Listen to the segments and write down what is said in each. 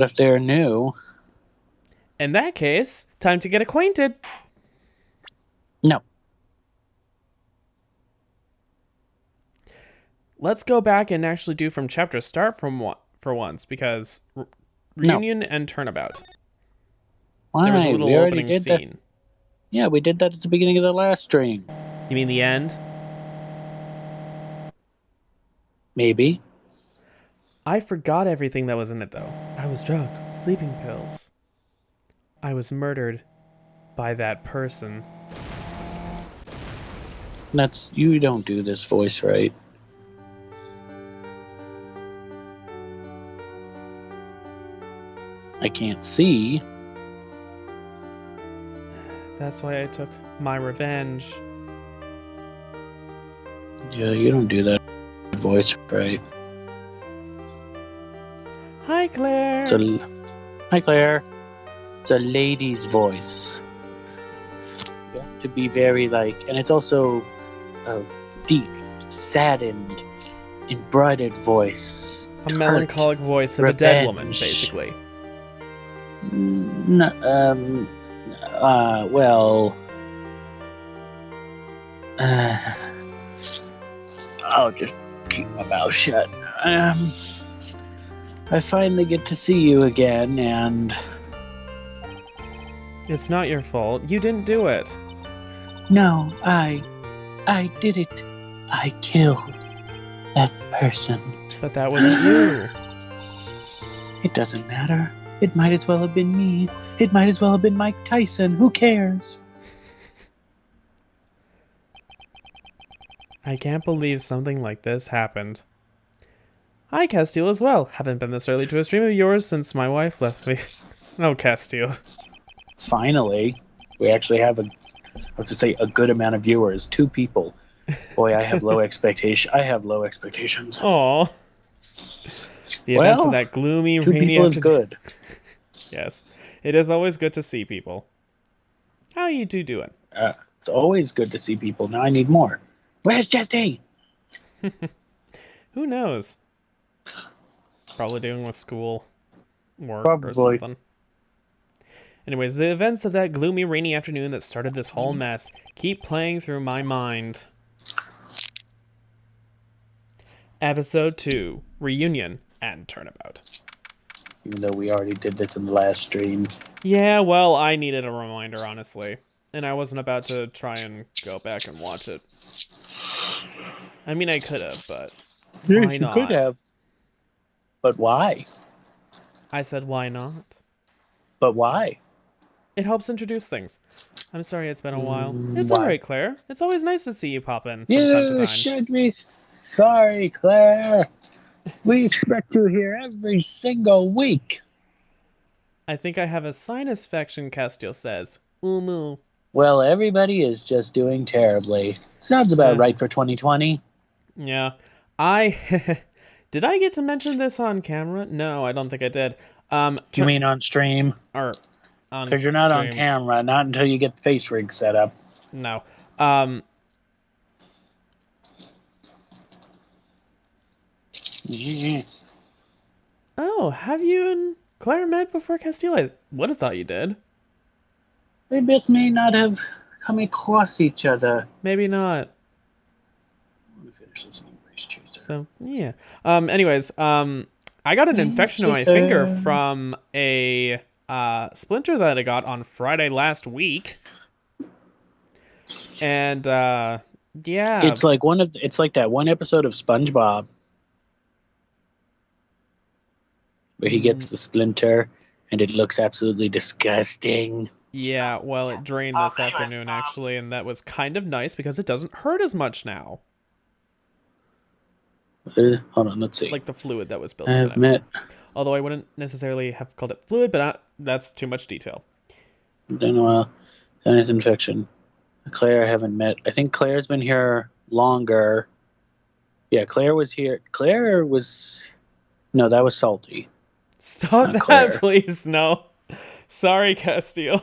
if they're new, In that case, time to get acquainted. no. Let's go back and actually do from chapter start for once, because No. reunion and turnabout. Why? There was a We little already opening did that. scene. Yeah, we did that at the beginning of the last stream. You mean the end? Maybe. I forgot everything that was in it, though. I was drugged, sleeping pills. I was murdered by that person. That's you don't do this voice right. I can't see. That's why I took my revenge. Yeah, you don't do that voice right. Hi, Claire. Hi, Claire. It's a lady's voice. You have to be very and it's also a deep, saddened, embroidered voice. A melancholic voice of a dead woman, basically. Well, I'll just keep my mouth shut. I finally get to see you again, and It's not your fault. You didn't do it. no, I did it. I killed that person. But that wasn't you. It doesn't matter. It might as well have been me. It might as well have been Mike Tyson. Who cares? I can't believe something like this happened. Hi, Castile, as well. Haven't been this early to a stream of yours since my wife left me. Oh, Castile. Finally, we actually have a good amount of viewers. 2 people. Boy, I have low expectations. Aw. The events of that gloomy, 2 rainy people is afternoon. good. Yes. It is always good to see people. How you two doing? It's always good to see people. Now I need more. Where's Jesse? Who knows? Probably dealing with school work Probably. or something. Anyways, the events of that gloomy, rainy afternoon that started this whole mess keep playing through my mind. Episode 2, Reunion and Turnabout. Even though we already did this in the last stream. Yeah, well, I needed a reminder, honestly. And I wasn't about to try and go back and watch it. I mean, I could have, but why not? You could have. But why? I said, why not? But why? It helps introduce things. I'm sorry it's been a while. It's Why? alright, Claire. It's always nice to see you pop in from time to time. You should be sorry, Claire. We expect you here every single week. I think I have a sinus infection, Castile says. Moo. Well, everybody is just doing terribly. Sounds about right for 2020. Yeah. Did I get to mention this on camera? No, I don't think I did. You mean on stream? Or on Because you're not stream. on camera, not until you get the face rig set up. No. Oh, have you and Claire met before, Castile? I would have thought you did. They both may not have come across each other. Maybe not. Let me finish this Race Chaser. So, yeah. Anyways, I got an infection in my finger from a splinter that I got on Friday last week. And, yeah. It's like that one episode of SpongeBob where he gets the splinter and it looks absolutely disgusting. Yeah, well, it drained this afternoon, actually, and that was kind of nice because it doesn't hurt as much now. Hold on, let's see. Like the fluid that was built I in have it. met. Although I wouldn't necessarily have called it fluid, but that's too much detail. Sinus infection. Claire I haven't met. I think Claire's been here longer. Yeah, Claire was here. No, that was Salty. Stop that, Claire. please. No. Sorry, Castile.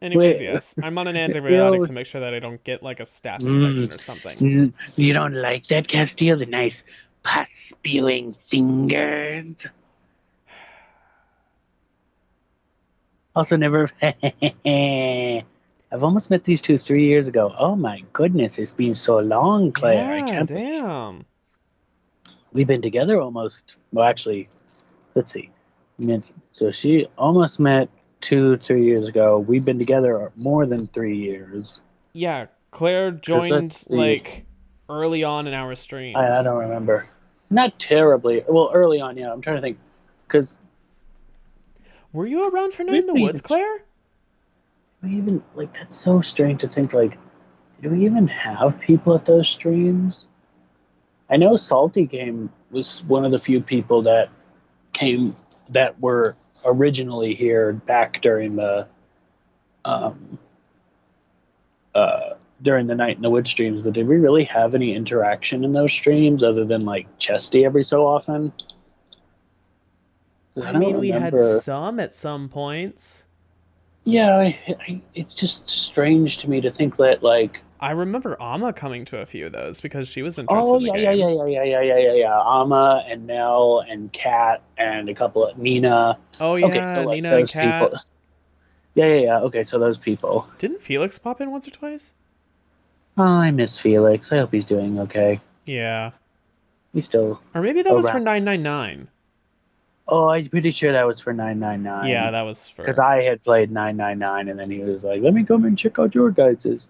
Anyways, yes. I'm on an antibiotic to make sure that I don't get like a staph infection or something. You don't like that, Castile? The nice Pus spewing fingers. Also, never. I've almost met these two 3 years ago. Oh my goodness, it's been so long, Claire. I Yeah, can't. damn. We've been together almost. Well, actually, let's see. So she almost met 2-3 years ago. We've been together more than 3 years. Yeah, Claire 'Cause let's joined see. like early on in our I streams. don't remember. Not terribly. Well, early on, yeah. I'm trying to think. Because Were you around for Night we in the Woods, Claire? even like that's so strange to think. Like, did we even have people at those streams? I know Salty was one of the few people that came that were originally here back during the Night in the Woods streams, but did we really have any interaction in those streams other than like Chesty every so often? I don't mean, we had remember. some at some points. Yeah, it's just strange to me to think that like. I remember Amma coming to a few of those because she was interested Oh in the yeah, game. yeah. Amma and Nell and Kat and a couple of Nina. Oh Okay, yeah, so like Nina and those Kat. people. Yeah. Okay, so those people. Didn't Felix pop in once or twice? Oh, I miss Felix. I hope he's doing okay. Yeah. He's still. Or maybe that was for around. 999. Oh, I'm pretty sure that was for 999. Yeah, that was for. Because I had played 999, and then he was like, "Let me come and check out your guys'."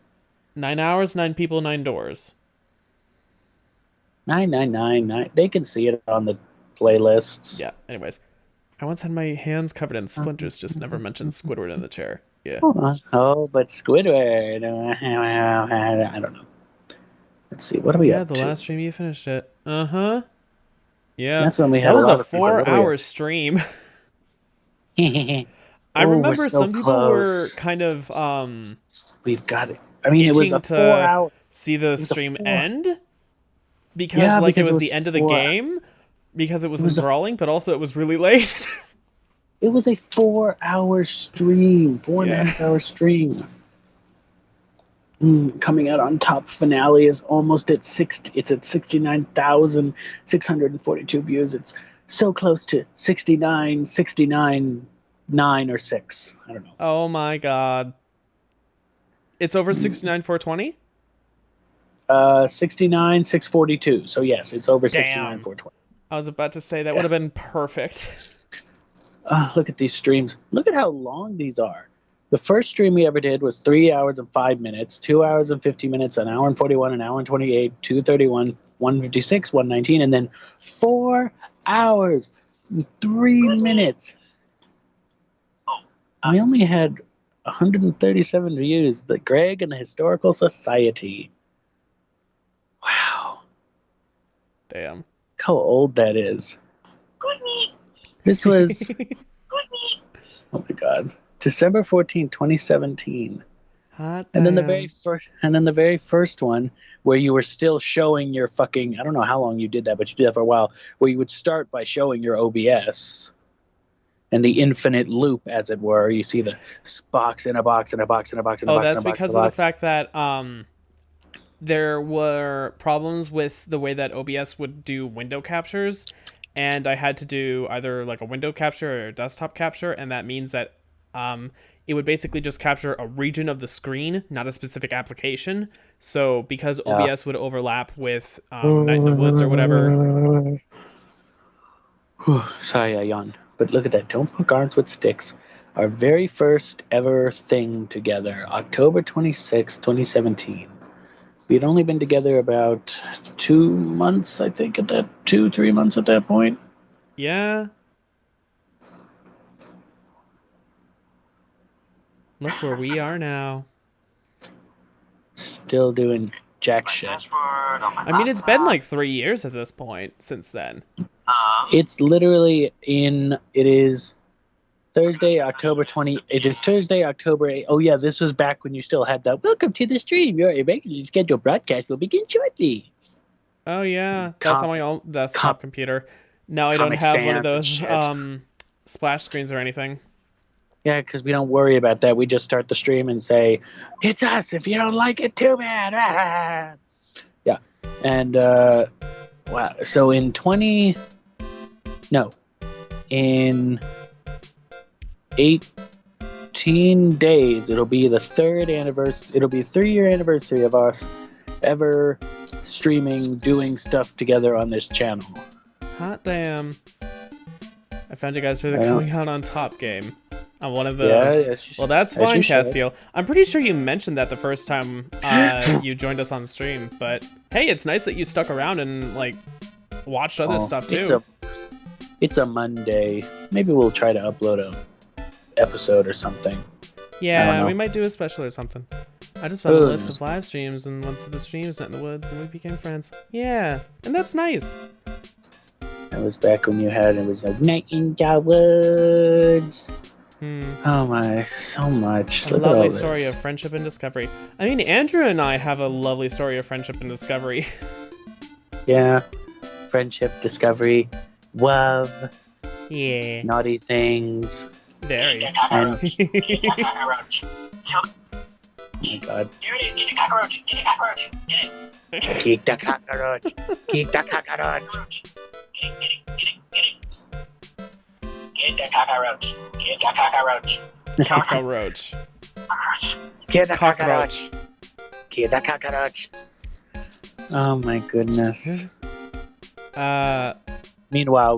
9 hours, 9 people, 9 doors. 999. They can see it on the playlists. Yeah. Anyways, I once had my hands covered in splinters. Just never mentioned Squidward in the chair. Yeah. Oh, but Squidward. I don't know. Let's see. What are we Yeah, up the to? last stream you finished it. Uh-huh. Yeah. That's when we had that was a lot a of people. What are we 4-hour up stream. to? I Oh, we're remember so some people were close. kind of We've got it. I mean, it was a itching 4 to hour. see the was a stream 4 end because Yeah, like because it it was was the end of the 4 game because it was was a- enthralling, but also it was really late. It was a 4-hour stream, 4.5-hour stream. Coming out on top. Finale is almost at 60. It's at 69,642 views. It's so close to 69, 9 or 6. I don't know. Oh my god. It's over 69,420? 69,642. So yes, it's over 69,420. I was about to say that would have been perfect. Look at these streams. Look at how long these are. The first stream we ever did was 3 hours and 5 minutes, 2 hours and 50 minutes, an hour and 41, an hour and 28, 2:31, 1:56, 1:19, and then 4 hours and 3 minutes. We only had 137 views. The Greg and the Historical Society. Wow. Damn. Look how old that is. This was, oh my god, December 14, 2017. Hot And then the damn. very first one where you were still showing your fucking, I don't know how long you did that, but you did that for a while, where you would start by showing your OBS and the infinite loop, as it were. You see the box in a box in a box in a box in a box in a box. That's because of the fact that there were problems with the way that OBS would do window captures, and I had to do either like a window capture or a desktop capture, and that means that it would basically just capture a region of the screen, not a specific application. So because OBS would overlap with Night in the Woods or whatever. Sorry, I yawned. But look at that. Don't poke arms with sticks. Our very first ever thing together, October 26, 2017. We'd only been together about 2 months, I think, 2-3 months at that point. Yeah. Look where we are now. Still doing jack shit. I mean, it's been like 3 years at this point since then. It's literally it is Thursday, October 20. It is Thursday, October 8. Oh, yeah, this was back when you still had that. Welcome to the stream. Your regularly scheduled broadcast will begin shortly. Oh, yeah. That's on my own desktop computer. Now I don't have one of those splash screens or anything. Yeah, because we don't worry about that. We just start the stream and say, it's us. If you don't like it, too bad. Yeah. And Wow. So in in 18 days, it'll be the 3-year anniversary of us ever streaming, doing stuff together on this channel. Hot damn. I found you guys really coming out on top game. On one of those. Yeah, yes, well, that's fine, Castiel. I'm pretty sure you mentioned that the first time you joined us on stream, but hey, it's nice that you stuck around and like watched other stuff too. It's a Monday. Maybe we'll try to upload a episode or something. Yeah, we might do a special or something. I just found a list of live streams and went to the streams out in the woods and we became friends. Yeah, and that's nice. That was back when you had it was like Night in the Woods. Oh my, so much. A lovely story of friendship and discovery. I mean, Andrew and I have a lovely story of friendship and discovery. Yeah, friendship, discovery, love. Yeah. Naughty things. Very. And... cockroach. Oh my god. Here it is, get the cockroach. Get the cockroach. Get it. Kick the cockroach. Kick the cockroach. Get it. Get the cockroach. Get the cockroach. Cockroach. Get the cockroach. Get the cockroach. Oh my goodness. Meanwhile,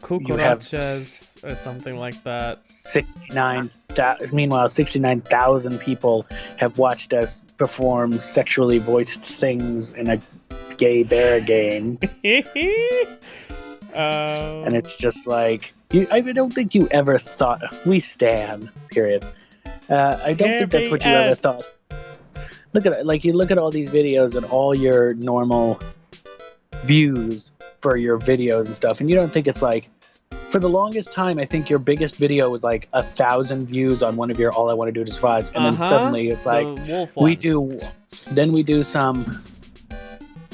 Cucarachas or something like that. 69,000 people have watched us perform sexually voiced things in a gay bear game. And it's just like, I don't think you ever thought, we stan, period. I don't think that's what you ever thought. Look at it, like you look at all these videos and all your normal views for your videos and stuff, and you don't think it's like, for the longest time, I think your biggest video was like 1,000 views on one of your All I Want to Do to Survive, and then suddenly it's like, we do some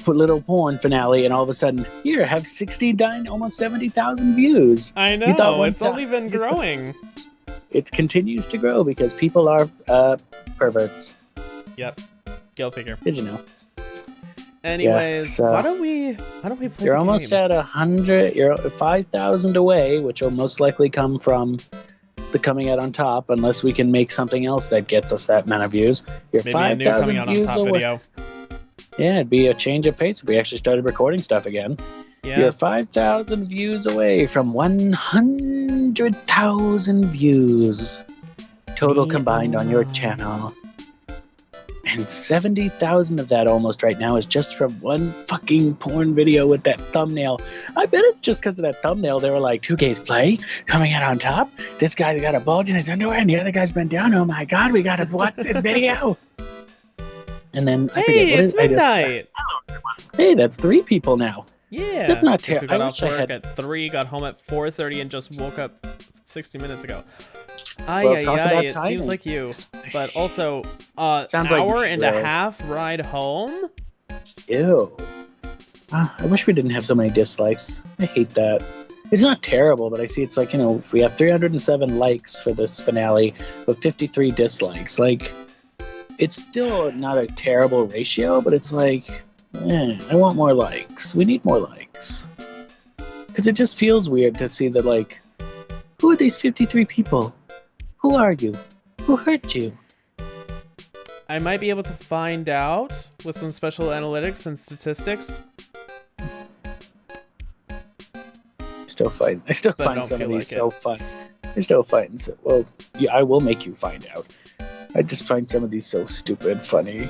little porn finale, and all of a sudden, here, have 69, almost 70,000 views. I know, it's only been growing. It continues to grow because people are perverts. Yep, go figure. Did you know? Anyways, why don't we play? You're almost at 100. You're 5,000 away, which will most likely come from the coming out on top, unless we can make something else that gets us that amount of views. You're 5,000 views away. Video. Yeah, it'd be a change of pace if we actually started recording stuff again. Yeah. You're 5,000 views away from 100,000 views total combined on your channel. And 70,000 of that almost right now is just from one fucking porn video with that thumbnail. I bet it's just because of that thumbnail. They were like, 2Gays play, coming out on top. This guy's got a bulge in his underwear and the other guy's been down. Oh my god, we gotta watch this video. And then I forget what it's midnight. Hey, that's 3 people now. Yeah. That's not terrible. We got off work at 3, got home at 4:30, and just woke up 60 minutes ago. It seems like you. But also, hour and a half ride home? Ew. I wish we didn't have so many dislikes. I hate that. It's not terrible, but I see it's like, we have 307 likes for this finale, but 53 dislikes. Like, it's still not a terrible ratio, but it's like, I want more likes. We need more likes. Because it just feels weird to see that, like, who are these 53 people? Who are you? Who hurt you? I might be able to find out with some special analytics and statistics. I still find some of these so fun. I still find I will make you find out. I just find some of these so stupid, funny.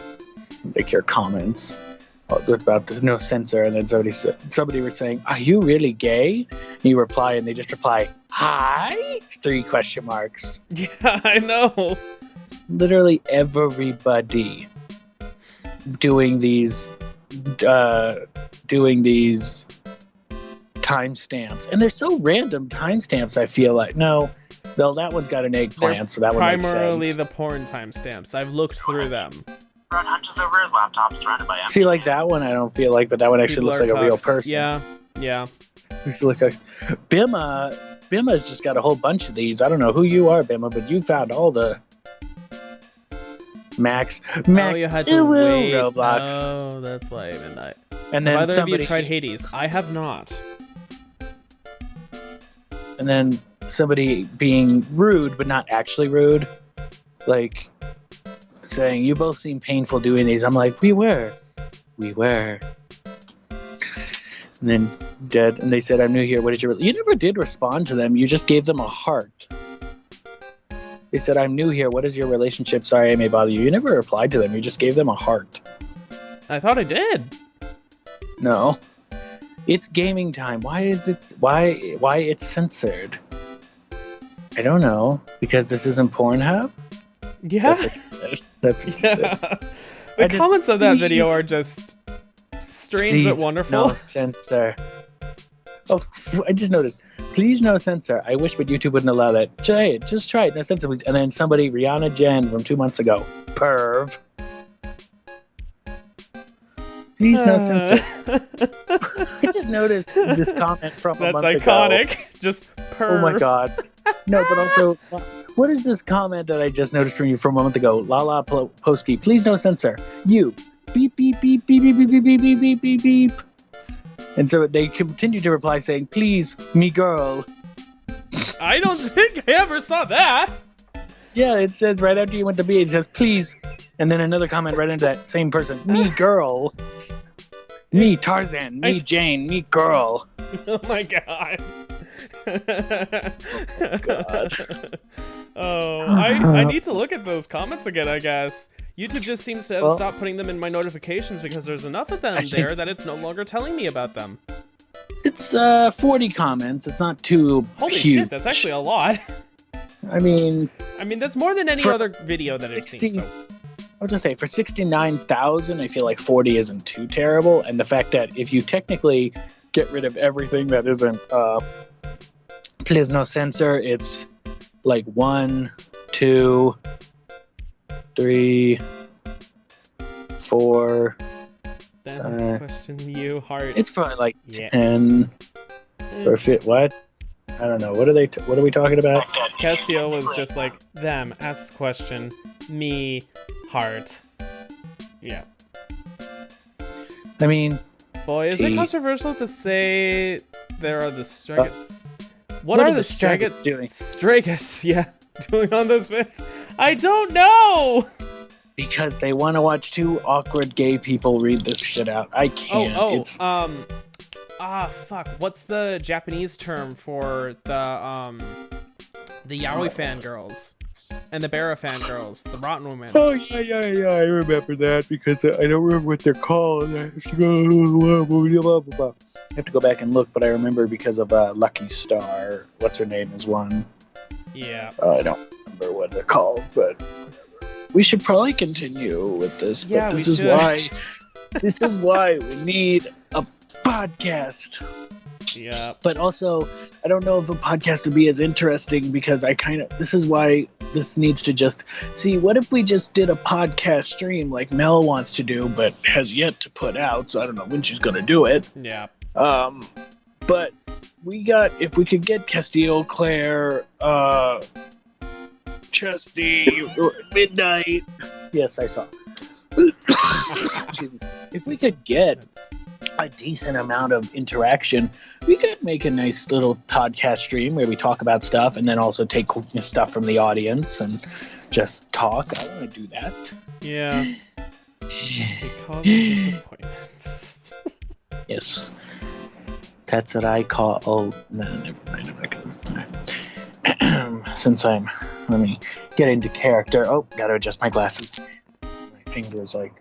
Like your comments about there's no censor, and then somebody was saying, "Are you really gay?" And you reply, and they just reply, "Hi?" 3 question marks. Yeah, I know. Literally everybody doing these timestamps, and they're so random timestamps. I feel like that one's got an eggplant, so that one makes sense. Primarily the porn timestamps. I've looked through them. Brad hunches over his laptop, surrounded by See, like that one, I don't feel like, but that one actually looks like a real person. Yeah. Look like Bima's just got a whole bunch of these. I don't know who you are, Bima, but you found all the Max. Oh, you had to wait. Roblox. Oh, that's why midnight. And Have then either of you somebody tried Hades? I have not. and then somebody being rude but not actually rude, like saying, "You both seem painful doing these." I'm like, we were. And then dead, and they said, "I'm new here. What did you?" You never did respond to them. You just gave them a heart. They said, "I'm new here. What is your relationship? Sorry, I may bother you." You never replied to them. You just gave them a heart. I thought I did. No, it's gaming time. Why is it? Why it's censored? I don't know. Because this isn't Pornhub. Yeah. That's what you said. That's what you said. The comments of that video are just strange but wonderful. No censor. Oh, I just noticed. Please no censor. I wish, but YouTube wouldn't allow that. Try it. Just try it. No censor, please. And then somebody, Rihanna Jen from 2 months ago. Perv. Please no censor. I just noticed this comment from a month That's ago. iconic. Just perv. Oh my god. No, but also, what is this comment that I just noticed from you from a month ago? Lala Posky, please no censor. You. Beep, beep, beep, beep, beep, beep, beep, beep, beep, beep, beep, beep. And so they continue to reply saying, "Please, me girl." I don't think I ever saw that. Yeah, it says right after you went to B, it says, "Please." And then another comment right into that same person. Me girl. Me Tarzan. Me Jane. Me girl. Oh my god. God. Oh, I need to look at those comments again, I guess. YouTube just seems to have stopped putting them in my notifications because there's enough of them there that it's no longer telling me about them. It's 40 comments. It's not too Holy huge. shit, that's actually a lot. I mean, that's more than any other video that I've seen. So. I was gonna say, for 69,000, I feel like 40 isn't too terrible. And the fact that if you technically get rid of everything that isn't please no censor, it's like 1, 2, 3, 4. That next question, you heart. It's probably like 10 or fit. What? I don't know. What are we talking about? Castiel was just like, them, ask the question, me, heart. Yeah. I mean, boy, is it controversial to say there are the Streggets? What are the Streggets doing? Streggets, yeah, doing on those bits? I don't know! Because they want to watch two awkward gay people read this shit out. I can't. Fuck. What's the Japanese term for the yaoi fangirls and the Bara fangirls, the Rotten Women? Oh yeah, I remember that because I don't remember what they're called. I have to go back and look, but I remember because of Lucky Star. What's her name is one. Yeah. I don't remember what they're called, but we should probably continue with this. Yeah, but this is why we need a podcast. Yeah. But also, I don't know if a podcast would be as interesting because this is why this needs to just see, what if we just did a podcast stream like Mel wants to do, but has yet to put out, so I don't know when she's going to do it. Yeah. But if we could get Castile, Claire, Chesty, Midnight. Yes, I saw. If we could get a decent amount of interaction, we could make a nice little podcast stream where we talk about stuff and then also take stuff from the audience and just talk. I want to do that. Yeah. We call them disappointments. Yes. That's what I call... Oh, no, never mind. I'm not gonna... Since let me get into character. Oh, gotta adjust my glasses. My finger's like...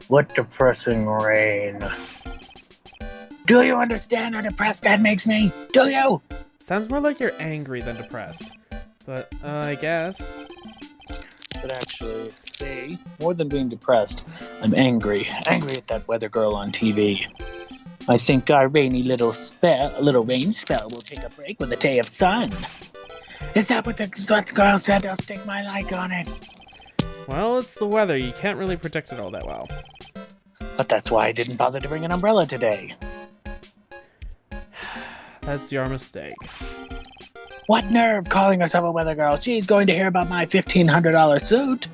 What depressing rain. Do you understand how depressed that makes me? Do you? Sounds more like you're angry than depressed. But, I guess. But actually, see, more than being depressed, I'm angry. Angry at that weather girl on TV. I think our rainy little rain spell will take a break with a day of sun. Is that what the girl said? I'll stick my like on it. Well, it's the weather. You can't really predict it all that well. But that's why I didn't bother to bring an umbrella today. That's your mistake. What nerve calling herself a weather girl? She's going to hear about my $1,500 suit.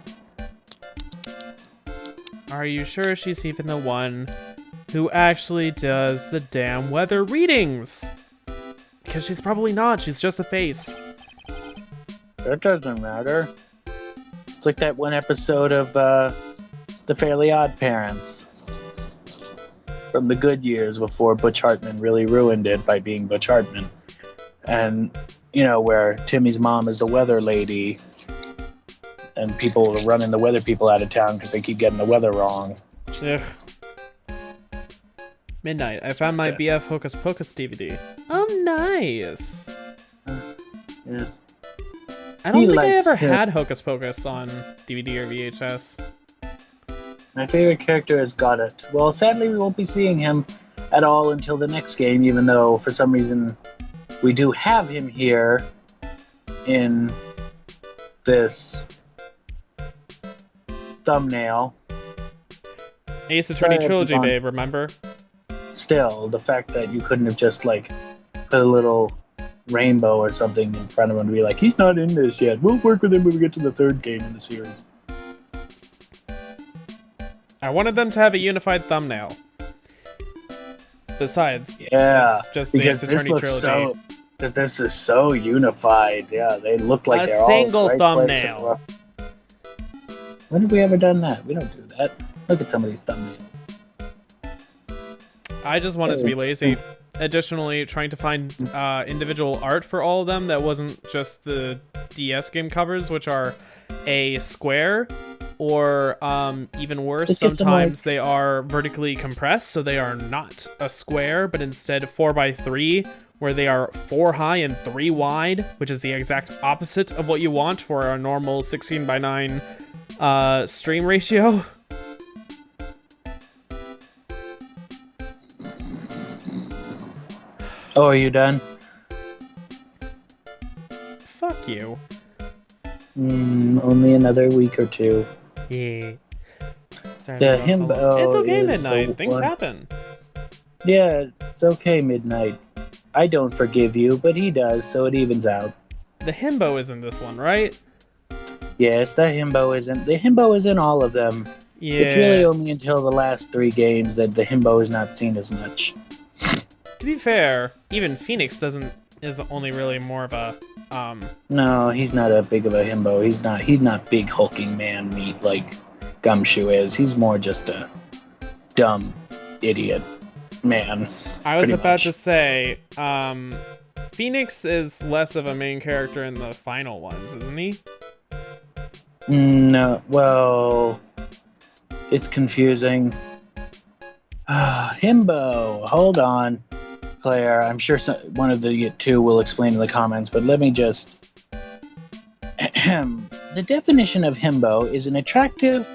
are you sure she's even the one who actually does the damn weather readings? Because she's probably not. She's just a face. That doesn't matter. It's like that one episode of The Fairly Odd Parents. From the good years before Butch Hartman really ruined it by being Butch Hartman. And, you know, where Timmy's mom is the weather lady and people are running the weather people out of town because they keep getting the weather wrong. Ugh. Midnight. I found my BF Hocus Pocus DVD. Oh, nice. Yes. I don't He think I likes ever it. had Hocus Pocus on DVD or VHS. My favorite character is Goddard. Well, sadly, we won't be seeing him at all until the next game, even though, for some reason, we do have him here in this thumbnail. Ace Attorney Sorry, Trilogy, Devon. babe, remember? Still, the fact that you couldn't have just, like, put a little rainbow or something in front of him to be like, he's not in this yet. We'll work with him when we get to the third game in the series. I wanted them to have a unified thumbnail. Besides, Yeah, it's just the because Ace this Attorney looks Trilogy. because this is so unified. Yeah, they look like A they're single all right place in thumbnail. the row. When have we ever done that? We don't do that. Look at some of these thumbnails. I just wanted to be It's- lazy. Additionally, trying to find individual art for all of them that wasn't just the DS game covers, which are a square, or even worse, Let's get some sometimes they are vertically compressed, so they are not a square, but instead 4x3, where they are 4 high and 3 wide, which is the exact opposite of what you want for a normal 16:9 stream ratio. Oh, are you done? Fuck you. Only another week or two. Yeah. Sorry The about so long. himbo It's okay, is the Midnight. Things one- happen. Yeah, it's okay, Midnight. I don't forgive you, but he does, so it evens out. The himbo is in this one, right? Yes, the himbo isn't. The himbo is in all of them. Yeah. It's really only until the last 3 games that the himbo is not seen as much. To be fair, even Phoenix is only really more of a No, he's not a big of a himbo. He's not big hulking man meat like Gumshoe is. He's more just a dumb idiot man. I was pretty about much. to say, Phoenix is less of a main character in the final ones, isn't he? No, well, it's confusing. Himbo, hold on, Claire. I'm sure one of the two will explain in the comments, but let me just. The definition of himbo is an attractive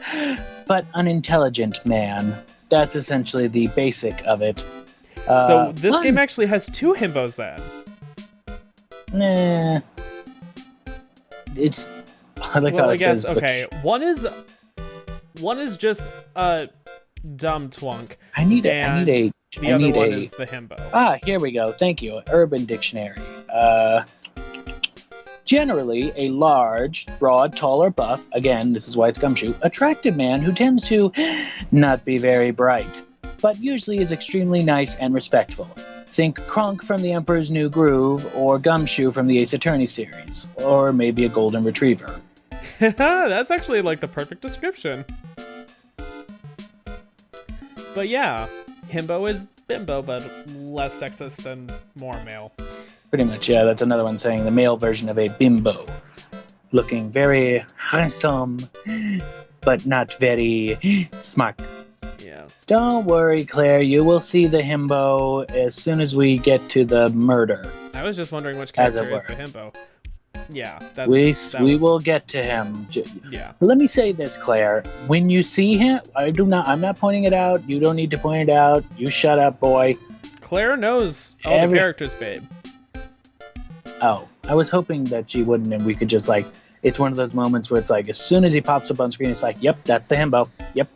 but unintelligent man. That's essentially the basic of it. So this fun. game actually has 2 himbos then. Nah. It's. I like Well, how I it guess says okay. One is just a dumb twunk, I need and a. the other one is the himbo. Ah, here we go. Thank you. Urban Dictionary. Generally, a large, broad, tall, or buff, again, this is why it's Gumshoe, attractive man who tends to not be very bright, but usually is extremely nice and respectful. Think Kronk from The Emperor's New Groove, or Gumshoe from the Ace Attorney series, or maybe a Golden Retriever. That's actually like the perfect description. But yeah, himbo is bimbo, but less sexist and more male. Pretty much, yeah, that's another one saying the male version of a bimbo. Looking very handsome, but not very smart. Yeah. Don't worry, Claire, you will see the himbo as soon as we get to the murder. I was just wondering which As it character is were. the himbo. Yeah, that's We will get to him. Yeah. Let me say this, Claire. When you see him, I'm not pointing it out. You don't need to point it out. You shut up, boy. Claire knows all the characters, babe. Oh, I was hoping that she wouldn't, and we could just like. It's one of those moments where it's like, as soon as he pops up on screen, it's like, yep, that's the himbo. Yep.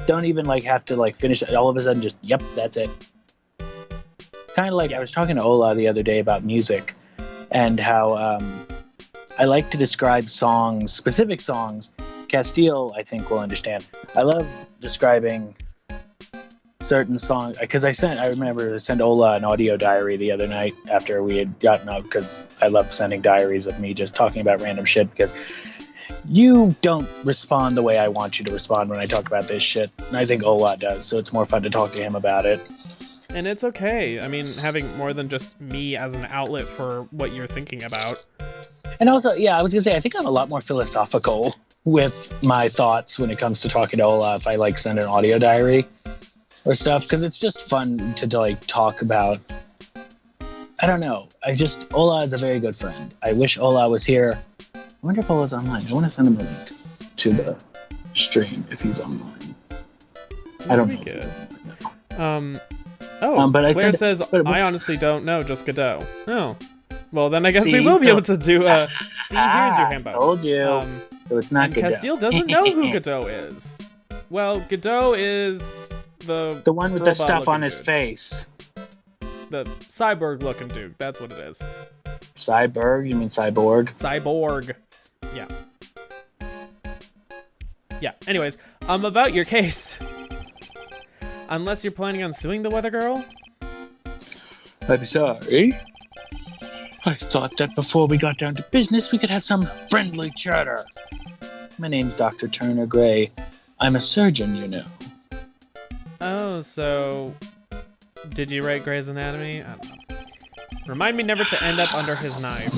Don't even like have to like finish it. All of a sudden, just yep, that's it. Kind of like I was talking to Ola the other day about music, and how I like to describe songs, specific songs, Castile, I think, will understand. I love describing certain songs because I remember I sent Ola an audio diary the other night after we had gotten up, because I love sending diaries of me just talking about random shit, because you don't respond the way I want you to respond when I talk about this shit, and I think Ola does, so it's more fun to talk to him about it. And it's okay. I mean, having more than just me as an outlet for what you're thinking about. And also, yeah, I was gonna say, I think I'm a lot more philosophical with my thoughts when it comes to talking to Ola if I like send an audio diary or stuff, because it's just fun to like talk about. I don't know. Ola is a very good friend. I wish Ola was here. I wonder if Ola's online. I want to send him a link to the stream if he's online. I don't know. If he's online now. But Claire says, I honestly don't know, just Godot. Oh. Well, then I guess we will be able to do a... See, here's your handbook. Told you. So it's not Godot. Castile doesn't know who Godot is. Well, Godot is the one with the stuff on his face. The cyborg-looking dude. That's what it is. Cyborg? You mean cyborg? Cyborg. Yeah. Yeah. Anyways, about your case. Unless you're planning on suing the weather girl? I'm sorry. I thought that before we got down to business, we could have some friendly chatter. My name's Dr. Turner Gray. I'm a surgeon, you know. Oh, so... Did you write Grey's Anatomy? I don't know. Remind me never to end up under his knife.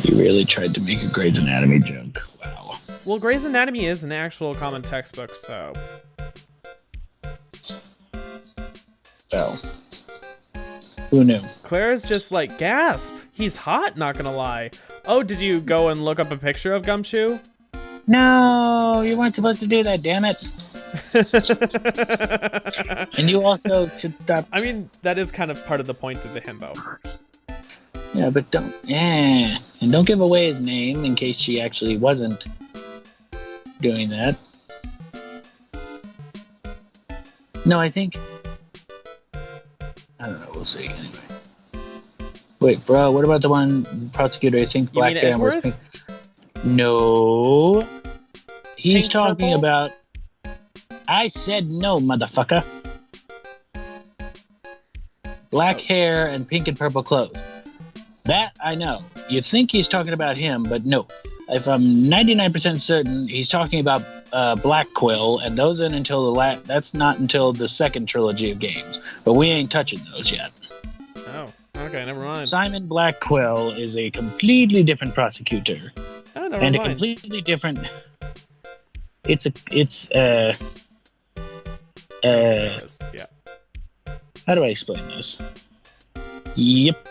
You really tried to make a Grey's Anatomy joke. Wow. Well, Grey's Anatomy is an actual common textbook, so... Well... Who knew? Claire's just like, gasp! He's hot, not gonna lie. Oh, did you go and look up a picture of Gumshoe? No, you weren't supposed to do that, damn it. And you also should stop. I mean, that is kind of part of the point of the himbo. Yeah, but don't. Yeah. And don't give away his name in case she actually wasn't doing that. No, I think. I don't know, we'll see anyway. Wait, bro, what about the one prosecutor? I think black hair was pink. No. He's Pink talking purple? about. I said no, motherfucker. Black hair and pink and purple clothes. That I know. You'd think he's talking about him, but no. If I'm 99% certain, he's talking about Black Quill, and those aren't until that's not until the second trilogy of games. But we ain't touching those yet. Oh, okay, never mind. Simon Black Quill is a completely different prosecutor. Oh, never And mind. a completely different... It's Yeah. How do I explain this? Yep.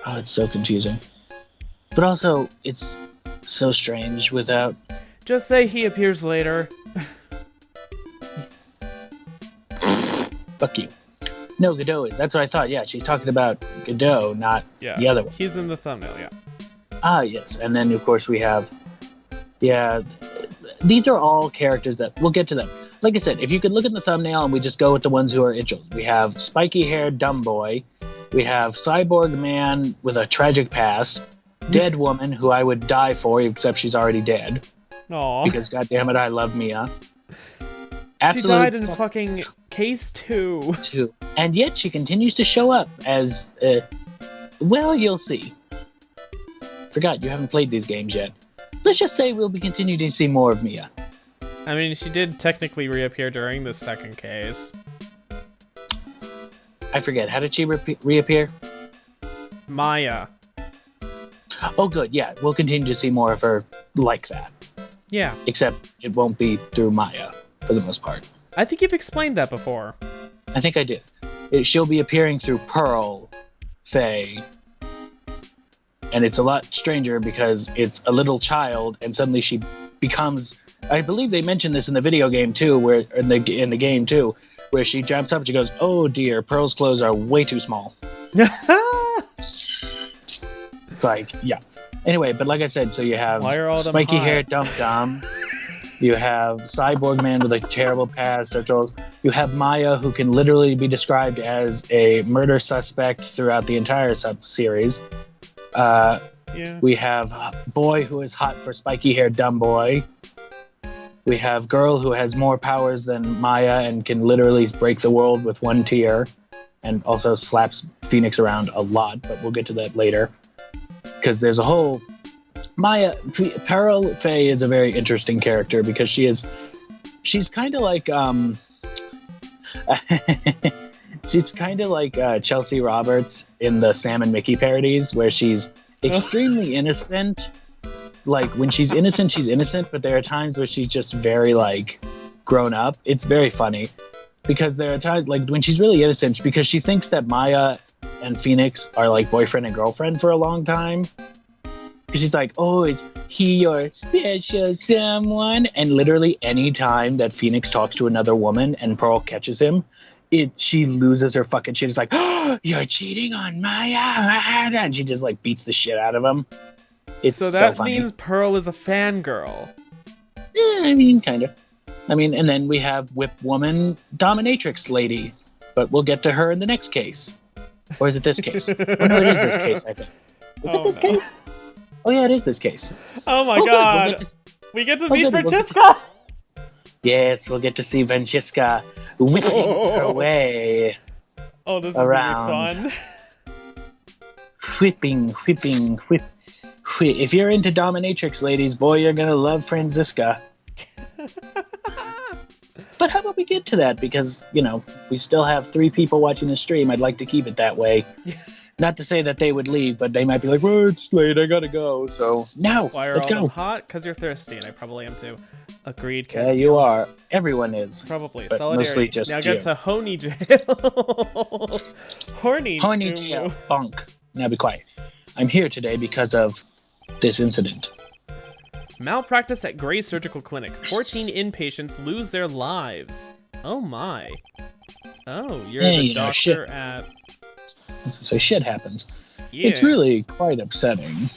Oh, it's so confusing. But also, it's so strange without... Just say he appears later. Fuck you. No, Godot is. That's what I thought. Yeah, she's talking about Godot, not the other one. He's in the thumbnail, yeah. Ah, yes. And then, of course, we have... Yeah, these are all characters that... We'll get to them. Like I said, if you could look at the thumbnail and we just go with the ones who are interested. We have spiky-haired dumb boy. We have cyborg man with a tragic past. Dead woman who I would die for, except she's already dead. Aww. Because, goddammit, I love Mia. She died in fucking Case 2. And yet she continues to show up as... well, you'll see. Forgot, you haven't played these games yet. Let's just say we'll be continuing to see more of Mia. I mean, she did technically reappear during the second case. I forget, how did she reappear? Maya. Oh, good, yeah. We'll continue to see more of her like that. Yeah. Except it won't be through Maya, for the most part. I think you've explained that before. I think I did. She'll be appearing through Pearl, Faye, and it's a lot stranger because it's a little child, and suddenly she becomes... I believe they mentioned this in the video game too, where in the game too, where she jumps up and she goes, "Oh dear, Pearl's clothes are way too small." It's like, yeah. Anyway, but like I said, so you have spiky hair dum dum. You have cyborg man with a terrible past. You have Maya, who can literally be described as a murder suspect throughout the entire sub-series. Yeah. We have boy who is hot for spiky-haired dumb boy. We have girl who has more powers than Maya and can literally break the world with one tear, and also slaps Phoenix around a lot, but we'll get to that later. Because there's a whole... Pearl Faye is a very interesting character because she's kind of like... she's kind of like Chelsea Roberts in the Sam and Mickey parodies, where she's extremely innocent. Like, when she's innocent, but there are times where she's just very, like, grown up. It's very funny. Because there are times, like, when she's really innocent, because she thinks that Maya and Phoenix are, like, boyfriend and girlfriend for a long time. She's like, oh, is he your special someone? And literally any time that Phoenix talks to another woman and Pearl catches him, she loses her fucking shit. It's like, oh, you're cheating on Maya. And she just, like, beats the shit out of him. It's so that funny. means Pearl is a fangirl. I mean, kind of. I mean, and then we have Whip Woman Dominatrix Lady. But we'll get to her in the next case. Or is it this case? Oh, no, it is this case, I think. Is it this case? Oh, yeah, it is this case. Oh, my good. God. We get to meet Francesca. Yes, we'll get to see Francesca whipping her way Oh, this around. is going to be fun. Whipping. If you're into dominatrix, ladies, boy, you're gonna love Francesca. But how about we get to that? Because, you know, we still have 3 people watching the stream. I'd like to keep it that way. Not to say that they would leave, but they might be like, well, it's late, I gotta go. So, no, Why are let's all go. them hot? Because you're thirsty, and I probably am too. Agreed, Yeah, Castiel. you are. Everyone is. Probably. But Solidarity. mostly just now you. get to Honey Jail. Horny Jail. Funk. Now be quiet. I'm here today because of this incident. Malpractice at Gray Surgical Clinic. 14 inpatients lose their lives. Oh my. Oh, you're the doctor shit. at... So shit happens. Yeah. It's really quite upsetting.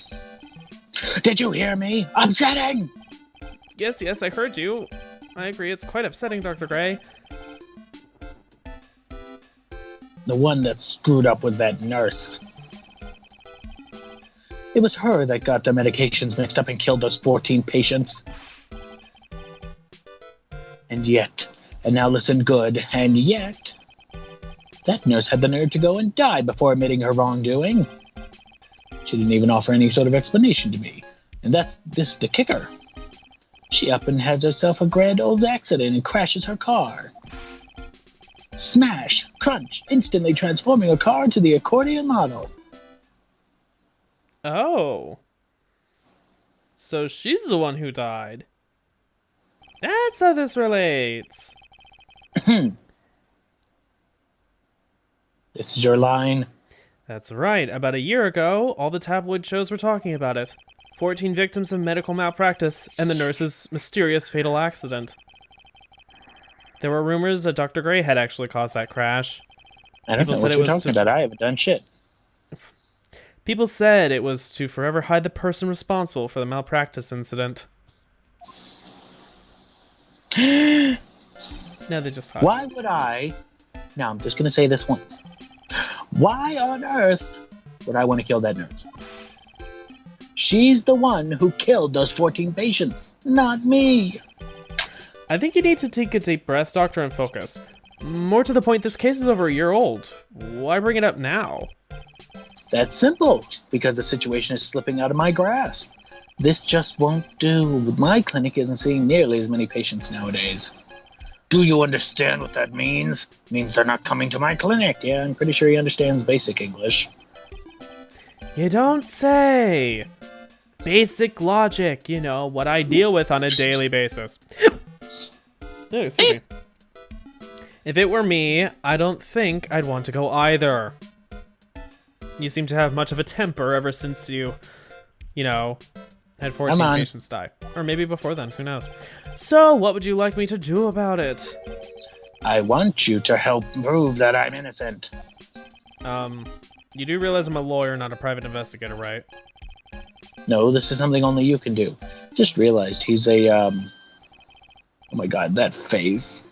Did you hear me? Upsetting! Yes, I heard you. I agree, it's quite upsetting, Dr. Gray. The one that screwed up with that nurse. It was her that got the medications mixed up and killed those 14 patients. And now listen good, and yet, that nurse had the nerve to go and die before admitting her wrongdoing. She didn't even offer any sort of explanation to me. And this is the kicker. She up and has herself a grand old accident and crashes her car. Smash, crunch, instantly transforming a car into the accordion model. Oh. So she's the one who died. That's how this relates. This is your line. That's right. About a year ago, all the tabloid shows were talking about it. 14 victims of medical malpractice and the nurse's mysterious fatal accident. There were rumors that Dr. Gray had actually caused that crash. I don't know what you're talking about. I haven't done shit. People said it was to forever hide the person responsible for the malpractice incident. No, they just hide. Why would I... Now, I'm just going to say this once. Why on earth would I want to kill that nurse? She's the one who killed those 14 patients, not me. I think you need to take a deep breath, Doctor, and focus. More to the point, this case is over a year old. Why bring it up now? That's simple, because the situation is slipping out of my grasp. This just won't do. My clinic isn't seeing nearly as many patients nowadays. Do you understand what that means? It means they're not coming to my clinic. Yeah, I'm pretty sure he understands basic English. You don't say! Basic logic, you know, what I deal with on a daily basis. Oh, excuse me. If it were me, I don't think I'd want to go either. You seem to have much of a temper ever since you know, had 14 patients die. Or maybe before then, who knows. So, what would you like me to do about it? I want you to help prove that I'm innocent. You do realize I'm a lawyer, not a private investigator, right? No, this is something only you can do. Just realized he's a, oh my god, that face.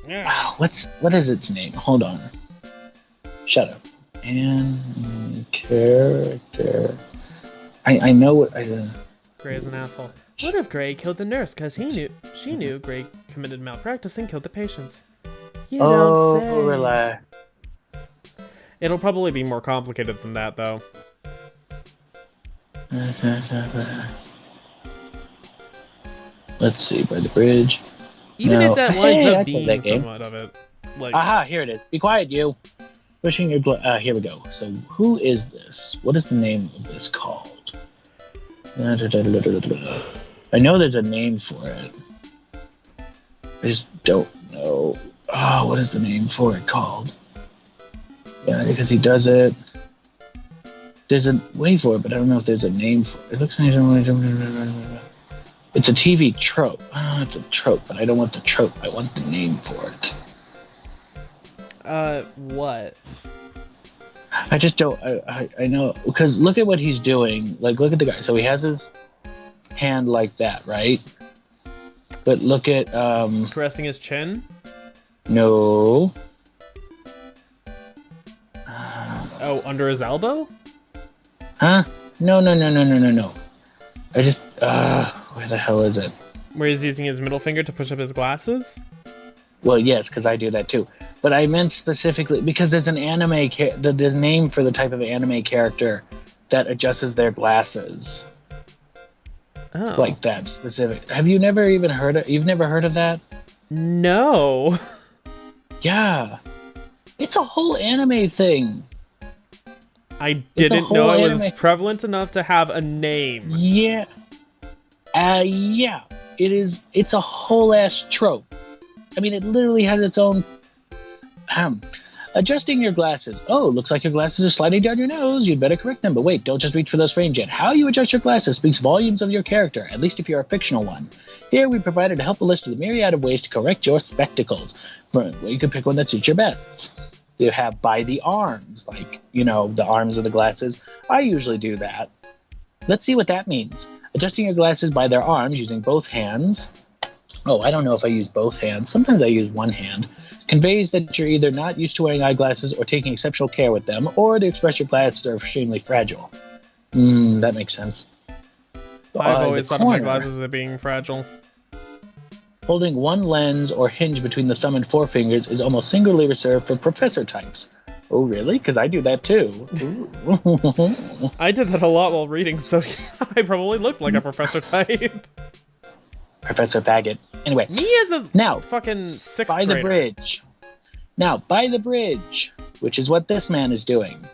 Yeah. What is its name? Hold on. Shut up. Anime character. I know what I. Gray is an asshole. What if Gray killed the nurse because she knew Gray committed malpractice and killed the patients? You don't say. Relax. It'll probably be more complicated than that, though. Let's see, by the bridge. Even if that winds I up played being that game. somewhat of it. Like, Aha, here it is. Be quiet, you. Pushing your... here we go. So, who is this? What is the name of this called? I know there's a name for it. I just don't know. Oh, what is the name for it called? Yeah, because he does it. There's a way for it, but I don't know if there's a name for it. It looks like it's a TV trope. Oh, it's a trope, but I don't want the trope. I want the name for it. What? I just don't. I know because look at what he's doing. Like, look at the guy. So he has his hand like that, right? But look at Caressing his chin? No. Oh, under his elbow? Huh? No. I just where the hell is it? Where he's using his middle finger to push up his glasses? Well, yes, because I do that too. But I meant specifically because there's an anime there's a name for the type of anime character that adjusts their glasses. Oh. Like that specific. Have you never even heard of? You've never heard of that? No. Yeah, it's a whole anime thing. I didn't know it was anime. prevalent enough to have a name. Yeah. Yeah. It is. It's a whole ass trope. I mean, it literally has its own. Adjusting your glasses. Oh, looks like your glasses are sliding down your nose. You'd better correct them. But wait, don't just reach for those frames yet. How you adjust your glasses speaks volumes of your character, at least if you're a fictional one. Here, we provided a helpful list of the myriad of ways to correct your spectacles. You can pick one that suits your best. You have by the arms, like, the arms of the glasses. I usually do that. Let's see what that means. Adjusting your glasses by their arms using both hands. Oh, I don't know if I use both hands. Sometimes I use one hand. Conveys that you're either not used to wearing eyeglasses or taking exceptional care with them, or to express your glasses are extremely fragile. That makes sense. I've always thought of my glasses as being fragile. Holding one lens or hinge between the thumb and forefingers is almost singularly reserved for professor types. Oh, really? Because I do that too. I did that a lot while reading, so I probably looked like a professor type. Professor Faggot. Anyway. Me as a fucking sixth by grader. The bridge. Now, by the bridge, which is what this man is doing.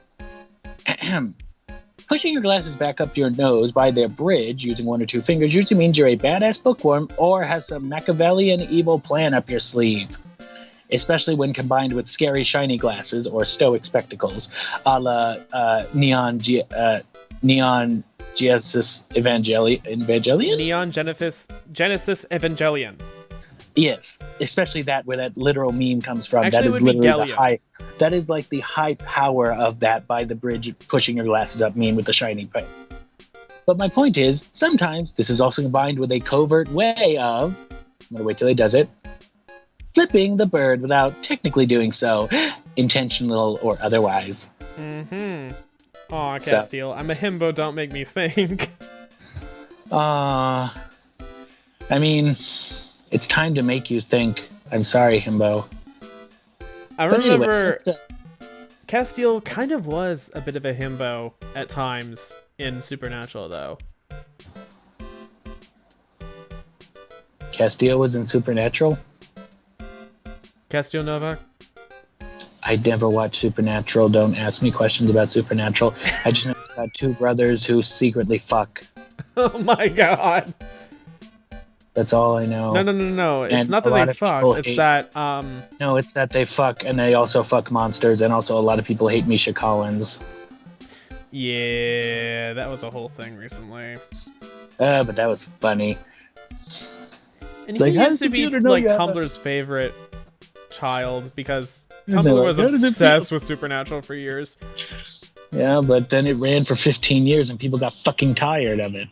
Pushing your glasses back up your nose by their bridge using one or two fingers usually means you're a badass bookworm or have some Machiavellian evil plan up your sleeve. Especially when combined with scary shiny glasses or stoic spectacles, a la Neon Genesis Evangelion? Neon Genesis Evangelion. Yes, especially that where that literal meme comes from. Actually, that is it would be literally the Gallion. high. That is like the high power of that by the bridge pushing your glasses up meme with the shiny pen. But my point is, sometimes this is also combined with a covert way of. I'm gonna wait till he does it. Flipping the bird without technically doing so, intentional or otherwise. Mm-hmm. Aw, Castile. I'm a himbo, don't make me think. I mean, it's time to make you think. I'm sorry, himbo. I But anyway, remember Castile kind of was a bit of a himbo at times in Supernatural, though. Castile was in Supernatural? Castile Novak? I never watched Supernatural. Don't ask me questions about Supernatural. I just know it's about two brothers who secretly fuck. Oh my god. That's all I know. No. It's And not a that lot they of fuck. people It's hate- that, No, it's that they fuck, and they also fuck monsters, and also a lot of people hate Misha Collins. yeah, that was a whole thing recently. But that was funny. And It's he like, how used does to be, computer know like, you have a- Tumblr's favorite child, because And they're Tumblr like, was how does it obsessed with Supernatural for years. Yeah, but then it ran for 15 years, and people got fucking tired of it.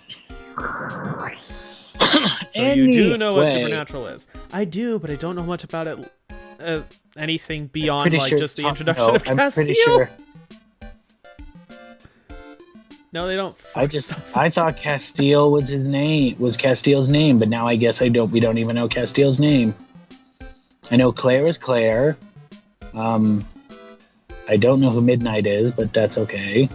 So you do know what Anyway. Supernatural is. I do, but I don't know much about it. Anything beyond Pretty like sure just the it's- introduction no, of I'm Castile. pretty sure. No, they don't. I thought Castile was his name, was Castile's name, but now I guess we don't even know Castile's name. I know Claire is Claire. I don't know who Midnight is, but that's okay.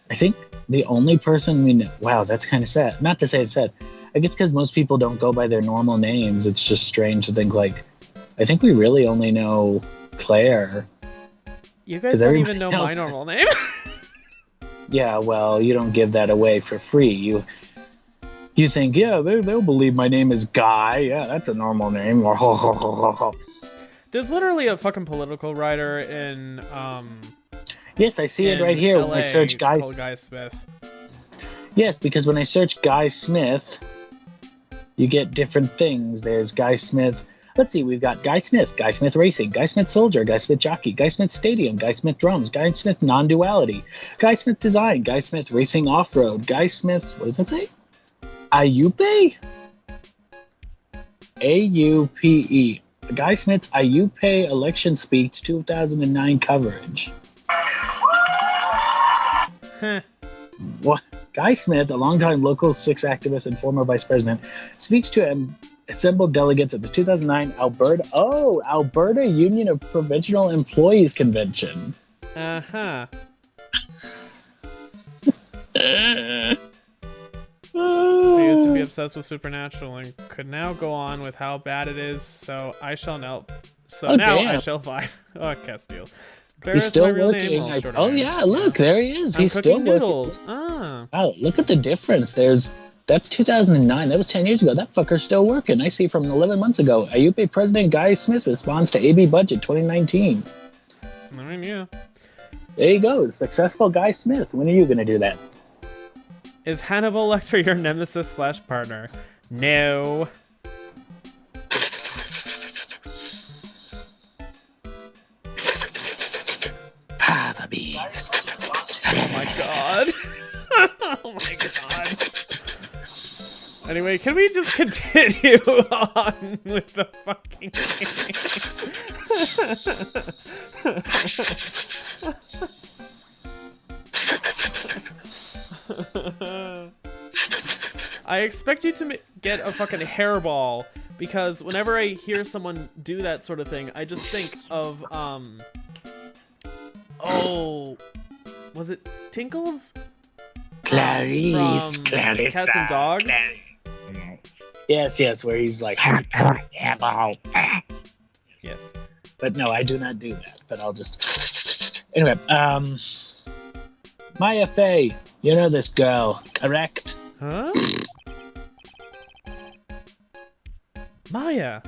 I think the only person we know... Wow, that's kind of sad. Not to say it's sad. I guess because most people don't go by their normal names. It's just strange to think, like... I think we really only know Claire. You guys don't even know my normal name? Yeah, well, you don't give that away for free. You think, yeah, they'll believe my name is Guy. Yeah, that's a normal name. There's literally a fucking political writer in Yes, I see it right here LA when I search Guy Smith. Yes, because when I search Guy Smith, you get different things. There's Guy Smith. Let's see, we've got Guy Smith Racing, Guy Smith Soldier, Guy Smith Jockey, Guy Smith Stadium, Guy Smith Drums, Guy Smith Non-Duality, Guy Smith Design, Guy Smith Racing Off-Road, Guy Smith, what does that say? Ayupe? A-U-P-E. Guy Smith's Ayupe election speech 2009 coverage. What? Guy Smith, a longtime Local 6 activist and former vice president, speaks to assembled delegates at the 2009 Alberta Union of Provincial Employees Convention. Uh-huh. I used to be obsessed with Supernatural and could now go on with how bad it is, so I shall now. So now damn. I shall vibe. Oh, Castile. He's still working. Yeah, look, there he is. He's still noodles. working. Oh, look at the difference. That's 2009. That was 10 years ago. That fucker's still working. I see from 11 months ago. Ayupe President Guy Smith responds to AB Budget 2019. I mean, yeah. There you go. Successful Guy Smith. When are you going to do that? Is Hannibal Lecter your nemesis / partner? No. Oh my god. Oh my god. Anyway, can we just continue on with the fucking game? I expect you to get a fucking hairball, because whenever I hear someone do that sort of thing, I just think of, oh, was it Tinkles? Clarice, from Cats and Dogs? Yes, where he's like, yes. But no, I do not do that, but I'll just... Anyway, Maya Fey, you know this girl, correct? Huh? Maya,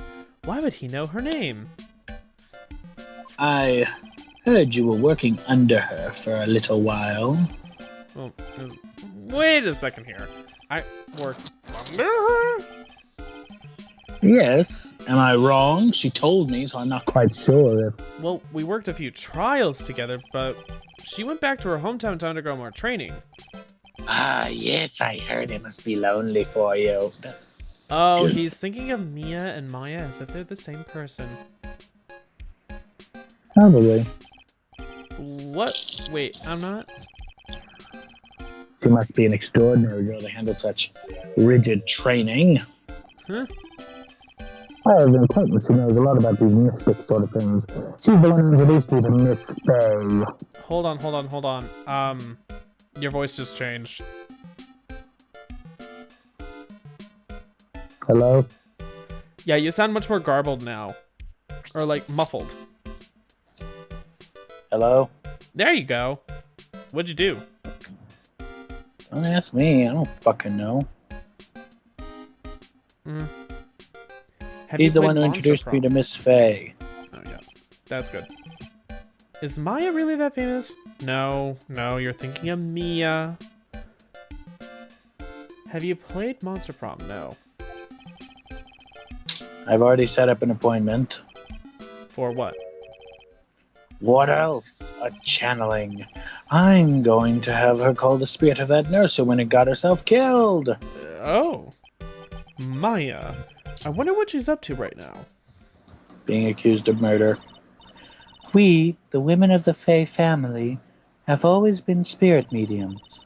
why would he know her name? I heard you were working under her for a little while. Well, wait a second here. I worked under her? Yes. Am I wrong? She told me, so I'm not quite sure. Well, we worked a few trials together, but she went back to her hometown to undergo more training. Ah, yes, I heard it must be lonely for you. Oh, he's thinking of Mia and Maya as if they're the same person. Probably. What? Wait, I'm not? She must be an extraordinary girl to handle such rigid training. Huh? I have an acquaintance who knows a lot about these mystic sort of things. She's the one who introduced me to Miss Fey. Hold on. Your voice just changed. Hello? Yeah, you sound much more garbled now. Or, like, muffled. Hello? There you go. What'd you do? Don't ask me. I don't fucking know. He's the one who introduced me to Miss Fey. Oh, yeah. That's good. Is Maya really that famous? No, you're thinking of Mia. Have you played Monster Prom? No. I've already set up an appointment. For what? What else? A channeling. I'm going to have her call the spirit of that nurse who went and got herself killed. Oh. Maya. I wonder what she's up to right now. Being accused of murder. We, the women of the Fey family, have always been spirit mediums.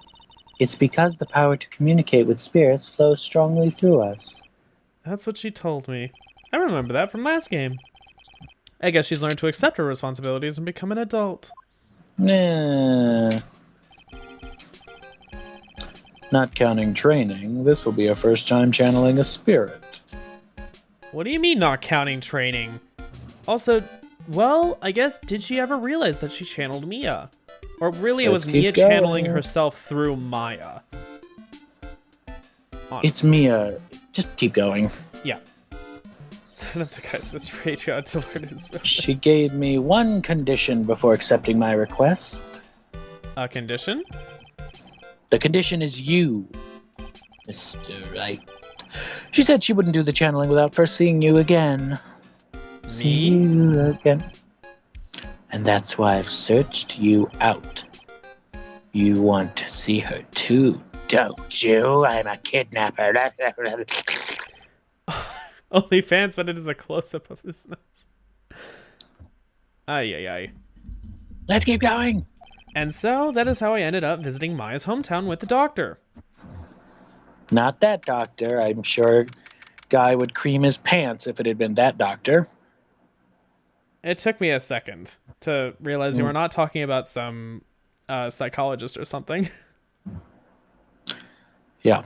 It's because the power to communicate with spirits flows strongly through us. That's what she told me. I remember that from last game. I guess she's learned to accept her responsibilities and become an adult. Nah. Not counting training, this will be our first time channeling a spirit. What do you mean not counting training? Also, well, I guess, did she ever realize that she channeled Mia? Or really it was Mia channeling herself through Maya? Honestly. It's Mia. Just keep going. Yeah. Send up to GaysStream Radio to learn his mission. She gave me one condition before accepting my request. A condition? The condition is you, Mr. Wright. She said she wouldn't do the channeling without first seeing you again. See you again. And that's why I've searched you out. You want to see her too, don't you? I'm a kidnapper. Only fans, but it is a close-up of his nose. Ay, ay, ay. Let's keep going. And so, that is how I ended up visiting Maya's hometown with the doctor. Not that doctor. I'm sure guy would cream his pants if it had been that doctor. It took me a second to realize you were not talking about some psychologist or something. Yeah.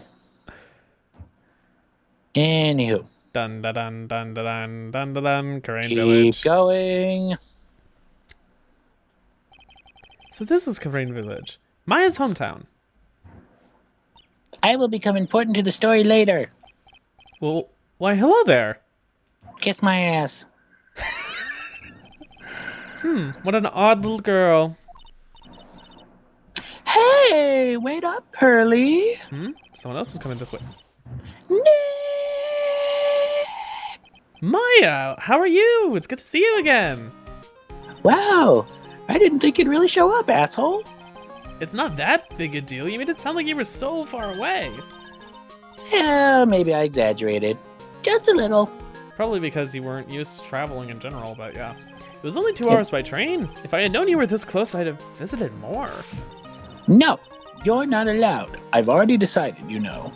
Anywho. Dun dun dun dun dun dun dun dun. Karain Keep Village. going. So this is Karain Village, Maya's hometown. I will become important to the story later. Well, why hello there. Kiss my ass. What an odd little girl. Hey, wait up, Pearly. Someone else is coming this way. Nick! Maya, how are you? It's good to see you again. Wow, I didn't think you'd really show up, asshole. It's not that big a deal. You made it sound like you were so far away. Yeah, maybe I exaggerated. Just a little. Probably because you weren't used to traveling in general, but yeah. It was only 2 hours by train. If I had known you were this close, I'd have visited more. No, you're not allowed. I've already decided, you know.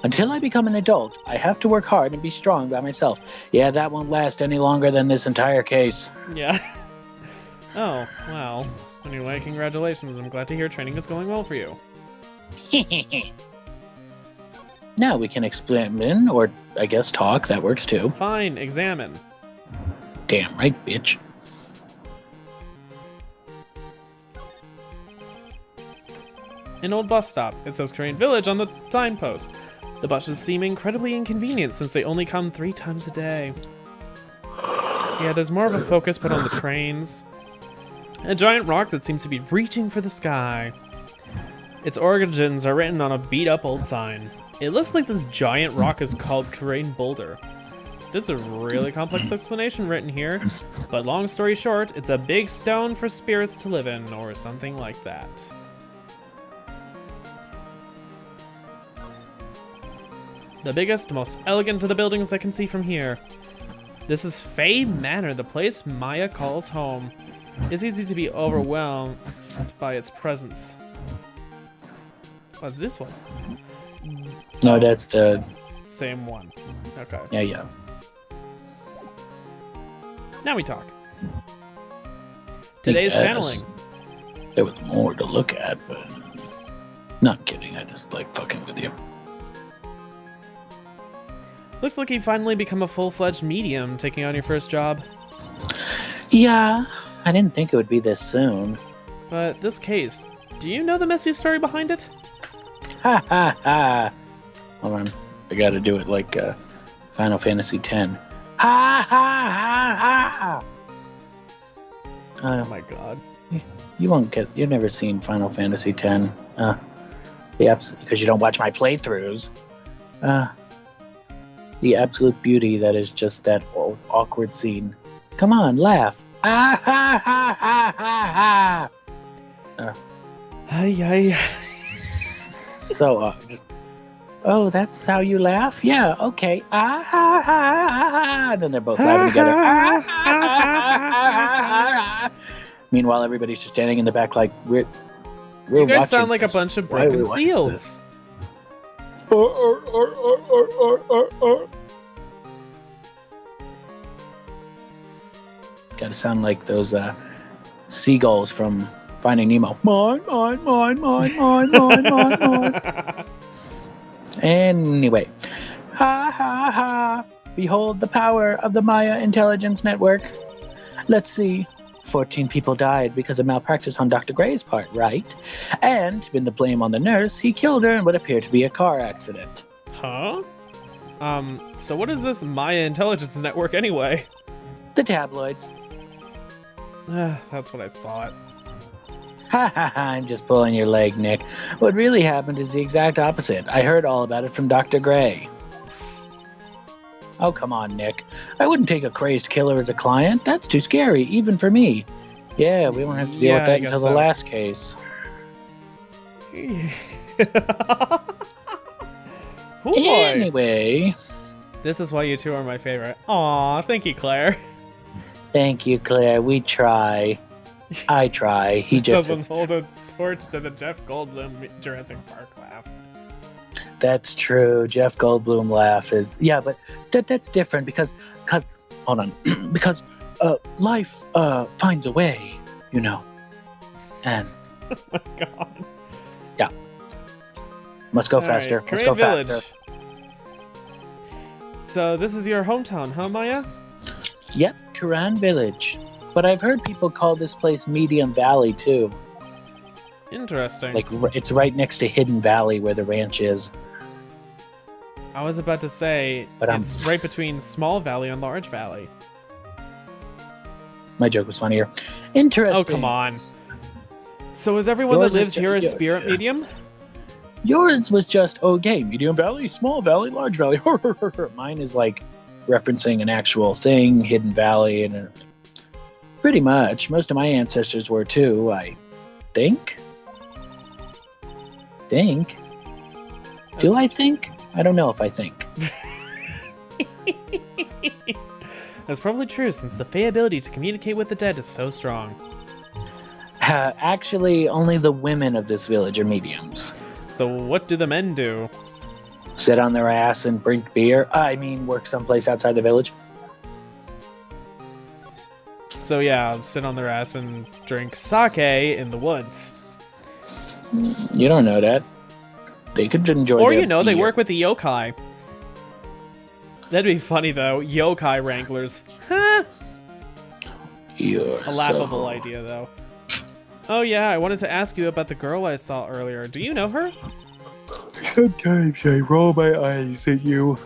Until I become an adult, I have to work hard and be strong by myself. Yeah, that won't last any longer than this entire case. Yeah. Oh, wow. Anyway, congratulations. I'm glad to hear training is going well for you. Now we can examine, or I guess talk. That works too. Fine, examine. Damn right, bitch. An old bus stop. It says Korean Village on the signpost. The buses seem incredibly inconvenient since they only come 3 times a day. Yeah, there's more of a focus put on the trains. A giant rock that seems to be reaching for the sky. Its origins are written on a beat-up old sign. It looks like this giant rock is called Korean Boulder. There's a really complex explanation written here, but long story short, it's a big stone for spirits to live in, or something like that. The biggest, most elegant of the buildings I can see from here. This is Fey Manor, the place Maya calls home. It's easy to be overwhelmed by its presence. What's this one? No, that's the... Same one. Okay. Yeah. Now we talk. Today's channeling. There was more to look at, but... Not kidding, I just like fucking with you. Looks like you finally become a full-fledged medium, taking on your first job. Yeah, I didn't think it would be this soon. But this case, do you know the messy story behind it? Ha ha ha! Hold on, I gotta do it like Final Fantasy X. Ha ha ha ha! Oh my god. You won't get... You've never seen Final Fantasy X. Because you don't watch my playthroughs. The absolute beauty that is just that awkward scene. Come on, laugh. Ah ha ha ha ha ha! Ay, ay. So, oh, that's how you laugh? Yeah, okay. Ah ha ha ha ha! And then they're both laughing together. Ah ha ha ha ha ha! Meanwhile, everybody's just standing in the back like, we're You guys watching sound like this. a bunch of Why are we broken watching seals. Gotta sound like those seagulls from Finding Nemo. Mine, mine, mine, mine, mine, mine, mine, mine. Anyway. Ha ha ha. Behold the power of the Maya Intelligence Network. Let's see. 14 people died because of malpractice on Dr. Gray's part, right? And to pin the blame on the nurse, he killed her in what appeared to be a car accident. Huh? So what is this Maya Intelligence Network anyway? The tabloids. That's what I thought. Ha ha ha, I'm just pulling your leg, Nick. What really happened is the exact opposite. I heard all about it from Dr. Gray. Oh, come on, Nick. I wouldn't take a crazed killer as a client. That's too scary, even for me. Yeah, we won't have to deal with that until the last case. Oh boy. Anyway. This is why you two are my favorite. Aw, thank you, Claire. Thank you, Claire. We try. I try. He just doesn't hold a torch to the Jeff Goldblum Jurassic Park laugh. That's true. Jeff Goldblum laugh is but that's different because hold on because life finds a way, you know, and Oh my god. Yeah, must go All faster. right, Let's go Korean faster. Village. So this is your hometown, huh, Maya? Yep, Koran Village. But I've heard people call this place Medium Valley too. Interesting. Like it's right next to Hidden Valley where the ranch is. I was about to say, But, it's right between Small Valley and Large Valley. My joke was funnier. Interesting. Oh, come on. So is everyone Yours that is lives here a yeah. spirit medium? Yours was just, okay, Medium Valley, Small Valley, Large Valley. Mine is like referencing an actual thing, Hidden Valley, and pretty much. Most of my ancestors were too, I think. Do I think? I don't know if I think. That's probably true, since the Fey ability to communicate with the dead is so strong. Actually, only the women of this village are mediums. So what do the men do? Sit on their ass and drink beer. I mean, work someplace outside the village. So yeah, sit on their ass and drink sake in the woods. You don't know that. They could enjoy Or, their you know, they beer. work with the yokai. That'd be funny, though. Yokai wranglers. Huh? You're A laughable idea, though. Oh yeah, I wanted to ask you about the girl I saw earlier. Do you know her? Sometimes I roll my eyes at you.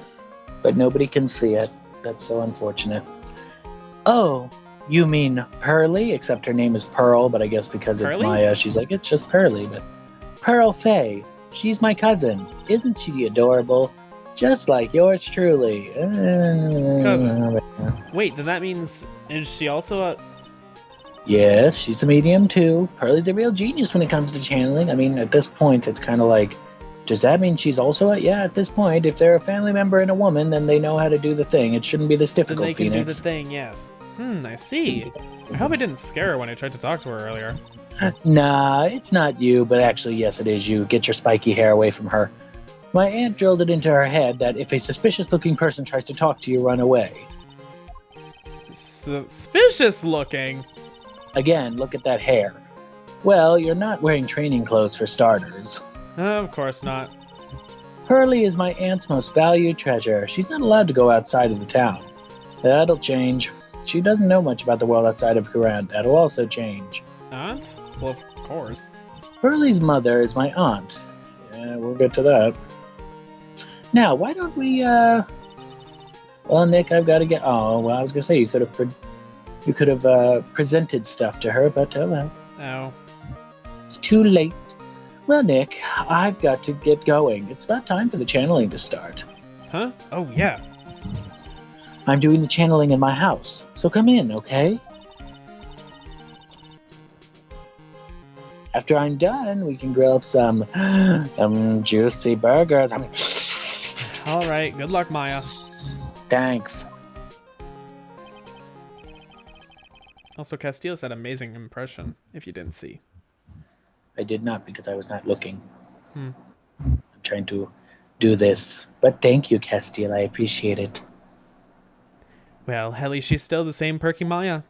But nobody can see it. That's so unfortunate. Oh, you mean Pearly? Except her name is Pearl, but I guess because it's Pearly? Maya, she's like, it's just Pearly. But Pearl Faye, she's my cousin. Isn't she adorable? Just like yours truly. Cousin. Wait, then that means... Is she also a... Yes, she's a medium too. Pearly's a real genius when it comes to channeling. I mean, at this point, it's kind of like, does that mean she's also a... Yeah, at this point, if they're a family member and a woman, then they know how to do the thing. It shouldn't be this Then difficult, they can Phoenix. do the thing, yes. I see. I hope I didn't scare her when I tried to talk to her earlier. Nah, it's not you, but actually, yes, it is you. Get your spiky hair away from her. My aunt drilled it into her head that if a suspicious-looking person tries to talk to you, run away. Suspicious looking? Again, look at that hair. Well, you're not wearing training clothes for starters. Of course not. Pearly is my aunt's most valued treasure. She's not allowed to go outside of the town. That'll change. She doesn't know much about the world outside of Koran. That'll also change. Aunt? Well, of course. Pearly's mother is my aunt. Yeah, we'll get to that. Now, why don't we, Well, Nick, I've got to get... Oh, well, I was going to say, you could have presented stuff to her, but, oh, well. Oh. It's too late. Well, Nick, I've got to get going. It's about time for the channeling to start. Huh? Oh, yeah. I'm doing the channeling in my house, so come in, okay? After I'm done, we can grill up some juicy burgers. All right. Good luck, Maya. Thanks. Also, Castillo's had an amazing impression, if you didn't see. I did not because I was not looking. Hmm. I'm trying to do this. But thank you, Castillo. I appreciate it. Well, at least she's still the same perky Maya.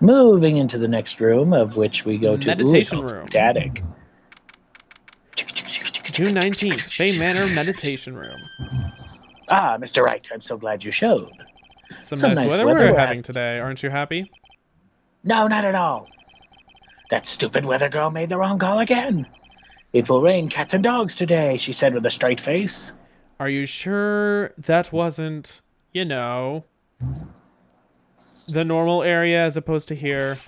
Moving into the next room, of which we go to Meditation it's all room. Static. 219, Fay Manor Meditation Room. Ah, Mr. Wright, I'm so glad you showed. Some nice weather we're having today. Aren't you happy? No, not at all. That stupid weather girl made the wrong call again. It will rain cats and dogs today, she said with a straight face. Are you sure that wasn't, you know, the normal area as opposed to here?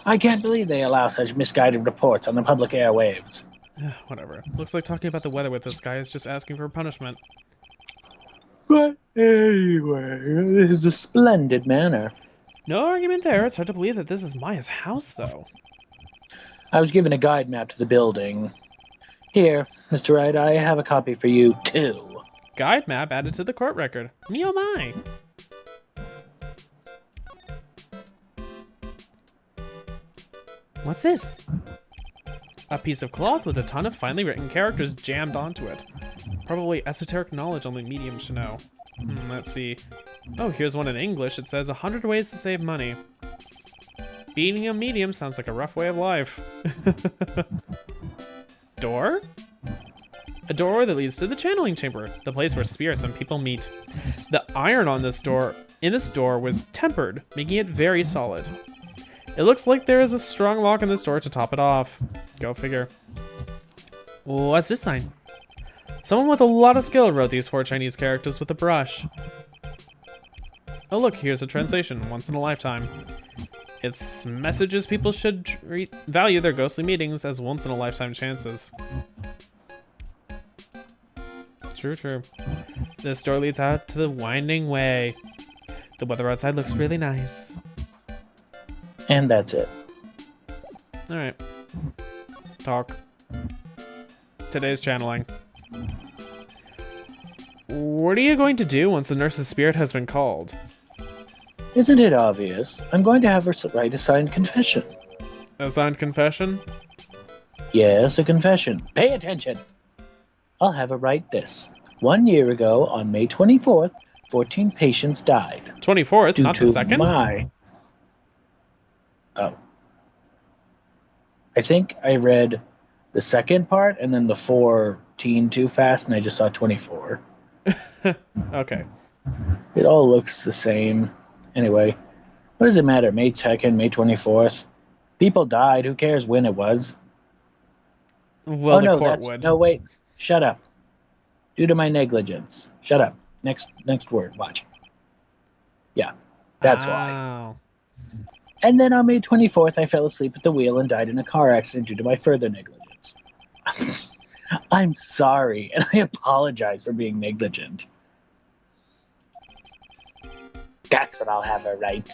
I can't believe they allow such misguided reports on the public airwaves. Whatever. Looks like talking about the weather with this guy is just asking for punishment. But anyway, this is a splendid manor. No argument there. It's hard to believe that this is Maya's house, though. I was given a guide map to the building. Here, Mr. Wright, I have a copy for you, too. Guide map added to the court record. Me oh my. What's this? A piece of cloth with a ton of finely written characters jammed onto it. Probably esoteric knowledge only mediums should know. Let's see. Oh, here's one in English. It says 100 ways to save money. Being a medium sounds like a rough way of life. Door? A door that leads to the channeling chamber, the place where spirits and people meet. The iron on this door, was tempered, making it very solid. It looks like there is a strong lock in this door to top it off. Go figure. What's this sign? Someone with a lot of skill wrote these 4 Chinese characters with a brush. Oh look, here's a translation, once in a lifetime. Its messages people should value their ghostly meetings as once in a lifetime chances. True. This door leads out to the winding way. The weather outside looks really nice. And that's it. Alright. Talk. Today's channeling. What are you going to do once the nurse's spirit has been called? Isn't it obvious? I'm going to have her write a signed confession. A signed confession? Yes, a confession. Pay attention. I'll have her write this. 1 year ago, on May 24th, 14 patients died. 24th, not the 2nd? Oh. I think I read the second part and then the 14 too fast, and I just saw 24. Okay. It all looks the same. Anyway, what does it matter? May 2nd, May 24th? People died. Who cares when it was? Well, the court would. No, wait. Shut up. Due to my negligence. Shut up. Next word. Watch. Yeah, that's why. And then on May 24th, I fell asleep at the wheel and died in a car accident due to my further negligence. I'm sorry, and I apologize for being negligent. That's what I'll have her write.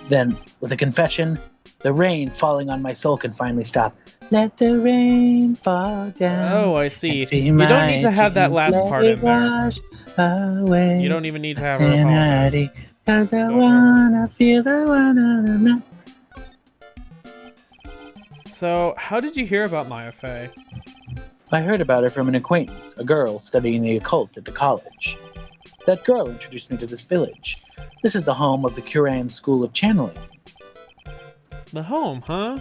Then, with a confession, the rain falling on my soul can finally stop. Let the rain fall down. Oh, I see. You don't need to have that last part in there. Away. You don't even need to have her apologize. Cause I wanna feel the one. So, how did you hear about Maya Fey? I heard about her from an acquaintance, a girl studying the occult at the college. That girl introduced me to this village. This is the home of the Curran School of Channeling. The home, huh?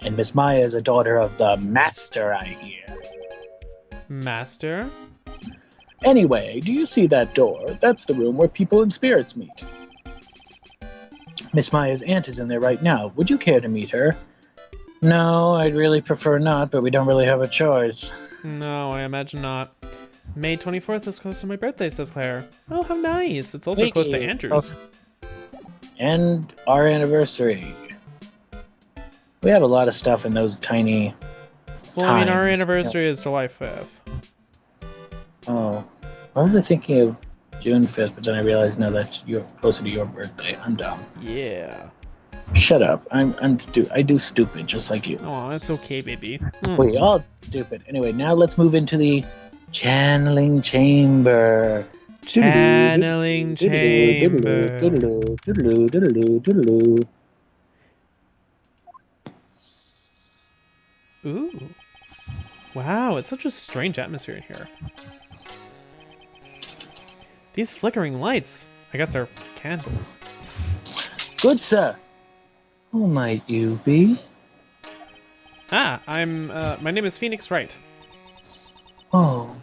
And Miss Maya is a daughter of the Master, I hear. Master? Anyway, do you see that door? That's the room where people and spirits meet. Miss Maya's aunt is in there right now. Would you care to meet her? No, I'd really prefer not, but we don't really have a choice. No, I imagine not. May 24th is close to my birthday, says Claire. Oh, how nice. It's also close to Andrew's. And our anniversary. We have a lot of stuff in those tiny Well, I mean, our anniversary is July 5th. Oh. I was thinking of June 5th, but then I realized, no, that's closer to your birthday. I'm dumb. Yeah. Shut up. I do stupid just like you. Oh, that's okay, baby. We all stupid. Anyway, now let's move into the channeling chamber. Channeling chamber. Ooh. Wow, it's such a strange atmosphere in here. These flickering lights. I guess they're candles. Good sir. Who might you be? My name is Phoenix Wright. Oh,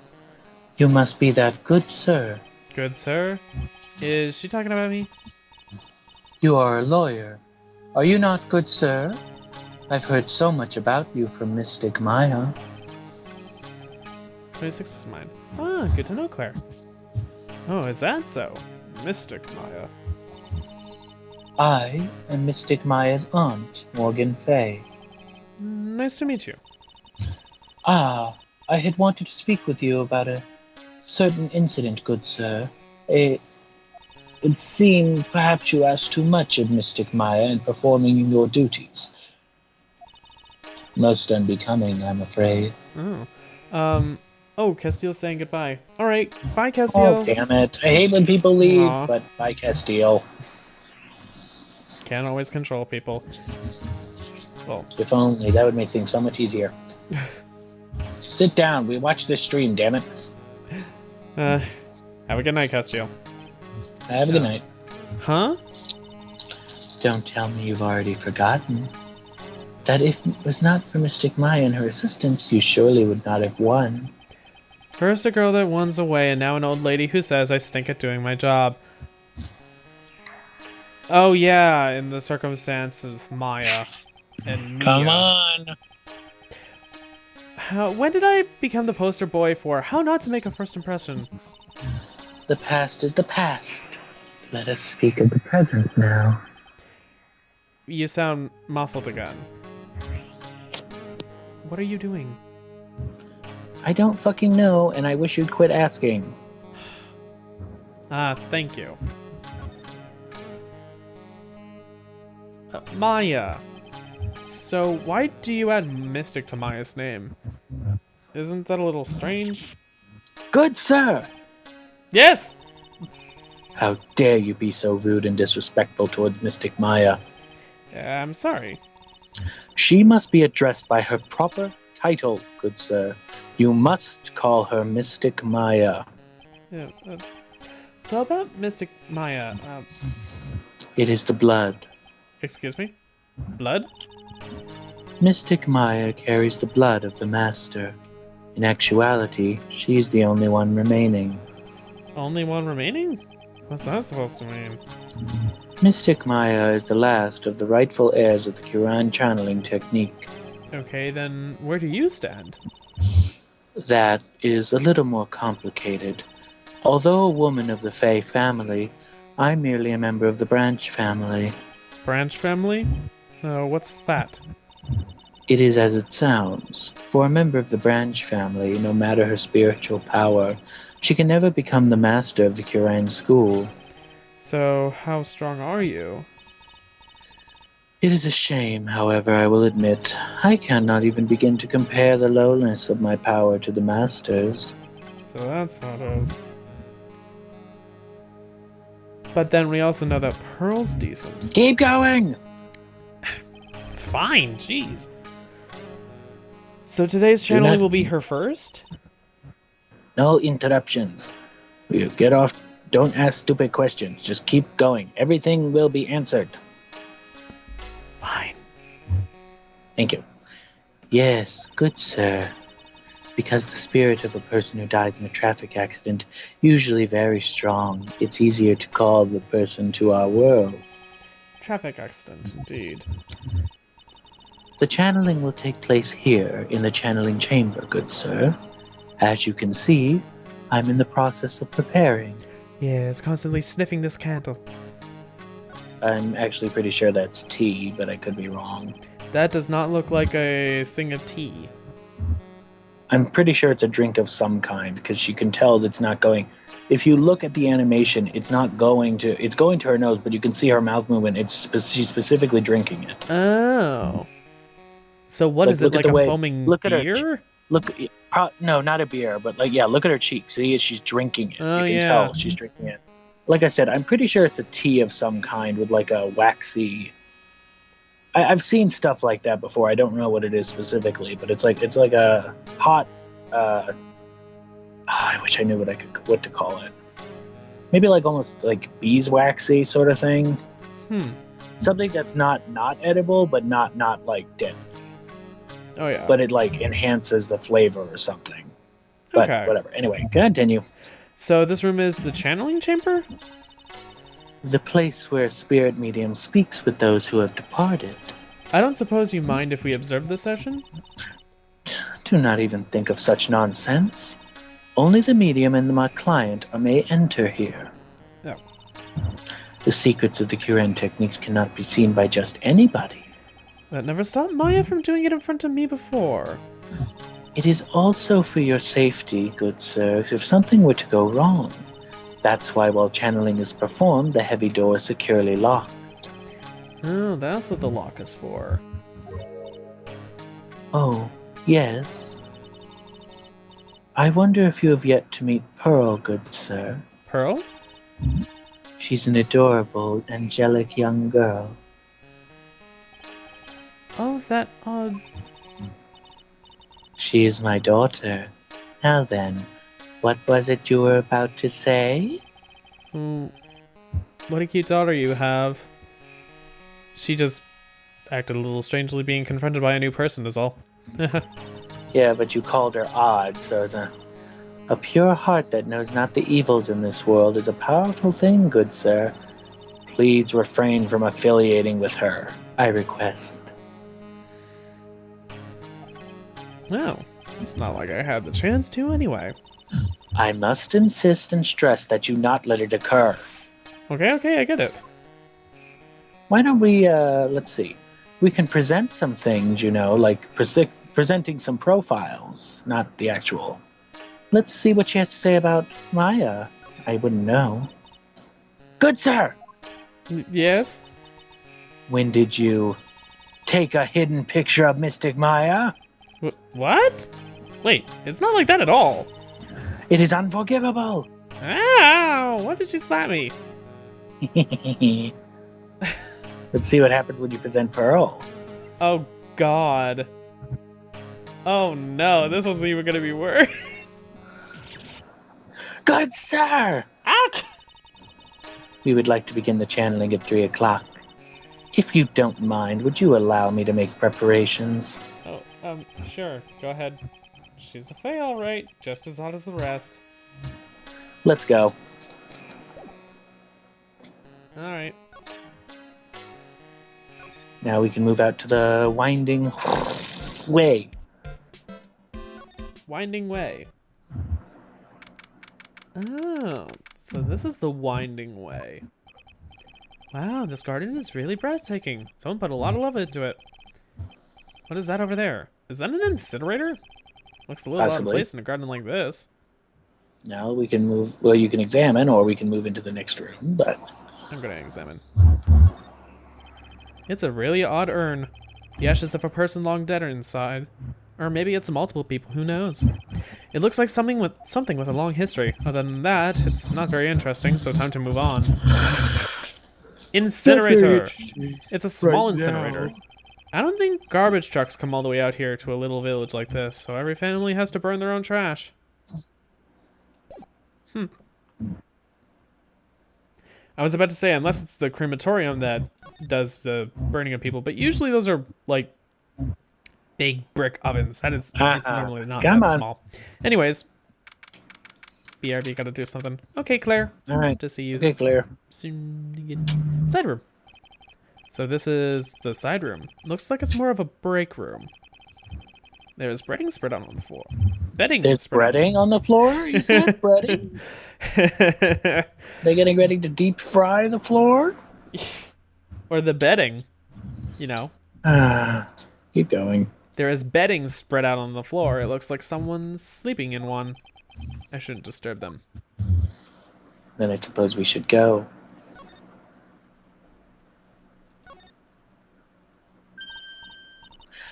you must be that good sir. Good sir? Is she talking about me? You are a lawyer. Are you not good sir? I've heard so much about you from Mystic Maya. 26 is mine. Ah, good to know, Claire. Oh, is that so? Mystic Maya. I am Mystic Maya's aunt, Morgan Fay. Nice to meet you. Ah, I had wanted to speak with you about a certain incident, good sir. It seemed perhaps you asked too much of Mystic Maya in performing your duties. Most unbecoming, I'm afraid. Oh, Castile's saying goodbye. Alright, bye, Castile. Oh, damn it. I hate when people leave, Aw. but bye, Castile. Can't always control people. Well, If only, that would make things so much easier. Sit down, we watch this stream, damn it. have a good night, Castile. Have a good night. Huh? Don't tell me you've already forgotten that if it was not for Mystic Maya and her assistance, you surely would not have won. First a girl that runs away, and now an old lady who says I stink at doing my job. Oh yeah, in the circumstance of Maya and Mia. Come on! When did I become the poster boy for how not to make a first impression? The past is the past. Let us speak of the present now. You sound muffled again. What are you doing? I don't fucking know, and I wish you'd quit asking. Thank you. Maya. So why do you add Mystic to Maya's name? Isn't that a little strange? Good sir! Yes! How dare you be so rude and disrespectful towards Mystic Maya? I'm sorry. She must be addressed by her proper title, good sir. You must call her Mystic Maya. Yeah, so about Mystic Maya, It is the blood. excuse me? Blood? Mystic Maya carries the blood of the Master. In actuality, she's the only one remaining. Only one remaining? What's that supposed to mean? Mystic Maya is the last of the rightful heirs of the Quran channeling technique. Okay, then where do you stand? That is a little more complicated. Although a woman of the Fey family, I'm merely a member of the Branch family. Branch family? What's that? It is as it sounds. For a member of the Branch family, no matter her spiritual power, she can never become the master of the Quran school. So, how strong are you? It is a shame, however, I will admit. I cannot even begin to compare the lowness of my power to the Master's. So that's how it is. But then we also know that Pearl's decent. Keep going! Fine, jeez. So today's channeling will be her first? No interruptions. You get off. Don't ask stupid questions. Just keep going. Everything will be answered. Fine. Thank you. Yes, good sir. Because the spirit of a person who dies in a traffic accident usually very strong, it's easier to call the person to our world. Traffic accident, indeed. The channeling will take place here in the channeling chamber, good sir. As you can see, I'm in the process of preparing. Yeah, it's constantly sniffing this candle. I'm actually pretty sure that's tea, but I could be wrong. That does not look like a thing of tea. I'm pretty sure it's a drink of some kind, because you can tell that it's not going... If you look at the animation, it's not going to... It's going to her nose, but you can see her mouth movement. She's specifically drinking it. Oh. So what Like, is it, look at like the a way- foaming look at her beer? Look, No, not a beer, but like, yeah, look at her cheeks. See, she's drinking it. Oh, You can yeah. tell she's drinking it. Like I said, I'm pretty sure it's a tea of some kind with like a waxy. I've seen stuff like that before. I don't know what it is specifically, but it's like a hot. I wish I knew what to call it. Maybe like almost like beeswaxy sort of thing. Something that's not edible, but not like dead. Oh yeah. But it like enhances the flavor or something. But Okay. whatever. Anyway, continue. So this room is the channeling chamber? The place where a spirit medium speaks with those who have departed. I don't suppose you mind if we observe the session? Do not even think of such nonsense. Only the medium and my client may enter here. Oh. The secrets of the Kuren techniques cannot be seen by just anybody. That never stopped Maya from doing it in front of me before. It is also for your safety, good sir, if something were to go wrong. That's why while channeling is performed, the heavy door is securely locked. Oh, that's what the lock is for. Oh, yes. I wonder if you have yet to meet Pearl, good sir. Pearl? She's an adorable, angelic young girl. Oh, that odd... She is my daughter. Now then, what was it you were about to say? What a cute daughter you have. She just acted a little strangely being confronted by a new person is all. Yeah, but you called her odd, so a pure heart that knows not the evils in this world is a powerful thing, good sir. Please refrain from affiliating with her, I request. Well, it's not like I had the chance to anyway. I must insist and stress that you not let it occur. Okay, I get it. Why don't we, let's see. We can present some things, like presenting some profiles, not the actual. Let's see what she has to say about Maya. I wouldn't know. Good sir! Yes? When did you take a hidden picture of Mystic Maya? What? Wait, it's not like that at all. It is unforgivable. Ow! Why did you slap me? Let's see what happens when you present Pearl. Oh, God. Oh, no. This was even going to be worse. Good sir! Ouch! We would like to begin the channeling at 3 o'clock. If you don't mind, would you allow me to make preparations? Oh, sure. Go ahead. She's a fae, all right. Just as hot as the rest. Let's go. All right. Now we can move out to the winding way. Winding way. Oh, so this is the winding way. Wow, this garden is really breathtaking. Someone put a lot of love into it. What is that over there? Is that an incinerator? Looks a little out of Possibly. place in a garden like this. Now we can move, well, you can examine, or we can move into the next room, but... I'm gonna examine. It's a really odd urn. The ashes of a person long dead are inside. Or maybe it's multiple people, who knows? It looks like something with a long history. Other than that, it's not very interesting, so time to move on. Incinerator! It's a small incinerator. I don't think garbage trucks come all the way out here to a little village like this, so every family has to burn their own trash. I was about to say, unless it's the crematorium that does the burning of people, but usually those are, like, big brick ovens. It's normally not that small. Anyways. BRB gotta do something. Okay, Claire. Alright. To see you. Okay, Claire. Soon again. Side room. So this is the side room. Looks like it's more of a break room. There's breading spread out on the floor. Bedding. There's breading on the floor? You said breading? They're getting ready to deep fry the floor? Or the bedding. You know. Keep going. There is bedding spread out on the floor. It looks like someone's sleeping in one. I shouldn't disturb them. Then I suppose we should go.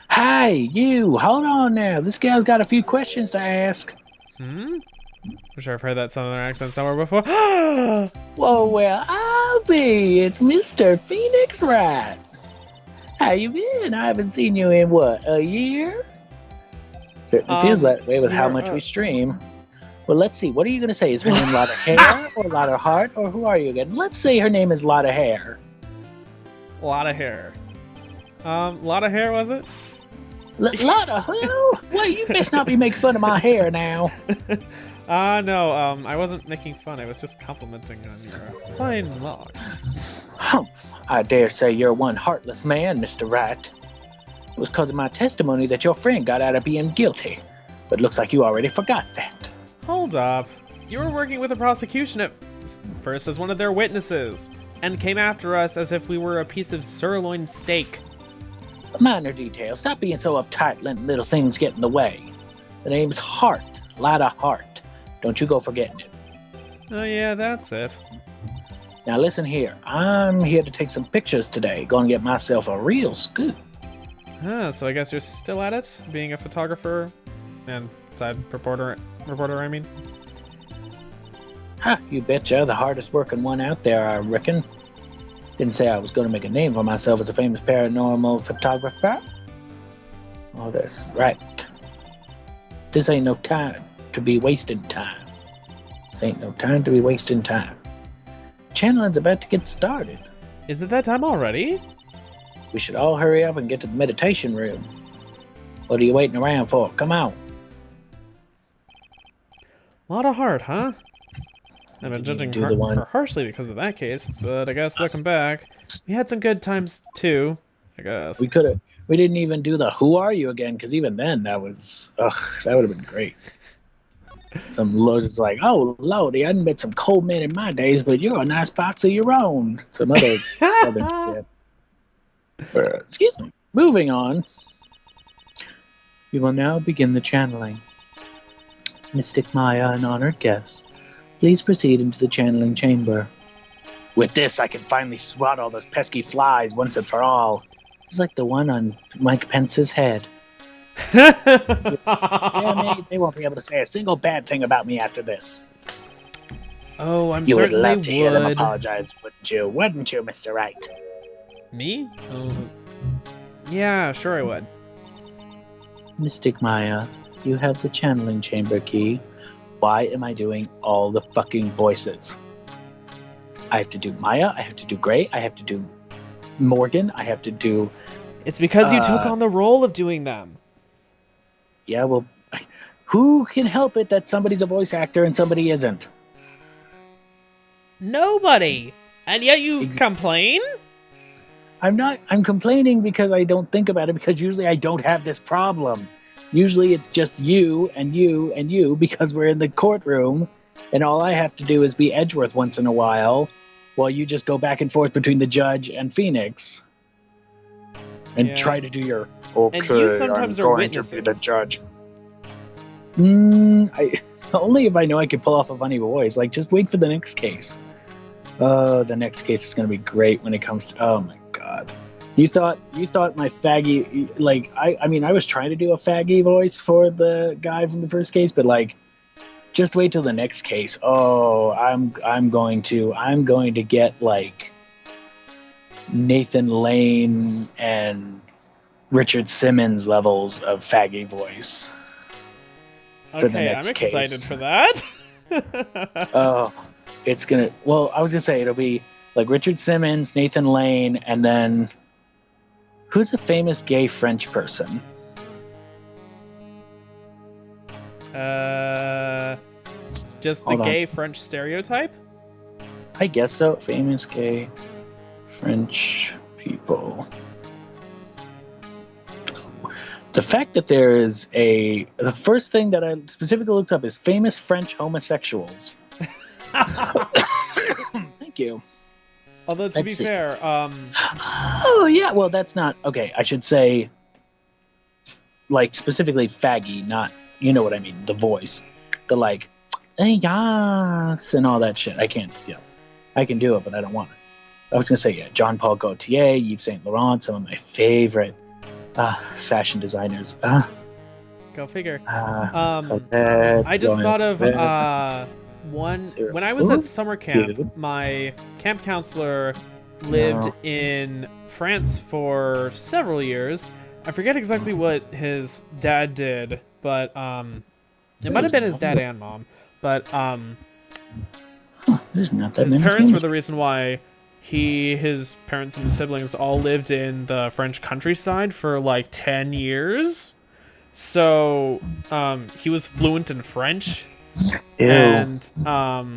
Hi! Hey, you, hold on now. This gal's got a few questions to ask. I'm sure I've heard that southern accent somewhere before. Whoa, well, I'll be. It's Mr. Phoenix Wright. How you been? I haven't seen you in, what, a year? Certainly feels that way with how much we stream. Well, let's see. What are you going to say? Is her name Lotta Hair or Lotta Heart? Or who are you again? Let's say her name is Lotta Hair. Lot of hair. Lot of hair, was it? Lotta who? Wait, you best not be making fun of my hair now. No, I wasn't making fun. I was just complimenting on your fine locks. Humph. I dare say you're one heartless man, Mr. Wright. It was because of my testimony that your friend got out of being guilty. But looks like you already forgot that. Hold up. You were working with the prosecution at first as one of their witnesses, and came after us as if we were a piece of sirloin steak. A minor detail. Stop being so uptight, letting little things get in the way. The name's Hart. Lotta Hart. Don't you go forgetting it. Oh yeah, that's it. Now listen here. I'm here to take some pictures today. Gonna get myself a real scoop. So I guess you're still at it, being a photographer and side reporter, I mean. Ha, you betcha. The hardest working one out there, I reckon. Didn't say I was going to make a name for myself as a famous paranormal photographer. Oh, that's right. This ain't no time to be wasting time. This ain't no time to be wasting time. Channeling's about to get started. Is it that time already? We should all hurry up and get to the meditation room. What are you waiting around for? Come on. Lot of heart, huh? I've been judging her harshly because of that case, but I guess looking back, we had some good times too, I guess. We didn't even do the who are you again, because even then that would have been great. Some Lord is like, oh Lordy, I met some cold men in my days, but you're a nice box of your own. Some other southern shit. Excuse me. Moving on. We will now begin the channeling. Mystic Maya and honored guest, please proceed into the channeling chamber. With this, I can finally swat all those pesky flies once and for all. It's like the one on Mike Pence's head. Yeah, they won't be able to say a single bad thing about me after this. Oh, I'm you certain would love they to hear them would. apologize, wouldn't you? Wouldn't you, Mr. Wright? Me? Oh, yeah, sure I would. Mystic Maya, you have the channeling chamber key. Why am I doing all the fucking voices? I have to do Maya, I have to do Gray, I have to do Morgan, I have to do... It's because you took on the role of doing them. Yeah, well, who can help it that somebody's a voice actor and somebody isn't? Nobody! And yet you complain? I'm complaining because I don't think about it, because usually I don't have this problem. Usually it's just you and you and you, because we're in the courtroom and all I have to do is be Edgeworth once in a while you just go back and forth between the judge and Phoenix and try to do your okay, and you sometimes I'm are going witnesses. to be the judge. Only if I know I can pull off a funny voice. Like, just wait for the next case. The next case is going to be great when it comes to... Oh my god. You thought my faggy... Like, I mean, I was trying to do a faggy voice for the guy from the first case, but like, just wait till the next case. Oh, I'm going to get like Nathan Lane and Richard Simmons levels of faggy voice. For the next I'm excited case. for that. Oh, it's gonna... Well, I was gonna say it'll be like Richard Simmons, Nathan Lane, and then who's a famous gay French person? Just the Hold on. gay French stereotype? I guess so. Famous gay French people. The fact that there is the first thing that I specifically looked up is famous French homosexuals. Thank you. Although, to be fair, Oh, yeah, well, that's not... Okay, I should say, like, specifically faggy, not... You know what I mean, the voice. The, like, hey, yes, and all that shit. I can't, I can do it, but I don't want it. I was going to say, John Paul Gaultier, Yves Saint Laurent, some of my favorite Fashion designers. Go figure. Colette, I just thought of Colette. one. Sarah. When I was at Ooh, summer cute. camp, my camp counselor lived in France for several years. I forget exactly what his dad did, but it might have been his dad and mom. But There's not that his many parents were Spanish. the reason why his parents and his siblings all lived in the French countryside for like 10 years. So he was fluent in French. Ew. And I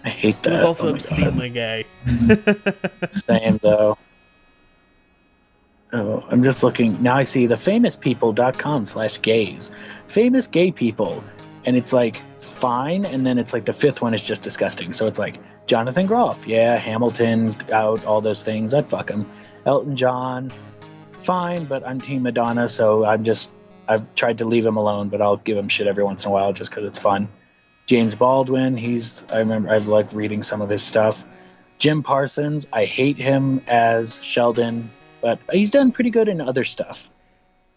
hate that. he was also Oh my obscenely gay. God. Same though. Oh, I'm just looking now. I see the famouspeople.com/gays, famous gay people, and it's like fine, and then it's like the fifth one is just disgusting. So it's like Jonathan Groff, yeah, Hamilton, out, all those things. I'd fuck him. Elton John, fine, but I'm Team Madonna, so I've tried to leave him alone, but I'll give him shit every once in a while just because it's fun. James Baldwin, I remember I've liked reading some of his stuff. Jim Parsons, I hate him as Sheldon, but he's done pretty good in other stuff.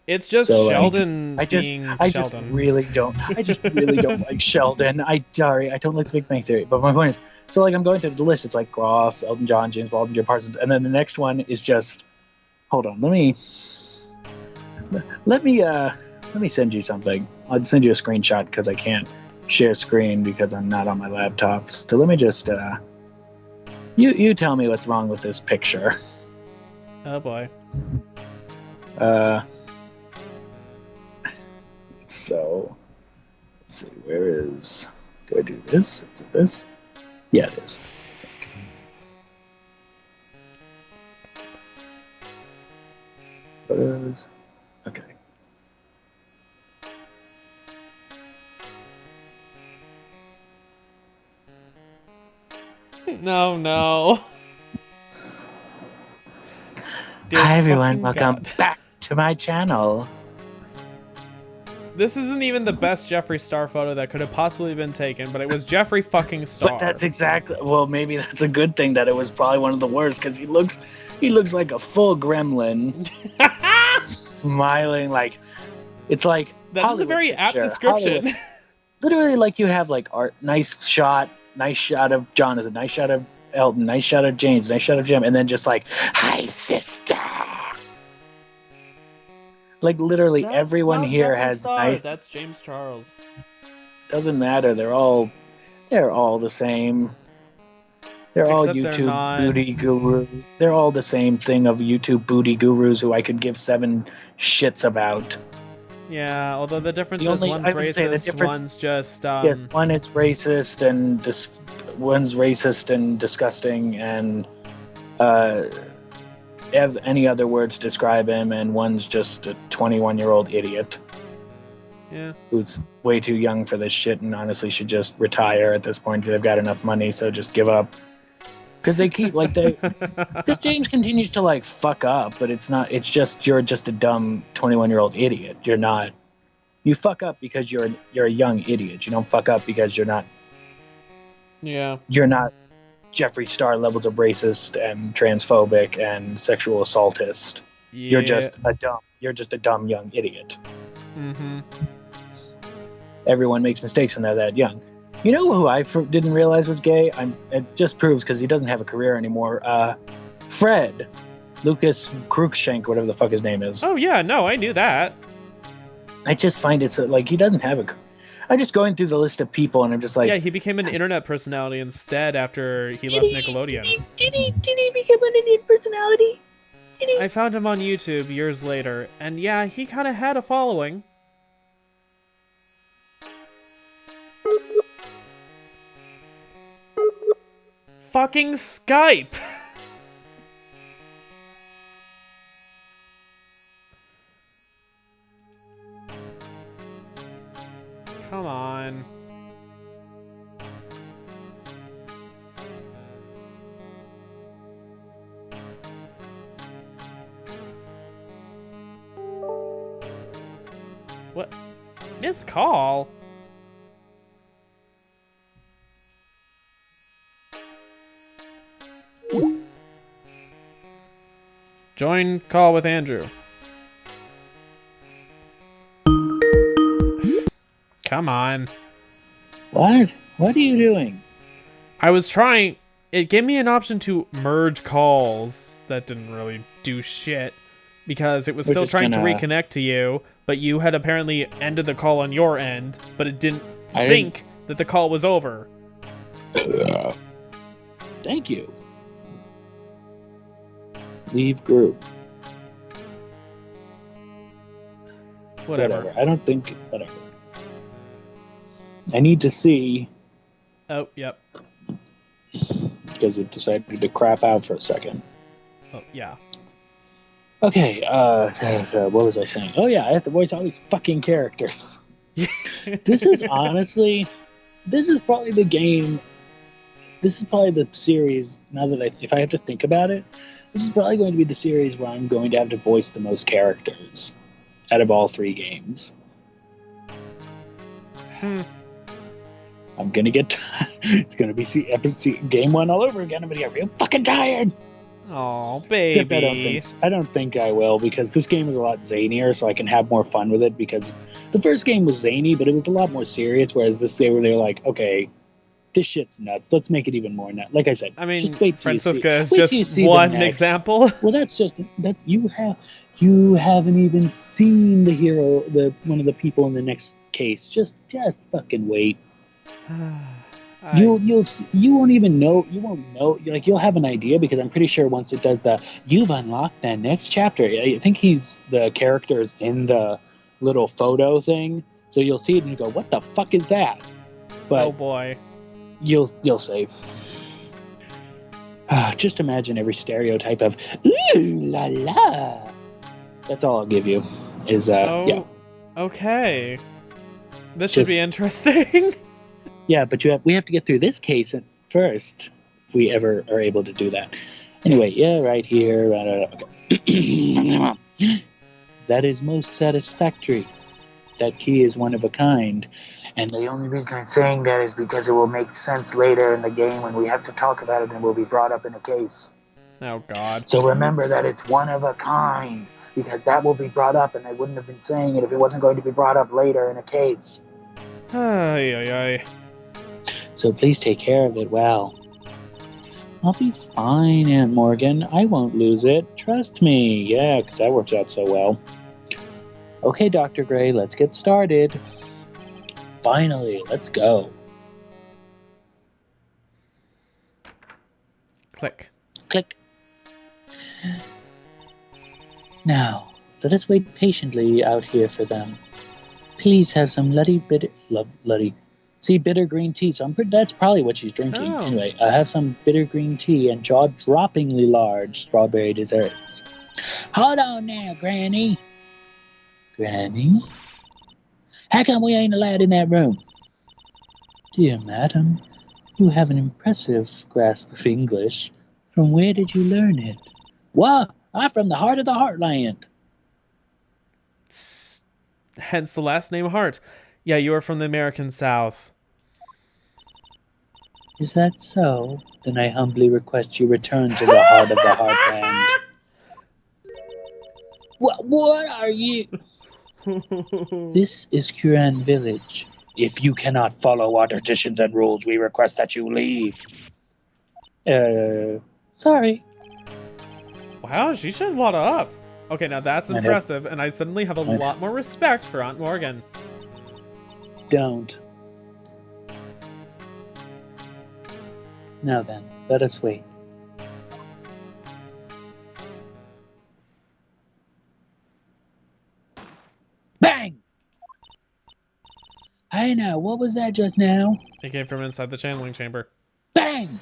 It's just So, Sheldon I just Sheldon. really don't like Sheldon. I don't like Big Bang Theory. But my point is, so like I'm going through the list. It's like Groff, Elton John, James Baldwin, Jim Parsons, and then the next one is just. Hold on, let me send you something. I'll send you a screenshot because I can't share screen because I'm not on my laptop. So let me just you tell me what's wrong with this picture. Oh boy. So let's see, where is, do I do this? Is it this? Yeah, it is. Photos. Okay. No. Dear Hi everyone, fucking welcome God. back to my channel. This isn't even the best Jeffree Star photo that could have possibly been taken, but it was Jeffree fucking Star. But that's exactly, well, maybe that's a good thing that it was probably one of the worst because he looks like a full gremlin, smiling like it's like That is a Hollywood very apt picture. description. Hollywood. Literally, like you have like art, nice shot of Jonathan, nice shot of Elton, nice shot of James, nice shot of Jim, and then just like, hi sister. Like literally That's everyone not here Jeffree has Star. nice. That's James Charles. Doesn't matter. They're all the same. They're all Except they're YouTube not. booty gurus. They're all the same thing of YouTube booty gurus who I could give 7 shits about. Yeah, although the difference The is only- one's I would say the racist, difference- one's just Yes, one is racist and one's racist and disgusting and have any other words to describe him, and one's just a 21-year-old idiot. Yeah. Who's way too young for this shit and honestly should just retire at this point. They've got enough money, so just give up. Because they keep because James continues to like fuck up, but it's not. It's just you're just a dumb 21-year-old idiot. You're not. You fuck up because you're a young idiot. You don't fuck up because you're not. Yeah. You're not Jeffree Star levels of racist and transphobic and sexual assaultist. Yeah. You're just a dumb young idiot. Mm-hmm. Everyone makes mistakes when they're that young. You know who I didn't realize was gay? It just proves because he doesn't have a career anymore. Fred. Lucas Cruikshank, whatever the fuck his name is. Oh, yeah, no, I knew that. I just find it so, like, he doesn't have a... I'm just going through the list of people, and I'm just like... Yeah, he became an internet personality instead after he left Nickelodeon. Did he become an internet personality? I found him on YouTube years later, and yeah, he kind of had a following. Fucking Skype! Come on. What? Missed call? Join call with Andrew. Come on. What? What are you doing? I was trying... It gave me an option to merge calls. That didn't really do shit. Because it was We're still just trying to gonna- reconnect to you, but you had apparently ended the call on your end, but it didn't I think that the call was over. Thank you. Leave group. Whatever. I don't think... Whatever. I need to see... Oh, yep. Because it decided to crap out for a second. Oh, yeah. Okay, what was I saying? Oh yeah, I have to voice all these fucking characters. This is honestly... This is probably the game... This is probably the series, now that if I have to think about it, this is probably going to be the series where I'm going to have to voice the most characters out of all 3 games. I'm gonna get... It's gonna be game 1 all over again. I'm gonna get real fucking tired. Oh, baby. Except I don't think I will, because this game is a lot zanier, so I can have more fun with it, because the first game was zany, but it was a lot more serious, whereas they're like, okay, this shit's nuts. Let's make it even more nuts. Like I said, I mean, just wait till Francisca is wait till you just see the one next. example. Well, that's you haven't even seen the hero, one of the people in the next case. Just fucking wait. You won't even know. You won't know. Like, you'll have an idea, because I'm pretty sure once it does you've unlocked that next chapter. I think the character's in the little photo thing, so you'll see it and you go, "What the fuck is that?" But Oh boy. you'll say. Just imagine every stereotype of "ooh la la." That's all I'll give you. Is yeah. Okay. This should Just- be interesting. Yeah, but we have to get through this case first, if we ever are able to do that. Anyway, yeah, right here. Okay. That is most satisfactory. That key is one of a kind, and the only reason I'm saying that is because it will make sense later in the game when we have to talk about it and will be brought up in a case. Oh god. So remember that it's one of a kind, because that will be brought up, and I wouldn't have been saying it if it wasn't going to be brought up later in a case. Ay, ay, ay. So please take care of it well. I'll be fine, Aunt Morgan. I won't lose it. Trust me. Yeah, because that works out so well. Okay, Dr. Gray, let's get started. Finally, let's go. Click. Click. Now, let us wait patiently out here for them. Please have some bitter green tea. So that's probably what she's drinking. Oh. Anyway, I have some bitter green tea and jaw-droppingly large strawberry desserts. Hold on now, Granny. Granny? How come we ain't allowed in that room? Dear madam, you have an impressive grasp of English. From where did you learn it? Well, I'm from the heart of the heartland. Hence the last name Hart. Yeah, you are from the American South. Is that so? Then I humbly request you return to the heart of the heartland. What are you? This is Kuran Village. If you cannot follow our traditions and rules, we request that you leave. Sorry. Wow, she shut a lot up. Okay, now that's I have- impressive, and I suddenly have a lot more respect for Aunt Morgan. Don't. Now then, let us wait. Bang! Hey now, what was that just now? It came from inside the channeling chamber. Bang!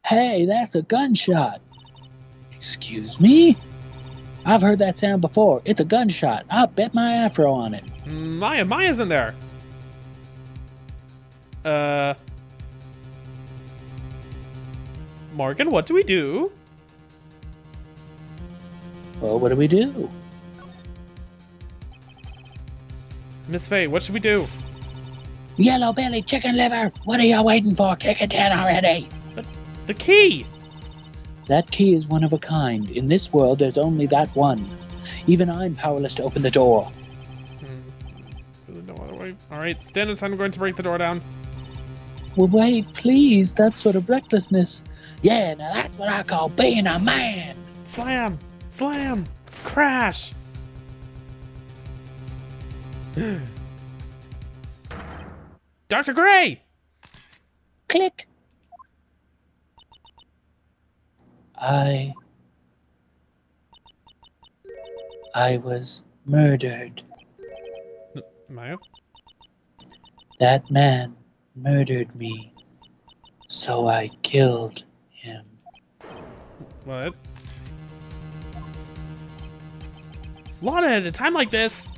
Hey, that's a gunshot. Excuse me? I've heard that sound before. It's a gunshot. I'll bet my afro on it. Maya's in there. Morgan, what do we do? Well, what do we do? Miss Faye, what should we do? Yellow belly chicken liver. What are you waiting for? Kick it down already. The key! That key is one of a kind. In this world, there's only that one. Even I'm powerless to open the door. There's no other way Alright, stand aside, I'm going to break the door down. Well, wait, please. That sort of recklessness. Yeah, now that's what I call being a man. Slam! Slam! Crash! Dr. Gray! Click. I was murdered. Maya? That man murdered me, so I killed him. What? Lana, at a time like this!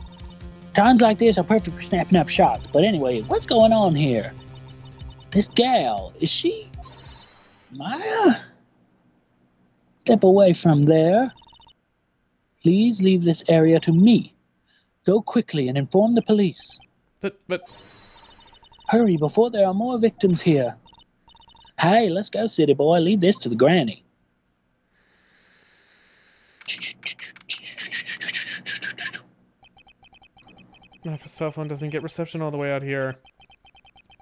Times like this are perfect for snapping up shots. But anyway, what's going on here? This gal, is she Maya? Step away from there. Please leave this area to me. Go quickly and inform the police. But... Hurry before there are more victims here. Hey, let's go, city boy. Leave this to the granny. My cell phone doesn't get reception all the way out here.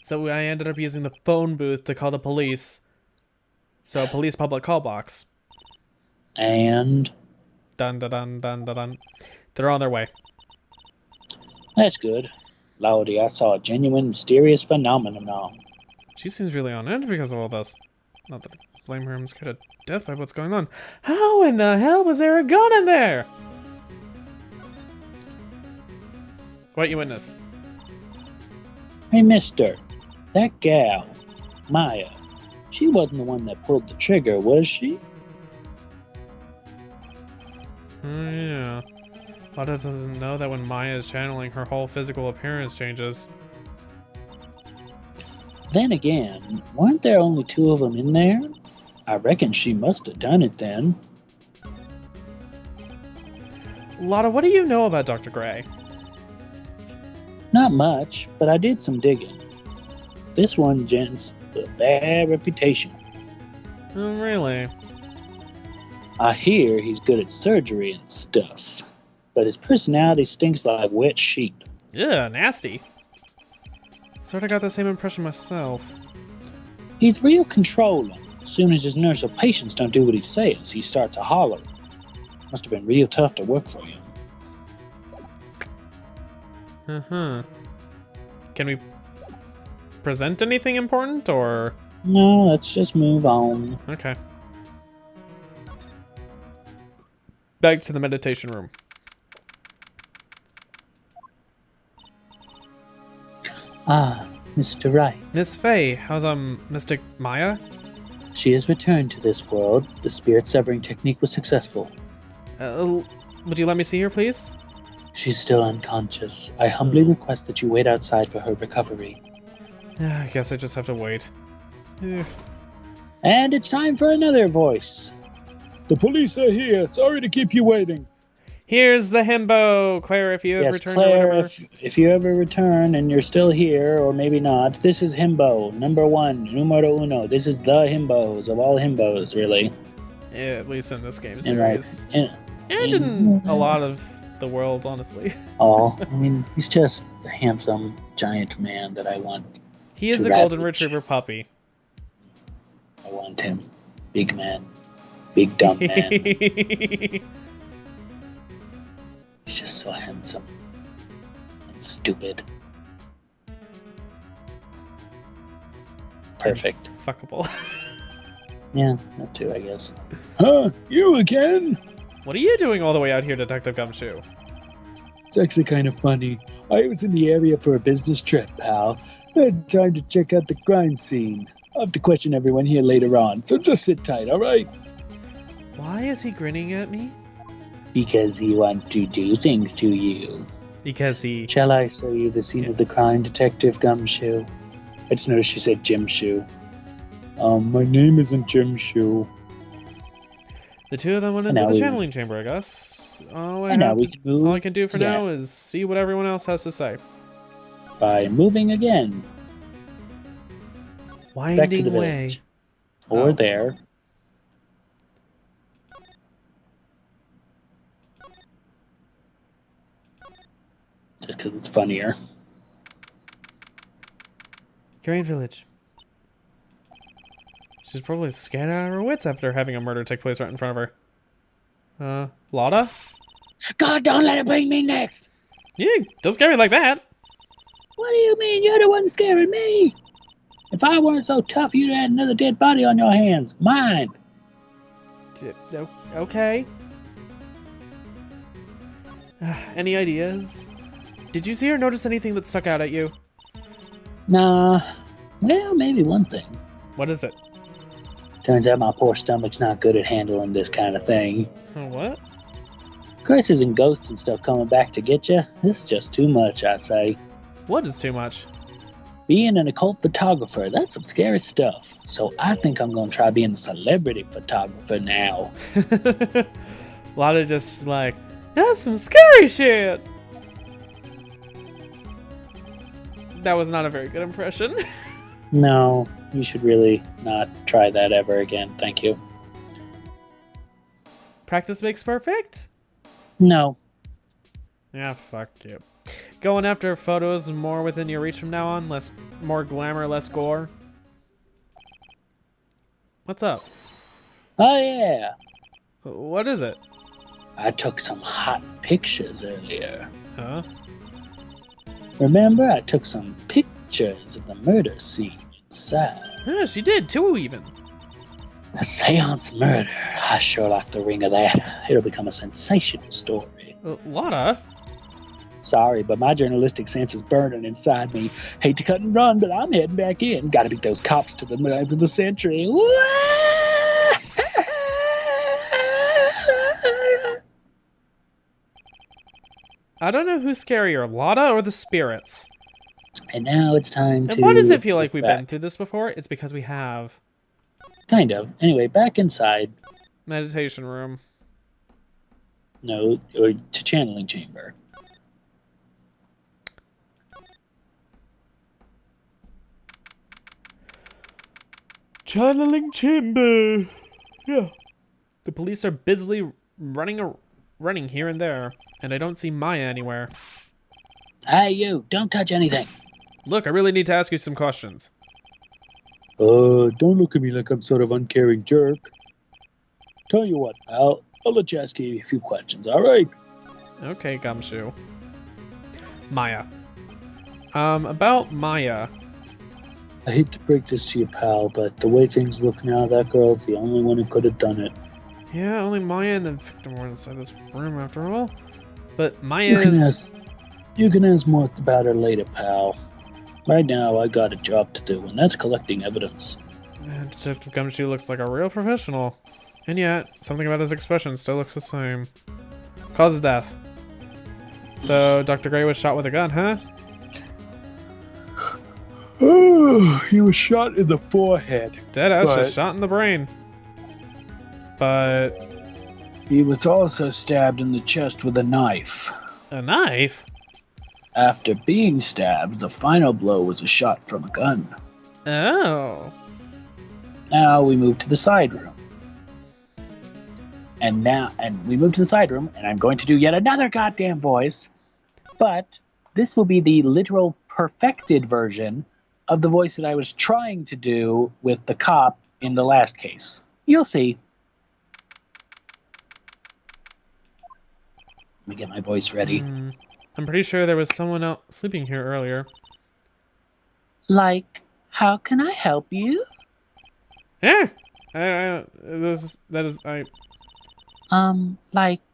So I ended up using the phone booth to call the police. So police public call box. And Dun dun dun dun dun dun. They're on their way. that's good. Lordy, I saw a genuine mysterious phenomenon. She seems really on edge because of all this. Not that I blame her, I'm scared to death by what's going on. How in the hell was there a gun in there? What you witness? Hey, mister, that gal, Maya, she wasn't the one that pulled the trigger, was she? Oh yeah. Lada doesn't know that when Maya is channeling, her whole physical appearance changes. Then again, weren't there only two of them in there? I reckon she must have done it then. Lada, what do you know about Dr. Gray? Not much, but I did some digging. This one gent's a bad reputation. Oh, really? I hear he's good at surgery and stuff, but his personality stinks like wet sheep. Yeah, nasty. Sort of got the same impression myself. He's real controlling. As soon as his nurse or patients don't do what he says, he starts a holler. Must have been real tough to work for him. Uh-huh. Can we present anything important, or...? No, let's just move on. Okay. Back to the meditation room. Ah, Mr. Wright. Miss Faye, how's, Mystic Maya? She has returned to this world. The spirit-severing technique was successful. Would you let me see her, please? She's still unconscious. I humbly request that you wait outside for her recovery. I guess I just have to wait. And it's time for another voice. The police are here. Sorry to keep you waiting. Here's the himbo! Claire, if you ever return Claire, or whatever. if you ever return and you're still here, or maybe not, this is himbo, number one, numero uno. This is the himbos of all himbos, really. Yeah, at least in this game And, like, series. and in a lot of the world, honestly. I mean, he's just a handsome, giant man that I want. He is To a golden ravage. retriever puppy. I want him. Big man. Big dumb man. He's just so handsome. And stupid. Perfect. Fuckable. Yeah, that too, I guess. Huh? You again? What are you doing all the way out here, Detective Gumshoe? It's actually kind of funny. I was in the area for a business trip, pal. I had time to check out the crime scene. I'll have to question everyone here later on, so just sit tight, alright? Why is he grinning at me? Because he wants to do things to you. Because he... Shall I show you the scene of the crime, Detective Gumshoe? I just noticed she said Jim Shoe. My name isn't Jim Shoe. The two of them went And into now the we- channeling chamber, I guess. And now we can move All I can do for again. now is see what everyone else has to say. by moving again back to Winding the way. village. Or Oh. there. Just because it's funnier. Korean village. She's probably scared out of her wits after having a murder take place right in front of her. Lotta? God, don't let it bring me next! Yeah, don't scare me like that. What do you mean? You're the one scaring me! If I weren't so tough, you'd have had another dead body on your hands. Mine! Okay. Any ideas? Did you see or notice anything that stuck out at you? Nah. Well, maybe one thing. What is it? Turns out my poor stomach's not good at handling this kind of thing. What? Curses and ghosts and stuff coming back to get you. This is just too much, I say. What is too much? Being an occult photographer, that's some scary stuff. So I think I'm going to try being a celebrity photographer now. Lotta just like, that's some scary shit. That was not a very good impression. No, you should really not try that ever again. Thank you. Practice makes perfect? No. Yeah, fuck you. Going after photos more within your reach from now on? More glamour, less gore? What's up? Oh, yeah. What is it? I took some hot pictures earlier. Huh? Remember, I took some pictures of the murder scene inside. Yeah, she did, too, even. The seance murder. I sure like the ring of that. It'll become a sensational story. Lotta? Sorry, but my journalistic sense is burning inside me. Hate to cut and run, but I'm heading back in. Gotta beat those cops to the knife of the century. I don't know who's scarier, Lotta or the spirits. And now it's time to... And why does it feel like we've back. been through this before? It's because we have. Kind of. Anyway, back inside. Meditation room. No, or to channeling chamber. Channeling chamber. Yeah. The police are busily running here and there, and I don't see Maya anywhere. Hey, you! Don't touch anything! Look, I really need to ask you some questions. Don't look at me like I'm sort of uncaring jerk. Tell you what, pal. I'll let you ask you a few questions, alright? Okay, Gumshoe. Maya. About Maya. I hate to break this to you, pal, but the way things look now, that girl's the only one who could have done it. Yeah, only Maya and the victim were inside this room after all. But Maya You can ask more about her later, pal. Right now, I got a job to do, and that's collecting evidence. Detective Gumshoe looks like a real professional. And yet, something about his expression still looks the same. Cause of death. So, Dr. Gray was shot with a gun, huh? He was shot in the forehead. Deadass, just shot in the brain. But... he was also stabbed in the chest with a knife. A knife? After being stabbed, the final blow was a shot from a gun. Oh. Now we move to the side room. And we move to the side room, and I'm going to do yet another goddamn voice. But this will be the literal perfected version of the voice that I was trying to do with the cop in the last case. You'll see. Let me get my voice ready. I'm pretty sure there was someone else sleeping here earlier. Like, how can I help you? Yeah.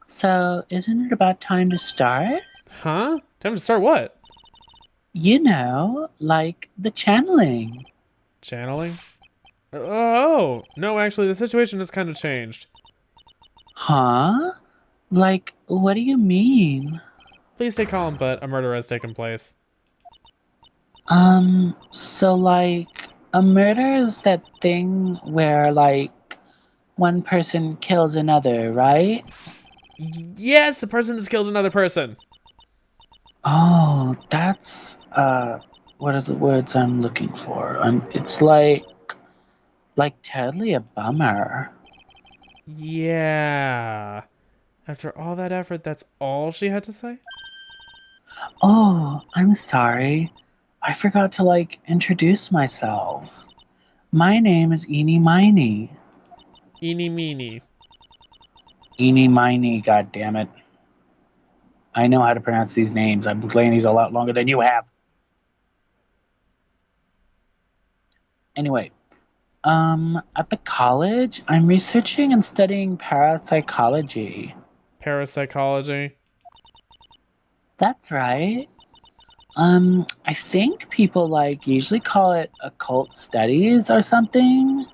So isn't it about time to start? Huh? Time to start what? You know, like the channeling. Channeling? Oh, no, actually, the situation has kind of changed. Huh? Like, what do you mean? Please stay calm, but a murder has taken place. So like, a murder is that thing where, like, one person kills another, right? Yes, the person has killed another person. Oh, that's, what are the words I'm looking for? It's like totally a bummer. Yeah. After all that effort, that's all she had to say? Oh, I'm sorry. I forgot to, like, introduce myself. My name is Eeny Miny. Eeny meeny. Eeny Miny, goddammit. I know how to pronounce these names. I've been playing these a lot longer than you have. Anyway, at the college, I'm researching and studying parapsychology. Parapsychology. That's right. I think people, like, usually call it occult studies or something.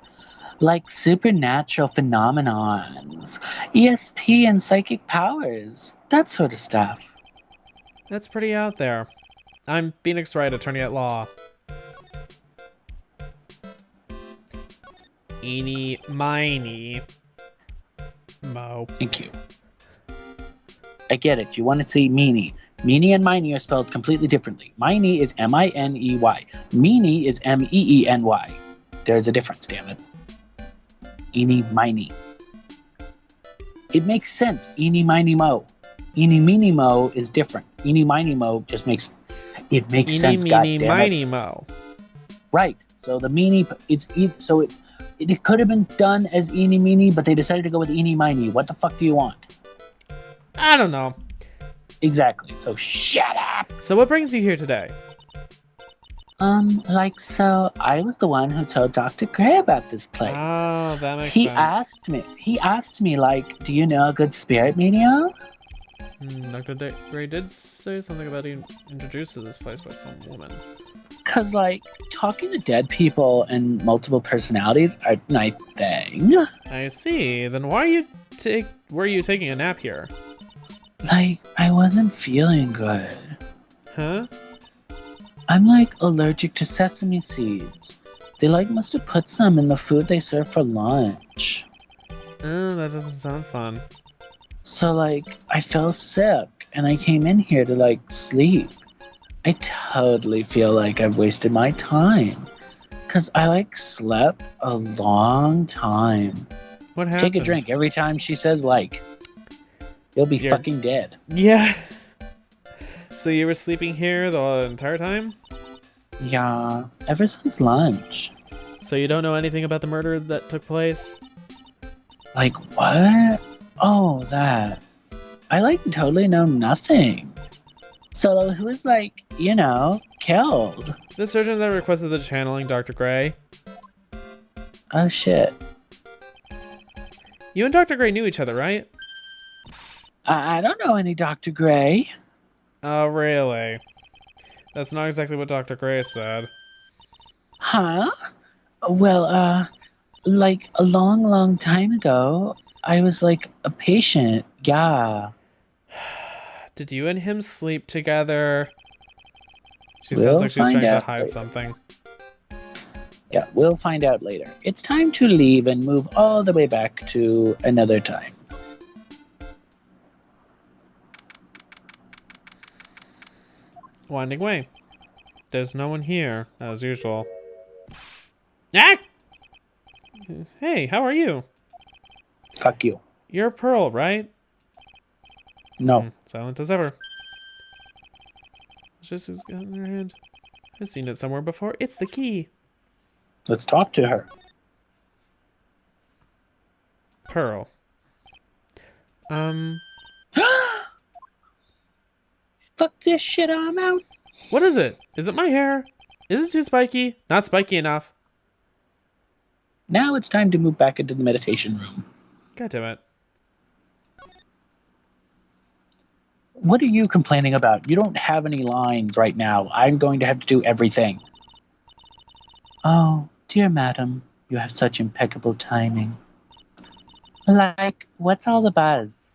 Like supernatural phenomenons, ESP and psychic powers, that sort of stuff. That's pretty out there. I'm Phoenix Wright, attorney at law. Eeny miny. Mo. Thank you. I get it. You want to say meanie. Meanie and miney are spelled completely differently. Miney is M-I-N-E-Y. Meanie is M-E-E-N-Y. There's a difference, damn it. Eeny miny. It makes sense. Eeny miny mo. Eeny meeny mo is different. Eeny miny mo just makes sense. Eeny meeny Goddammit. miny mo. Right. So the meanie, it could have been done as eeny meeny, but they decided to go with eeny miny. What the fuck do you want? I don't know. Exactly. So shut up. So what brings you here today? So I was the one who told Dr. Gray about this place. Oh, that makes He sense. He asked me, like, do you know a good spirit medium? Dr. Gray did say something about being introduced to this place by some woman. Cause, like, talking to dead people and multiple personalities aren't my thing. I see. Then why were you taking a nap here? Like, I wasn't feeling good. Huh? I'm, like, allergic to sesame seeds. They, like, must have put some in the food they serve for lunch. Oh, that doesn't sound fun. So, like, I fell sick, and I came in here to, like, sleep. I totally feel like I've wasted my time. Because I, like, slept a long time. What happened? Take a drink every time she says, like. You'll be fucking dead. Yeah. So you were sleeping here the entire time? Yeah, ever since lunch. So you don't know anything about the murder that took place? Like, what? Oh, that. I, like, totally know nothing. So who was, like, killed? The surgeon that requested the channeling Dr. Gray. Oh, shit. You and Dr. Gray knew each other, right? I don't know any Dr. Gray. Oh, really? That's not exactly what Dr. Gray said. Huh? Well, like, a long, long time ago, I was, like, a patient. Yeah. Did you and him sleep together? She We'll sounds like she's find trying to out hide later. something. Yeah, we'll find out later. It's time to leave and move all the way back to another time. Winding way. There's no one here, as usual. Ah! Hey, how are you? Fuck you. You're Pearl, right? No. Silent as ever. Just has got in her hand. I've seen it somewhere before. It's the key. Let's talk to her. Pearl. Fuck this shit, I'm out. What is it? Is it my hair? Is it too spiky? Not spiky enough. Now it's time to move back into the meditation room. God damn it. What are you complaining about? You don't have any lines right now. I'm going to have to do everything. Oh, dear madam, you have such impeccable timing. Like, what's all the buzz?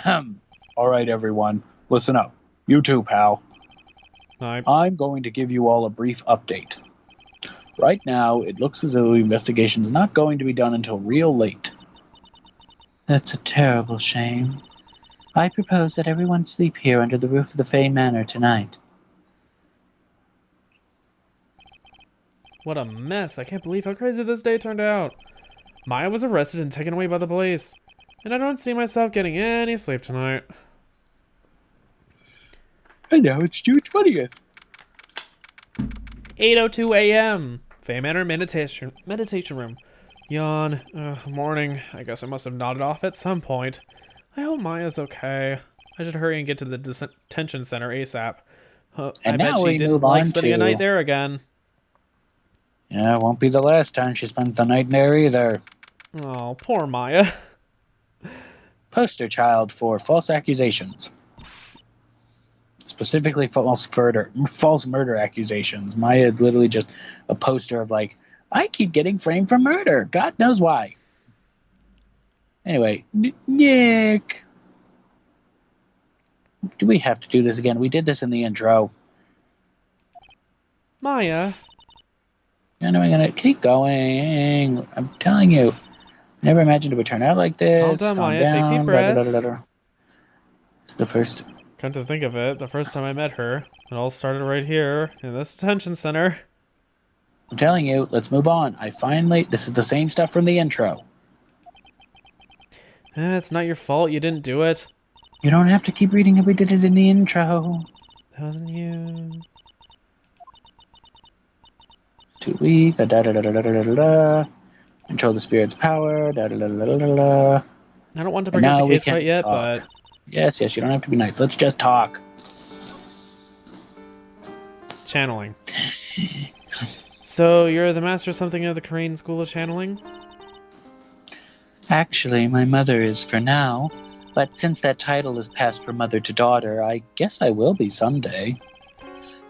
All right, everyone. Listen up. You too, pal. I'm going to give you all a brief update. Right now, it looks as though the investigation's not going to be done until real late. That's a terrible shame. I propose that everyone sleep here under the roof of the Fey Manor tonight. What a mess. I can't believe how crazy this day turned out. Maya was arrested and taken away by the police. And I don't see myself getting any sleep tonight. And now it's June 20th. 8:02 a.m. Fame Manor meditation room. Yawn. Morning. I guess I must have nodded off at some point. I hope Maya's okay. I should hurry and get to the detention center ASAP. I And bet now she we didn't move like on spending a to- night there again. Yeah, it won't be the last time she spends the night there either. Oh, poor Maya. Poster child for false accusations. Specifically false murder accusations. Maya is literally just a poster of like, I keep getting framed for murder. God knows why. Anyway, Nick. Do we have to do this again? We did this in the intro. Maya. And I'm gonna keep going. I'm telling you. Never imagined it would turn out like this. Calm down, Maya. Take deep breaths. It's the first. Come to think of it, the first time I met her, it all started right here, in this detention center. I'm telling you, let's move on. This is the same stuff from the intro. It's not your fault, you didn't do it. You don't have to keep reading it. We did it in the intro. That wasn't you. It's too weak. Control the spirit's power. I don't want to bring up the case quite yet, but... Yes, you don't have to be nice. Let's just talk. Channeling. So, you're the master of something of the Korean School of Channeling? Actually, my mother is for now. But since that title is passed from mother to daughter, I guess I will be someday.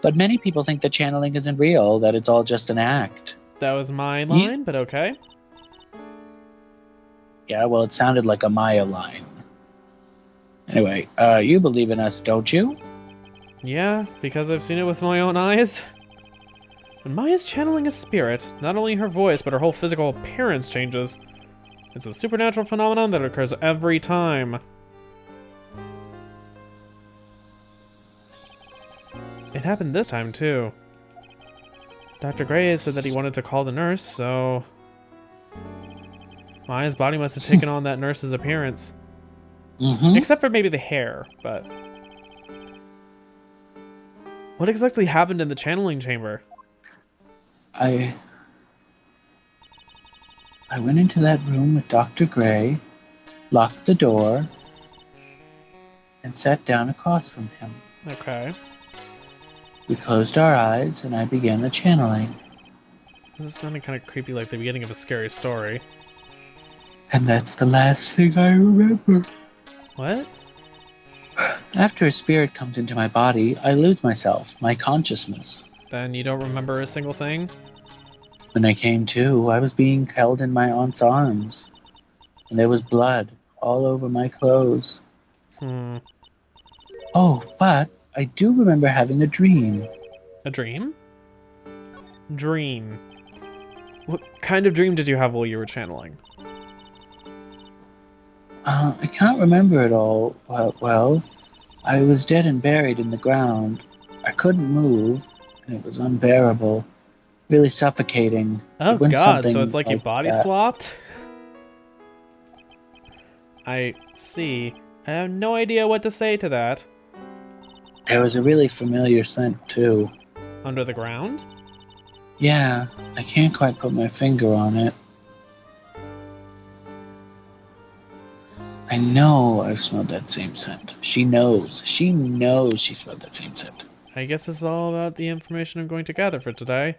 But many people think that channeling isn't real, that it's all just an act. That was my line, but okay. Yeah, well, it sounded like a Maya line. Anyway, you believe in us, don't you? Yeah, because I've seen it with my own eyes. When Maya's channeling a spirit, not only her voice, but her whole physical appearance changes. It's a supernatural phenomenon that occurs every time. It happened this time, too. Dr. Gray said that he wanted to call the nurse, so... Maya's body must have taken on that nurse's appearance. Mm-hmm. Except for maybe the hair, but... What exactly happened in the channeling chamber? I went into that room with Dr. Gray, locked the door, and sat down across from him. Okay. We closed our eyes, and I began the channeling. This is sounding kind of creepy, like the beginning of a scary story. And that's the last thing I remember. What? After a spirit comes into my body, I lose myself, my consciousness. Then you don't remember a single thing? When I came to, I was being held in my aunt's arms. And there was blood all over my clothes. Oh, but I do remember having a dream. A dream? Dream. What kind of dream did you have while you were channeling? I can't remember it all. Well, I was dead and buried in the ground. I couldn't move, and it was unbearable. Really suffocating. Oh god, so it's like your body that. swapped? I see. I have no idea what to say to that. There was a really familiar scent, too. Under the ground? Yeah, I can't quite put my finger on it. I know I've smelled that same scent. She knows. She knows she smelled that same scent. I guess this is all about the information I'm going to gather for today.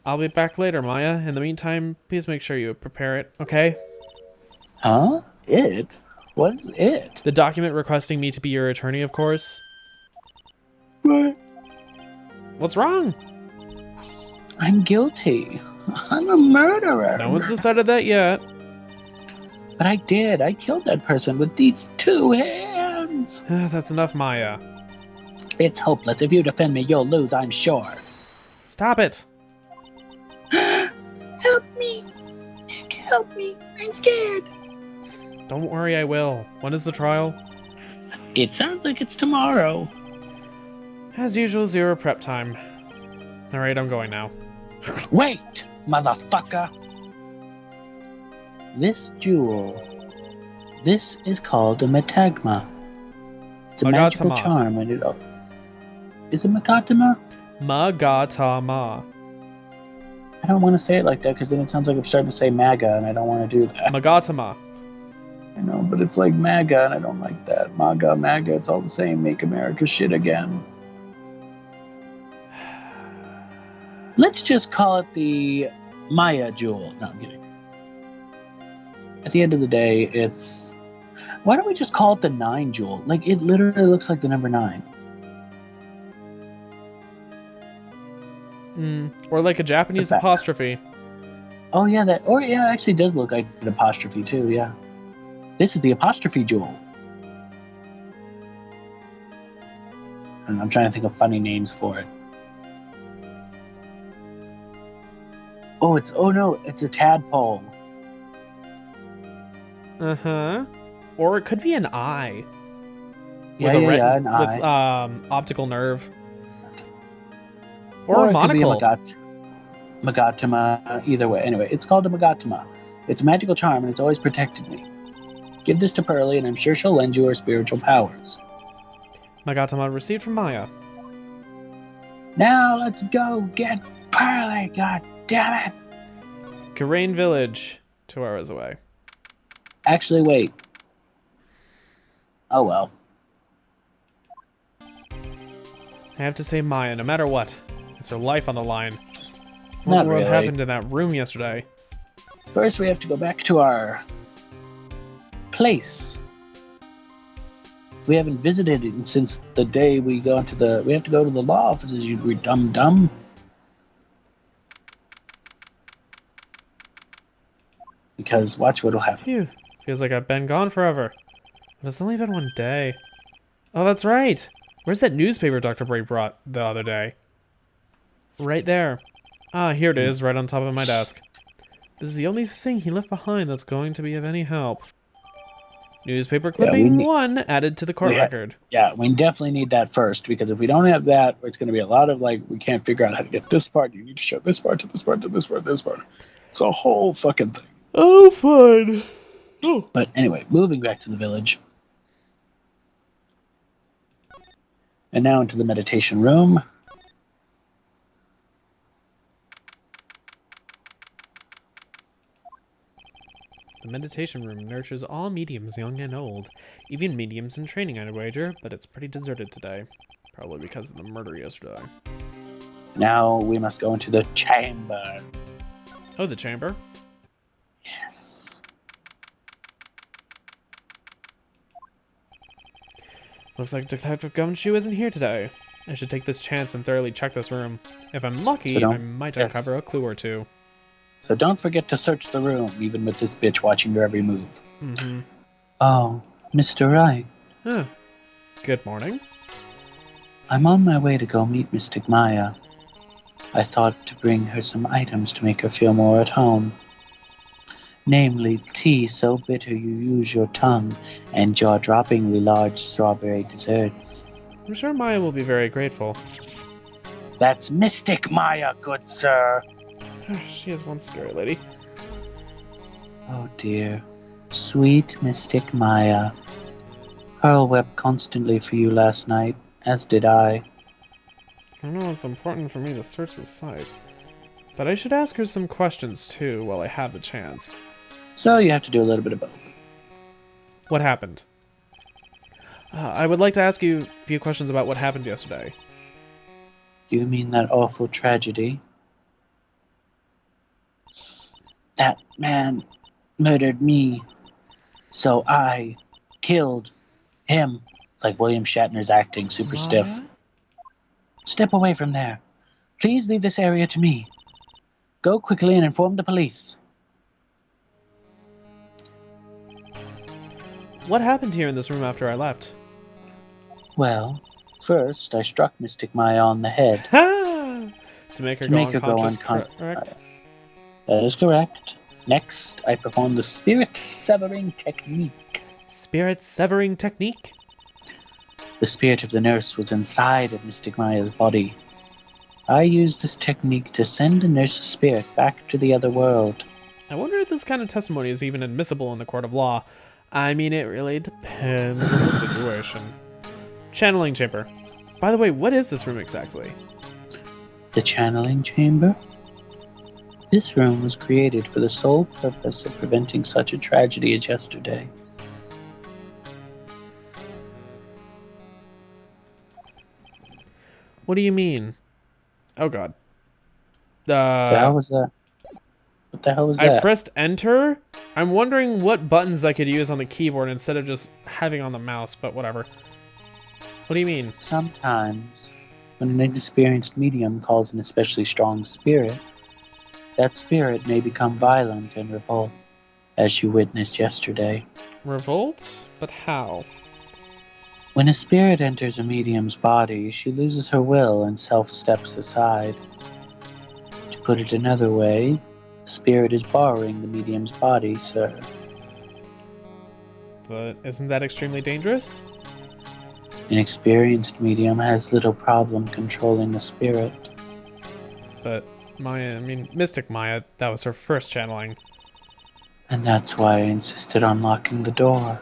I'll be back later, Maya. In the meantime, please make sure you prepare it, okay? Huh? It? What is it? The document requesting me to be your attorney, of course. What? What's wrong? I'm guilty. I'm a murderer. No one's decided that yet. But I did. I killed that person with these 2 hands. That's enough, Maya. It's hopeless. If you defend me, you'll lose, I'm sure. Stop it. Help me. Nick, help me. I'm scared. Don't worry, I will. When is the trial? It sounds like it's tomorrow. As usual, 0 prep time. Alright, I'm going now. Wait, motherfucker. This jewel. This is called a metagma. It's a magical Magatama. charm, and it... Is it Magatama? Magatama. I don't want to say it like that because then it sounds like I'm starting to say MAGA, and I don't want to do that. Magatama. I know, but it's like MAGA, and I don't like that. MAGA, it's all the same. Make America shit again. Let's just call it the Maya Jewel. No, I'm kidding. At the end of the day, it's... Why don't we just call it the 9 Jewel? Like, it literally looks like the number 9. Or like a Japanese apostrophe. Oh, yeah, that... Or, yeah, it actually does look like an apostrophe, too, yeah. This is the apostrophe Jewel. And I'm trying to think of funny names for it. Oh, it's a tadpole. Uh-huh. Or it could be an eye. Yeah, an eye. With optical nerve. Or a monocle. It could be a Magatama, either way. Anyway, it's called a Magatama. It's a magical charm, and it's always protected me. Give this to Pearly, and I'm sure she'll lend you her spiritual powers. Magatama received from Maya. Now let's go get Pearly, god damn it! Garain Village, 2 hours away. Actually, wait. Oh well. I have to save Maya, no matter what. It's her life on the line. Not what really. happened in that room yesterday? First, we have to go back to our place. We haven't visited it since the day we go into the... We have to go to the law offices, you dumb. Because watch what'll happen. Phew. Feels like I've been gone forever. But it's only been 1 day. Oh, that's right. Where's that newspaper Dr. Bray brought the other day? Right there. Ah, here it is, right on top of my desk. This is the only thing he left behind that's going to be of any help. Newspaper clipping 1 added to the court record. Yeah, we definitely need that first, because if we don't have that, it's going to be a lot of, like, we can't figure out how to get this part. You need to show this part to this part to this part, this part. It's a whole fucking thing. Oh, fun. Oh. But anyway, moving back to the village. And now into the meditation room. The meditation room nurtures all mediums, young and old. Even mediums in training, I'd wager, but it's pretty deserted today. Probably because of the murder yesterday. Now we must go into the chamber. Oh, the chamber? Yes. Looks like Detective Gumshoe isn't here today. I should take this chance and thoroughly check this room. If I'm lucky, I might uncover a clue or two. So don't forget to search the room, even with this bitch watching your every move. Mm-hmm. Oh, Mr. Wright. Huh. Good morning. I'm on my way to go meet Mystic Maya. I thought to bring her some items to make her feel more at home. Namely, tea so bitter you use your tongue, and jaw-droppingly large strawberry desserts. I'm sure Maya will be very grateful. That's Mystic Maya, good sir. She is one scary lady. Oh dear. Sweet Mystic Maya. Pearl wept constantly for you last night, as did I. I know it's important for me to search the site, but I should ask her some questions too while I have the chance. So you have to do a little bit of both. What happened? I would like to ask you a few questions about what happened yesterday. Do you mean that awful tragedy? That man murdered me, so I killed him. It's like William Shatner's acting, super stiff. Step away from there. Please leave this area to me. Go quickly and inform the police. What happened here in this room after I left? Well, first I struck Mystic Maya on the head. To make her go unconscious, correct? That is correct. Next, I performed the spirit-severing technique. Spirit-severing technique? The spirit of the nurse was inside of Mystic Maya's body. I used this technique to send the nurse's spirit back to the other world. I wonder if this kind of testimony is even admissible in the court of law. I mean, it really depends on the situation. Channeling chamber. By the way, what is this room exactly? The channeling chamber? This room was created for the sole purpose of preventing such a tragedy as yesterday. What do you mean? Oh god. The hell was that? What the hell was I that? pressed enter. I'm wondering what buttons I could use on the keyboard instead of just having on the mouse, but whatever. What do you mean? Sometimes, when an inexperienced medium calls an especially strong spirit, that spirit may become violent and revolt, as you witnessed yesterday. Revolt? But how? When a spirit enters a medium's body, she loses her will and self steps aside. To put it another way, the spirit is borrowing the medium's body, sir. But isn't that extremely dangerous? An experienced medium has little problem controlling the spirit. But Mystic Maya, that was her first channeling. And that's why I insisted on locking the door.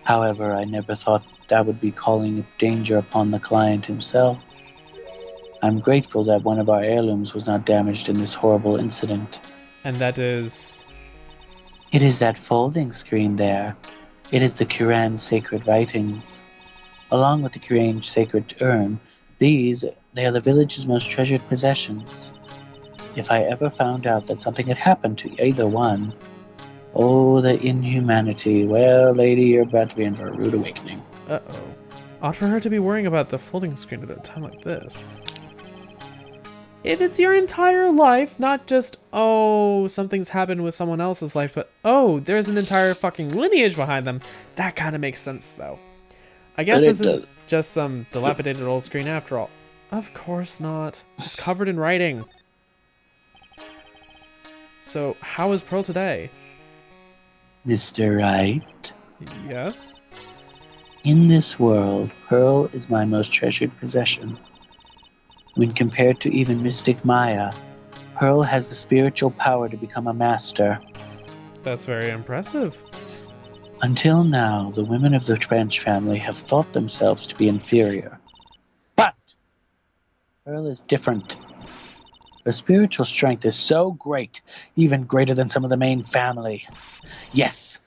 However, I never thought that would be calling danger upon the client himself. I'm grateful that one of our heirlooms was not damaged in this horrible incident. And that is... It is that folding screen there. It is the Quran's sacred writings. Along with the Quran's sacred urn, they are the village's most treasured possessions. If I ever found out that something had happened to either one, oh, the inhumanity. Well, lady, you're about to be in for a rude awakening. Uh-oh. Odd for her to be worrying about the folding screen at a time like this. If it's your entire life, not just, oh, something's happened with someone else's life, but, oh, there's an entire fucking lineage behind them, that kind of makes sense, though. I guess this is just some dilapidated old screen after all. Of course not. It's covered in writing. So, how is Pearl today? Mr. Wright? Yes? In this world, Pearl is my most treasured possession. When compared to even Mystic Maya, Pearl has the spiritual power to become a master. That's very impressive. Until now, the women of the French family have thought themselves to be inferior. But Pearl is different. Her spiritual strength is so great, even greater than some of the main family. Yes,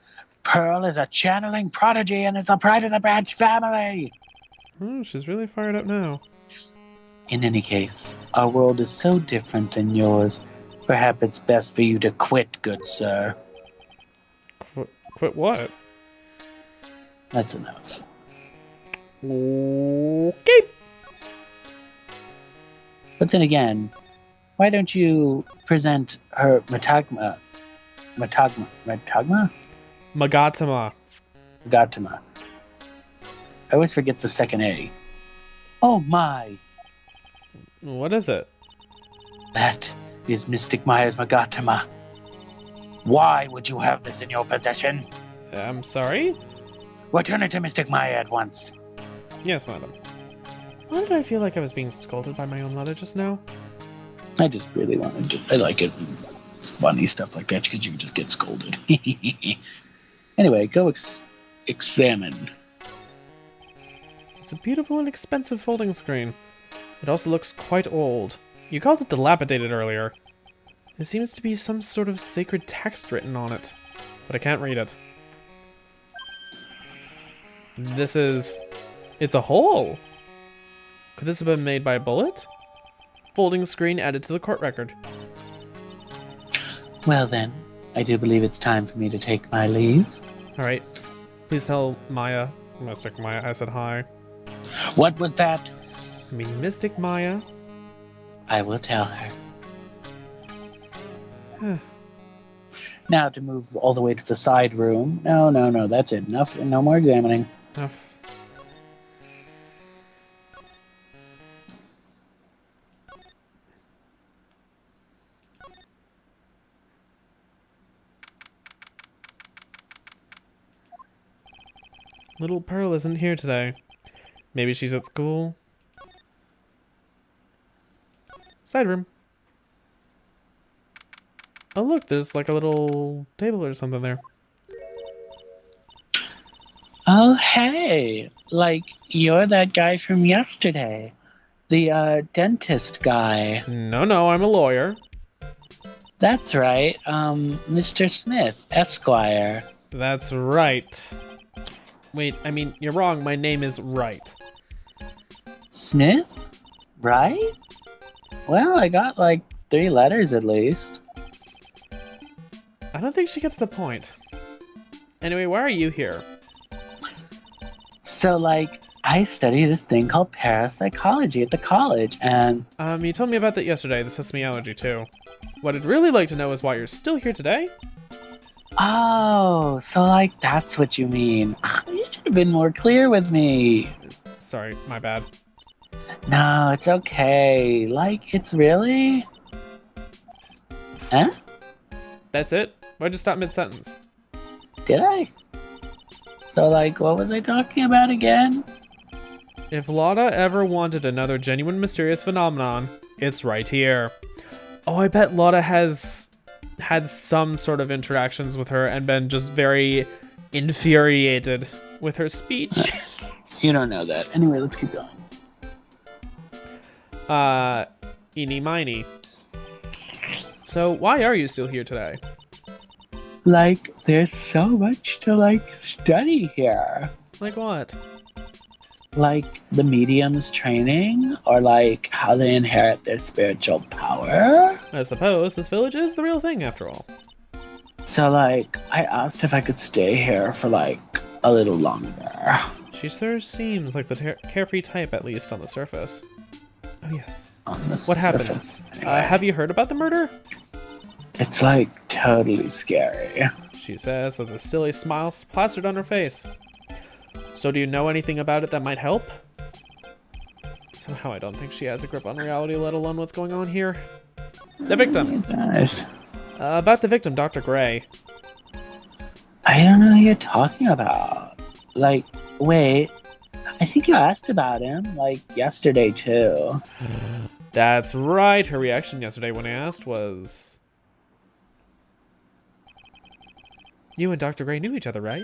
Pearl is a channeling prodigy and is the pride of the Branch family. Oh, she's really fired up now. In any case, our world is so different than yours. Perhaps it's best for you to quit, good sir. Quit what? That's enough. Okay. But then again, why don't you present her Magatama? I always forget the second A. Oh my! What is it? That is Mystic Maya's Magatama. Why would you have this in your possession? I'm sorry? Return it to Mystic Maya at once. Yes, madam. Why did I feel like I was being scolded by my own mother just now? I just really wanted to. I like it. It's funny stuff like that because you just get scolded. Anyway, go examine. It's a beautiful and expensive folding screen. It also looks quite old. You called it dilapidated earlier. There seems to be some sort of sacred text written on it, but I can't read it. It's a hole! Could this have been made by a bullet? Folding screen added to the court record. Well then, I do believe it's time for me to take my leave. Alright. Please tell Maya, Mystic Maya, I said hi. What was that? I mean, Mystic Maya. I will tell her. Now to move all the way to the side room. No, that's it. Enough. No more examining. Enough. Little Pearl isn't here today. Maybe she's at school. Side room. Oh look, there's like a little table or something there. Oh hey, like you're that guy from yesterday. The dentist guy. No, I'm a lawyer. That's right. Mr. Smith, Esquire. That's right. Wait, I mean, you're wrong. My name is Wright. Smith? Right? Well, I got like 3 letters at least. I don't think she gets the point. Anyway, why are you here? So, like, I study this thing called parapsychology at the college, and... You told me about that yesterday, the sesame allergy, too. What I'd really like to know is why you're still here today. Oh, so, like, that's what you mean. You should have been more clear with me. Sorry, my bad. No, it's okay. Like, it's really... Huh? That's it? Why'd you stop mid-sentence? Did I? So, like, what was I talking about again? If Lotta ever wanted another genuine mysterious phenomenon, it's right here. Oh, I bet Lotta has had some sort of interactions with her and been just very infuriated with her speech. You don't know that. Anyway, let's keep going. Eeny miny. So, why are you still here today? Like, there's so much to, like, study here. Like what? Like, the medium's training, or, like, how they inherit their spiritual power. I suppose this village is the real thing, after all. So, like, I asked if I could stay here for, like, a little longer. She sure seems like the carefree type, at least on the surface. Oh, yes. What happened? Anyway. Have you heard about the murder? It's, like, totally scary. She says with a silly smile plastered on her face. So do you know anything about it that might help? Somehow I don't think she has a grip on reality, let alone what's going on here. The victim. Nice. About the victim, Dr. Gray. I don't know who you're talking about. Like, wait. I think you asked about him, like, yesterday, too. That's right. Her reaction yesterday when I asked was... You and Dr. Gray knew each other, right?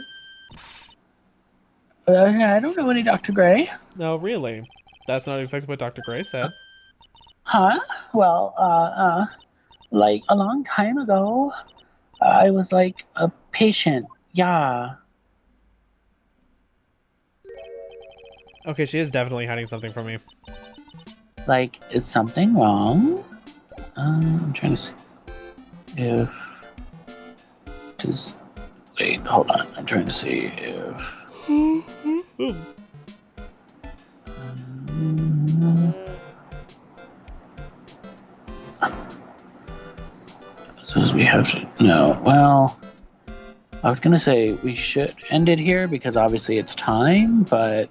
I don't know any Dr. Gray. No, really? That's not exactly what Dr. Gray said. Huh? Well, like, a long time ago, I was, like, a patient. Yeah. Okay, she is definitely hiding something from me. Like, is something wrong? I'm trying to see if... Just... Wait, hold on. I'm trying to see if... Says we have to... No, well... I was gonna say we should end it here because obviously it's time, but...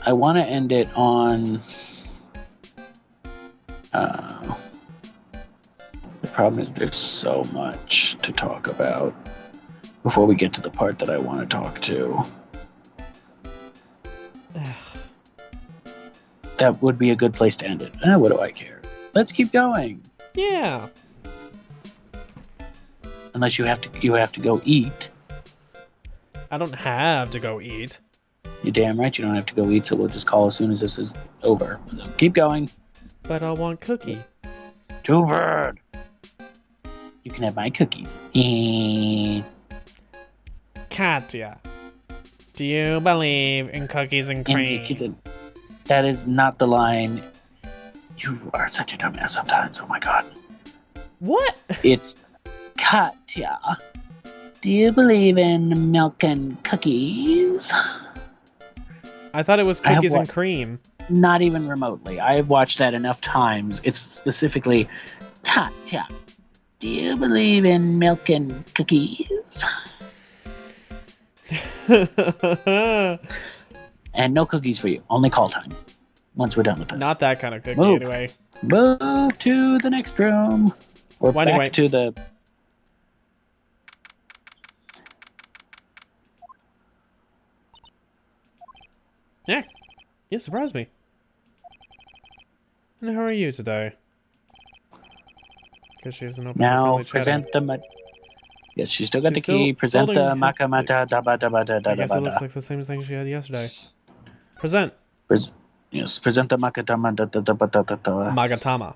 I want to end it on... The problem is there's so much to talk about before we get to the part that I want to talk to. That would be a good place to end it. What do I care? Let's keep going. Yeah. Unless you have to go eat. I don't have to go eat. You're damn right you don't have to go eat, so we'll just call as soon as this is over. So keep going. But I want cookie. Too bad. You can have my cookies. Katya, do you believe in cookies and cream? That is not the line. You are such a dumbass sometimes. Oh my god. What? It's Katya. Do you believe in milk and cookies? I thought it was cookies and cream. Not even remotely. I have watched that enough times. It's specifically Katya. Do you believe in milk and cookies? And no cookies for you. Only call time. Once we're done with this. Not that kind of cookie, Move. anyway. Move to the next room. We're Well, back anyway. to the... Yeah. You surprised me. And how are you today? Because she doesn't open Now, present the... Yes, she's still got She's the key. still Present the holding- makamata daba daba da da I guess da it looks da. like the same thing she had yesterday. Present. Yes, presenta makatama da da da ba da da da. Magatama.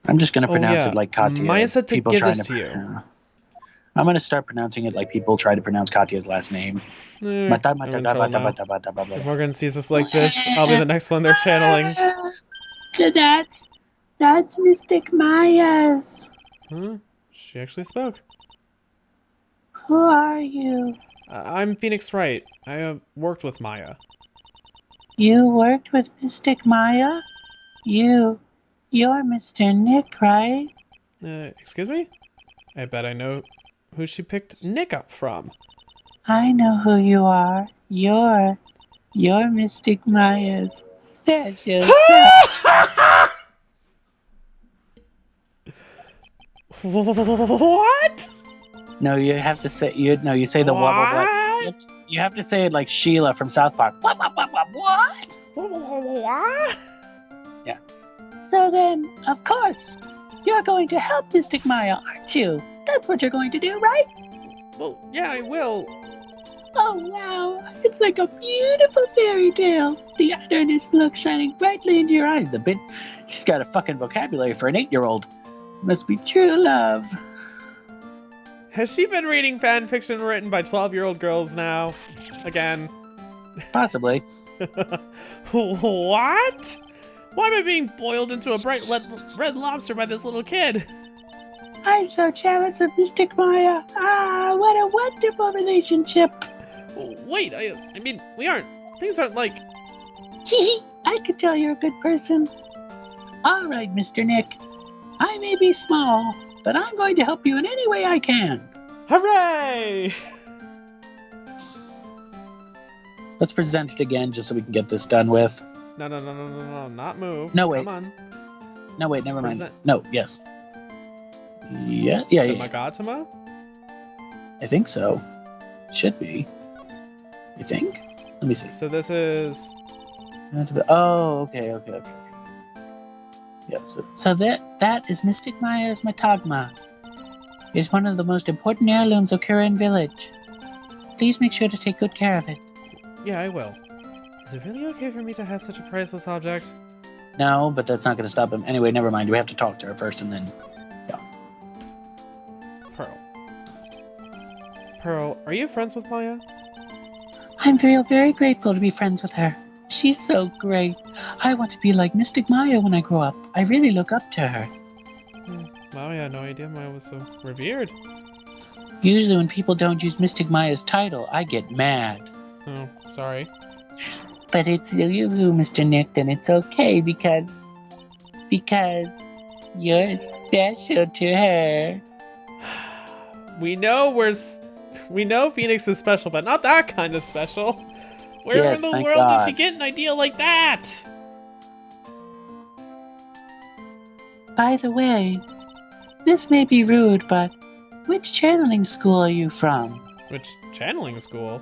I'm just gonna pronounce yeah. it like Katya. Maya said to People give trying this to you. I'm gonna start pronouncing it like people try to pronounce Katya's last name. I'm in trouble now. If Morgan sees us like this, I'll be the next one they're channeling. That's Mystic Maya's. Huh? She actually spoke. Who are you? I'm Phoenix Wright. I worked with Maya. You worked with Mystic Maya? You're Mr. Nick, right? Excuse me? I bet I know who she picked Nick up from. I know who you are. You're Mystic Maya's special son. What? No, you have to say you say the what? You have to say it like Sheila from South Park. What? What? Yeah. So then, of course, you're going to help Mystic Maya, aren't you? That's what you're going to do, right? Well, yeah, I will. Oh, wow. It's like a beautiful fairy tale. The earnest look shining brightly into your eyes. She's got a fucking vocabulary for an 8-year-old. Must be true love. Has she been reading fan fiction written by 12-year-old girls now? Again? Possibly. What? Why am I being boiled into a bright red lobster by this little kid? I'm so jealous of Mystic Maya. Ah, what a wonderful relationship. Wait, I mean, things aren't like... I could tell you're a good person. All right, Mr. Nick. I may be small, but I'm going to help you in any way I can. Hooray! Let's present it again just so we can get this done with. No, not move. No, wait. Come on. No, wait, never mind. Present. No, yes. Yeah. The Magatama? I think so. Should be. I think. Let me see. So this is... Oh, okay. Yeah, so that is Mystic Maya's Matagma. It's one of the most important heirlooms of Kurin Village. Please make sure to take good care of it. Yeah, I will. Is it really okay for me to have such a priceless object? No, but that's not going to stop him. Anyway, never mind. We have to talk to her first and then... Yeah. Pearl, are you friends with Maya? I'm very grateful to be friends with her. She's so great. I want to be like Mystic Maya when I grow up. I really look up to her. Wow, I had no idea Maya was so revered. Usually when people don't use Mystic Maya's title, I get mad. Oh, sorry. But it's you, Mr. Nick, and it's okay because you're special to her. We know Phoenix is special, but not that kind of special. Where Yes, in the thank world God. did she get an idea like that? By the way, this may be rude, but which channeling school are you from? Which channeling school?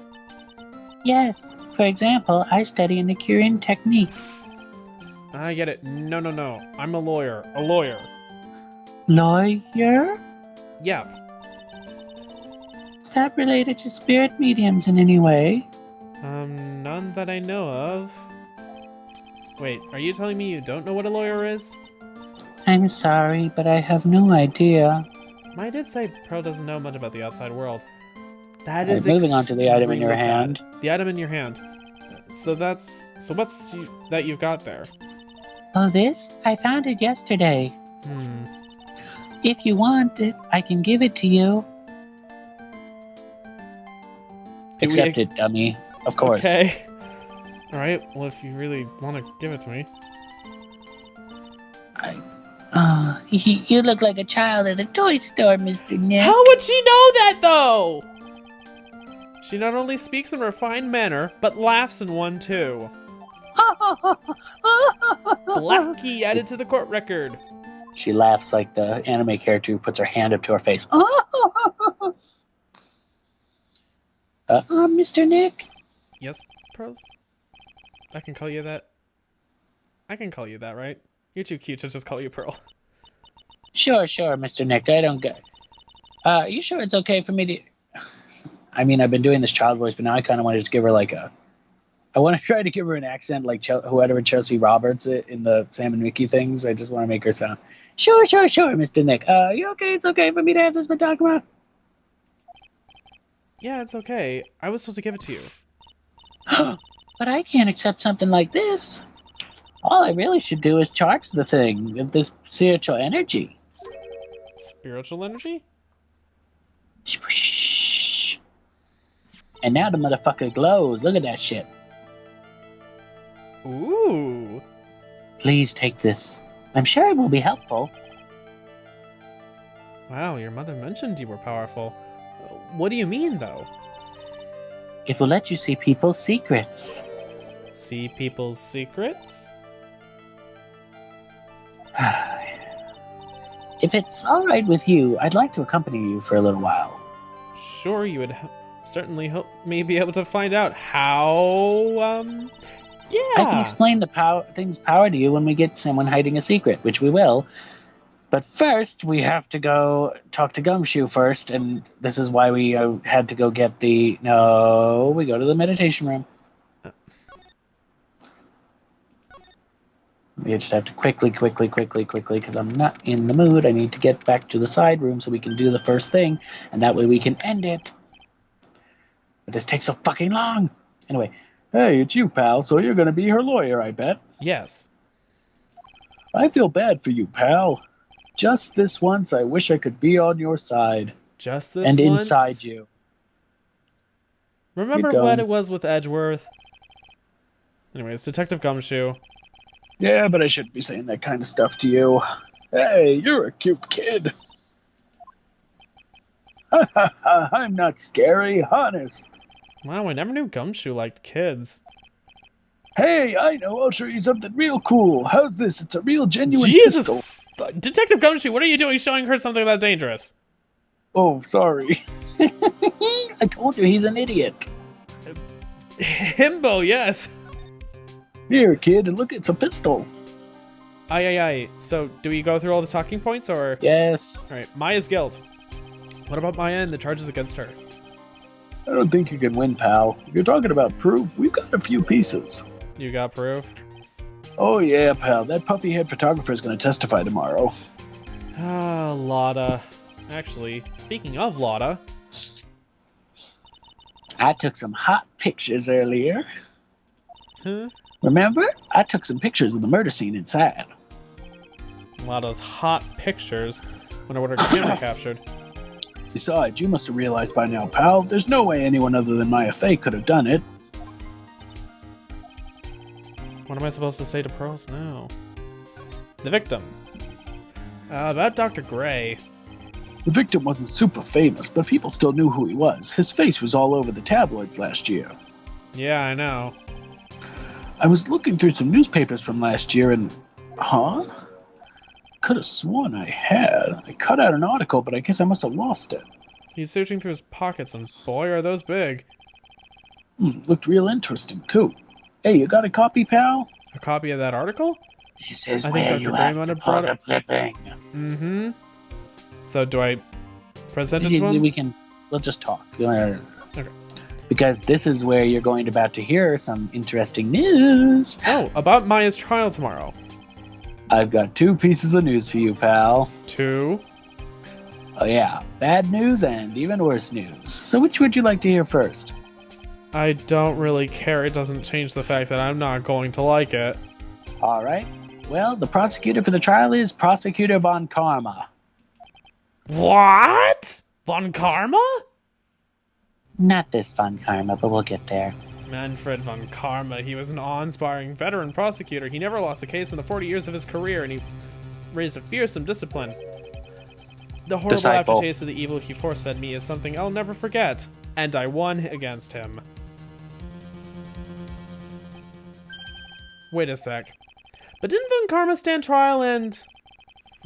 Yes, for example, I study in the Kurin technique. I get it. No. I'm a lawyer. A lawyer. Lawyer? Yeah. Is that related to spirit mediums in any way? None that I know of. Wait, are you telling me you don't know what a lawyer is? I'm sorry, but I have no idea. Maya did say Pearl doesn't know much about the outside world. That Alright, is moving on to the item in your extremely hand. sad. The item in your hand. So what's that you've got there? Oh, this? I found it yesterday. If you want it, I can give it to you. Accept it, dummy. Of course. Okay. Alright, well if you really want to give it to me. You look like a child at a toy store, Mr. Nick. How would she know that, though? She not only speaks in a refined manner, but laughs in one, too. Black key added to the court record. She laughs like the anime character who puts her hand up to her face. Mr. Nick? Yes, Pearls? I can call you that. I can call you that, right? You're too cute to just call you Pearl. Sure, Mr. Nick. I don't get... you sure it's okay for me to... I mean, I've been doing this child voice, but now I kind of want to just give her like a I want to try to give her an accent like whoever Chelsea Roberts in the Sam and Mickey things. I just want to make her sound, sure, Mr. Nick. You okay? It's okay for me to have this Matagma? Yeah, it's okay. I was supposed to give it to you. But I can't accept something like this. All I really should do is charge the thing with this spiritual energy. Spiritual energy? And now the motherfucker glows. Look at that shit. Ooh. Please take this. I'm sure it will be helpful. Wow, your mother mentioned you were powerful. What do you mean, though? It will let you see people's secrets. See people's secrets? If it's all right with you, I'd like to accompany you for a little while. Sure, you would certainly help me be able to find out how, yeah. I can explain the thing's power to you when we get someone hiding a secret, which we will. But first, we have to go talk to Gumshoe first, and this is why we had to go get we go to the meditation room. We just have to quickly, because I'm not in the mood. I need to get back to the side room so we can do the first thing, and that way we can end it. But this takes so fucking long. Anyway, hey, it's you, pal, so you're going to be her lawyer, I bet. Yes. I feel bad for you, pal. Just this once, I wish I could be on your side. Just this and once? Inside you. Remember what it was with Edgeworth? Anyways, Detective Gumshoe. Yeah, but I shouldn't be saying that kind of stuff to you. Hey, you're a cute kid. I'm not scary, honest. Wow, I never knew Gumshoe liked kids. Hey, I know, I'll show you something real cool. How's this? It's a real genuine Jesus! pistol. Detective Gumshoe, what are you doing showing her something that dangerous? Oh, sorry. I told you he's an idiot. Himbo, yes. Here, kid, and look, it's a pistol. Aye. So, do we go through all the talking points, or? Yes. Alright, Maya's guilt. What about Maya and the charges against her? I don't think you can win, pal. If you're talking about proof, we've got a few pieces. You got proof? Oh yeah, pal. That puffy-head photographer is going to testify tomorrow. Ah, Lotta. Actually, speaking of Lotta... I took some hot pictures earlier. Huh? Remember? I took some pictures of the murder scene inside. Lotta's hot pictures. Wonder what her camera captured. Besides, you must have realized by now, pal, there's no way anyone other than Maya Fey could have done it. What am I supposed to say to Pros now? The victim. About Dr. Gray. The victim wasn't super famous, but people still knew who he was. His face was all over the tabloids last year. Yeah, I know. I was looking through some newspapers from last year and... Huh? Could have sworn I had. I cut out an article, but I guess I must have lost it. He's searching through his pockets, and boy, are those big. Looked real interesting, too. Hey, you got a copy, pal? A copy of that article? This is I think where Dr. you Gray have might to have brought put a it. clipping. Mm-hmm. So do I present it to him? We'll just talk. Okay. Because this is where you're about to hear some interesting news. Oh, about Maya's trial tomorrow. I've got 2 pieces of news for you, pal. 2? Oh yeah, bad news and even worse news. So which would you like to hear first? I don't really care. It doesn't change the fact that I'm not going to like it. Alright. Well, the prosecutor for the trial is Prosecutor Von Karma. What? Von Karma? Not this Von Karma, but we'll get there. Manfred Von Karma. He was an awe-inspiring veteran prosecutor. He never lost a case in the 40 years of his career, and he raised a fearsome discipline. The horrible Disciple. aftertaste of the evil he force-fed me is something I'll never forget. And I won against him. Wait a sec. But didn't Von Karma stand trial and...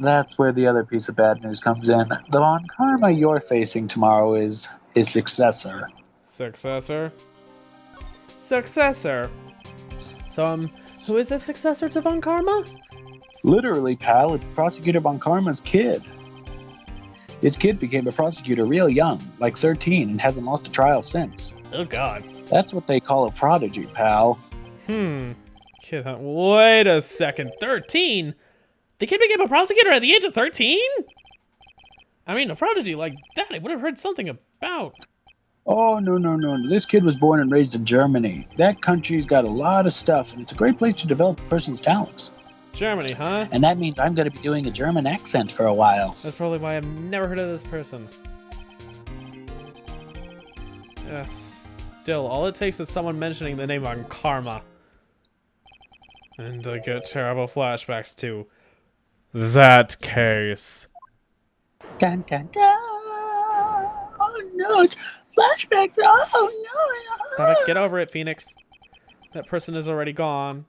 That's where the other piece of bad news comes in. The Von Karma you're facing tomorrow is his successor. Successor? Successor. So, who is the successor to Von Karma? Literally, pal, it's Prosecutor Von Karma's kid. His kid became a prosecutor real young, like 13, and hasn't lost a trial since. Oh god. That's what they call a prodigy, pal. Kid, wait a second. 13? The kid became a prosecutor at the age of 13? I mean, a prodigy like that, I would have heard something about. Oh, no. This kid was born and raised in Germany. That country's got a lot of stuff, and it's a great place to develop a person's talents. Germany, huh? And that means I'm going to be doing a German accent for a while. That's probably why I've never heard of this person. Still, all it takes is someone mentioning the name on Karma. And I get terrible flashbacks to that case. Dun dun dun. Oh no, it's flashbacks. Oh no. Stop it. Get over it, Phoenix. That person is already gone.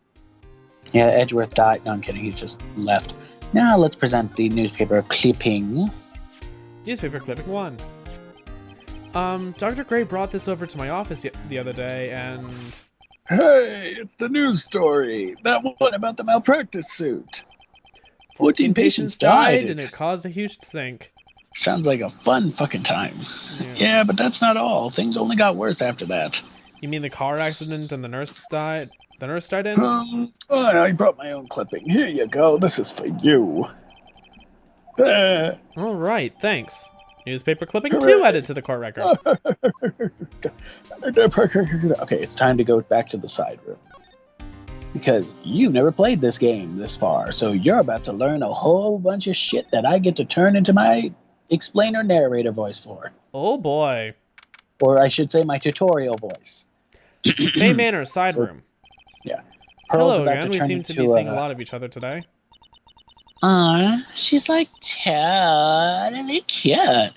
Yeah, Edgeworth died. No, I'm kidding. He's just left. Now let's present the newspaper clipping. Newspaper clipping 1. Dr. Gray brought this over to my office the other day, and... Hey, it's the news story. That one about the malpractice suit. 14 patients died, and it caused a huge stink. Sounds like a fun fucking time. Yeah, but that's not all. Things only got worse after that. You mean the car accident and the nurse died? The nurse died in? I brought my own clipping. Here you go. This is for you. All right, thanks. Newspaper clipping 2 added to the court record. Okay, it's time to go back to the side room. Because you've never played this game this far, so you're about to learn a whole bunch of shit that I get to turn into my explainer narrator voice for. Oh boy. Or I should say my tutorial voice. Bay Manor side room. Yeah. Pearl's Hello about again, to we turn seem to into be seeing a lot of each other today. She's like totally cute.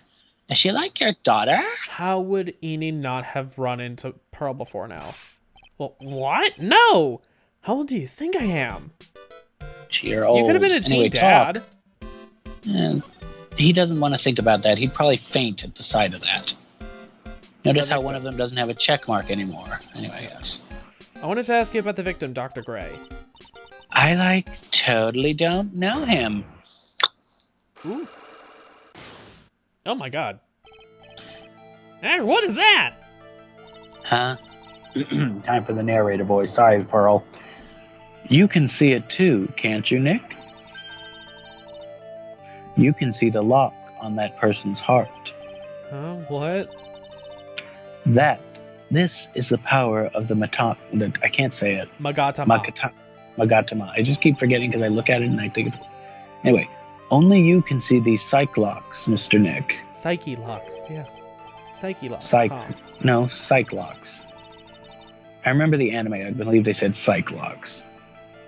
Is she like your daughter? How would Eni not have run into Pearl before now? Well, what? No! How old do you think I am? You're old. You could have been a teen Anyway, dad. And he doesn't want to think about that. He'd probably faint at the sight of that. Notice how one of them doesn't have a check mark anymore. Anyway, yes. I wanted to ask you about the victim, Dr. Gray. I totally don't know him. Ooh. Oh my god. Hey, what is that? Huh? Time for the narrator voice. Sorry, Pearl. You can see it too, can't you, Nick? You can see the lock on that person's heart. Huh? What? This is the power of the I can't say it. Magatama. Magatama. I just keep forgetting because I look at it and I think Anyway, only you can see these psych locks, Mr. Nick. Psyche locks, yes. Psyche locks. Psych locks. I remember the anime. I believe they said psych locks.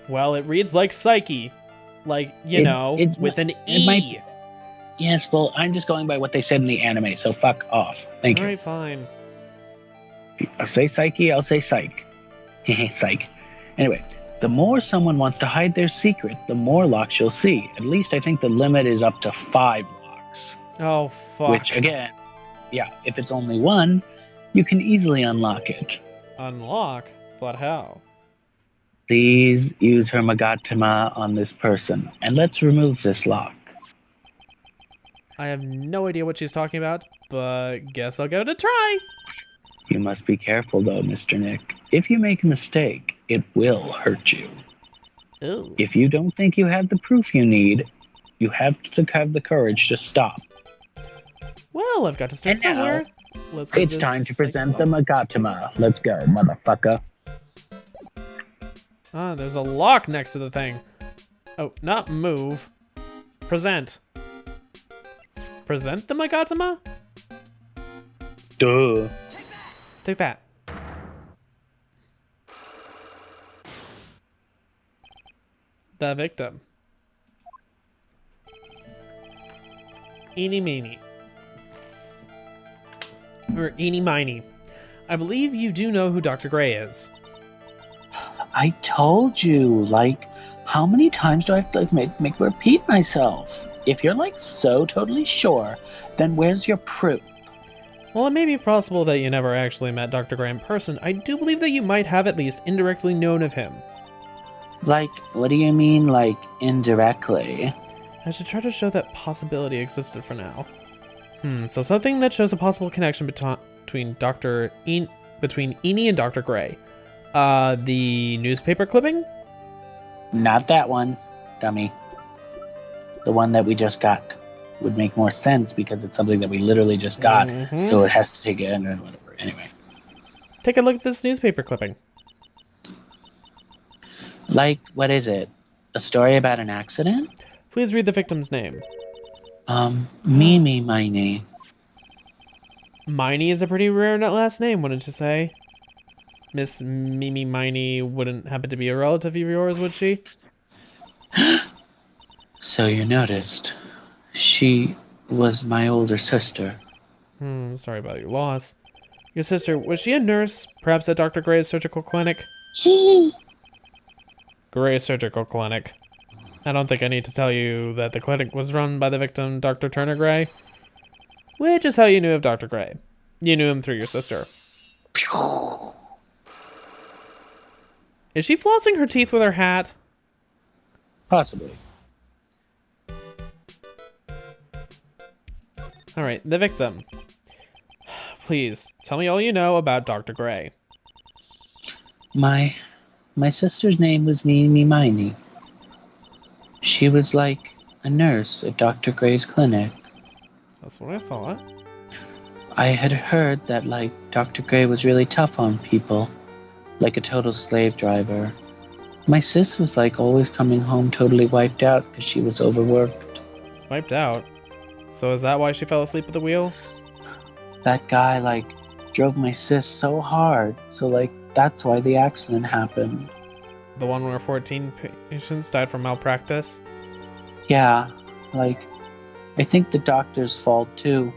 Well, it reads like psyche. Like, with an E. Yes, well, I'm just going by what they said in the anime, so fuck off. Thank you. Alright, fine. I'll say psyche, I'll say psych. Psych. Anyway, the more someone wants to hide their secret, the more locks you'll see. At least I think the limit is up to 5 locks. Oh, fuck. Which, again, if it's only one, you can easily unlock it. Unlock? But how? Please use her Magatama on this person, and let's remove this lock. I have no idea what she's talking about, but guess I'll give it a try. You must be careful, though, Mr. Nick. If you make a mistake, it will hurt you. Ew. If you don't think you have the proof you need, you have to have the courage to stop. Well, I've got to start And now, somewhere. Let's it's time to present the Magatama. Let's go, motherfucker. Ah, there's a lock next to the thing. Oh, not move. Present. Present the Magatama? Duh. Take that. The victim. Eeny meeny. Or eeny miny. I believe you do know who Dr. Gray is. I told you, how many times do I have to make repeat myself? If you're so totally sure, then where's your proof? While it may be possible that you never actually met Dr. Gray in person, I do believe that you might have at least indirectly known of him. What do you mean, indirectly? I should try to show that possibility existed for now. So something that shows a possible connection between Dr. between Eni and Dr. Gray. The newspaper clipping? Not that one, dummy. The one that we just got would make more sense because it's something that we literally just got, so it has to take it and whatever. Anyway. Take a look at this newspaper clipping. Like, what is it? A story about an accident? Please read the victim's name. Mimi Miney. Miney is a pretty rare last name, wouldn't you say? Miss Mimi Miney wouldn't happen to be a relative of yours, would she? So you noticed. She was my older sister. Sorry about your loss. Your sister, was she a nurse? Perhaps at Dr. Gray's surgical clinic? Gray's surgical clinic. I don't think I need to tell you that the clinic was run by the victim, Dr. Turner Gray. Which is how you knew of Dr. Gray. You knew him through your sister. Is she flossing her teeth with her hat? Possibly. Alright, the victim. Please, tell me all you know about Dr. Gray. My sister's name was Mimi Miney. She was like a nurse at Dr. Gray's clinic. That's what I thought. I had heard that, like, Dr. Gray was really tough on people, like a total slave driver. My sis was, like, always coming home totally wiped out because she was overworked. Wiped out? So is that why she fell asleep at the wheel? That guy, like, drove my sis so hard, so, like, that's why the accident happened. The one where 14 patients died from malpractice? Yeah, like, I think the doctor's fault, too.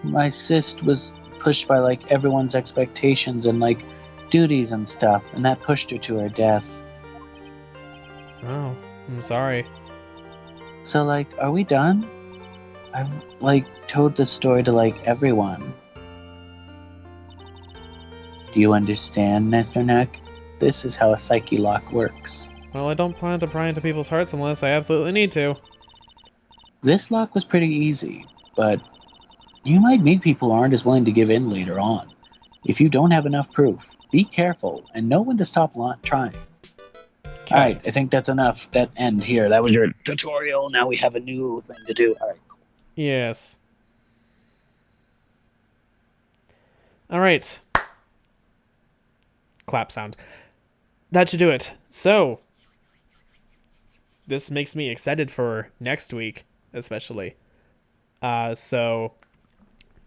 My sis was pushed by, like, everyone's expectations and, like, duties and stuff, and that pushed her to her death. Oh, I'm sorry. So, like, are we done? I've, like, told this story to, like, everyone. Do you understand, Mr. Neck? This is how a psyche lock works. Well, I don't plan to pry into people's hearts unless I absolutely need to. This lock was pretty easy, but you might meet people who aren't as willing to give in later on. If you don't have enough proof, be careful and know when to stop trying. Okay. Alright, I think that's enough. That end here. That was your tutorial. Now we have a new thing to do. Alright, cool. Yes. Alright. Clap sound. That should do it. So, this makes me excited for next week, especially. So,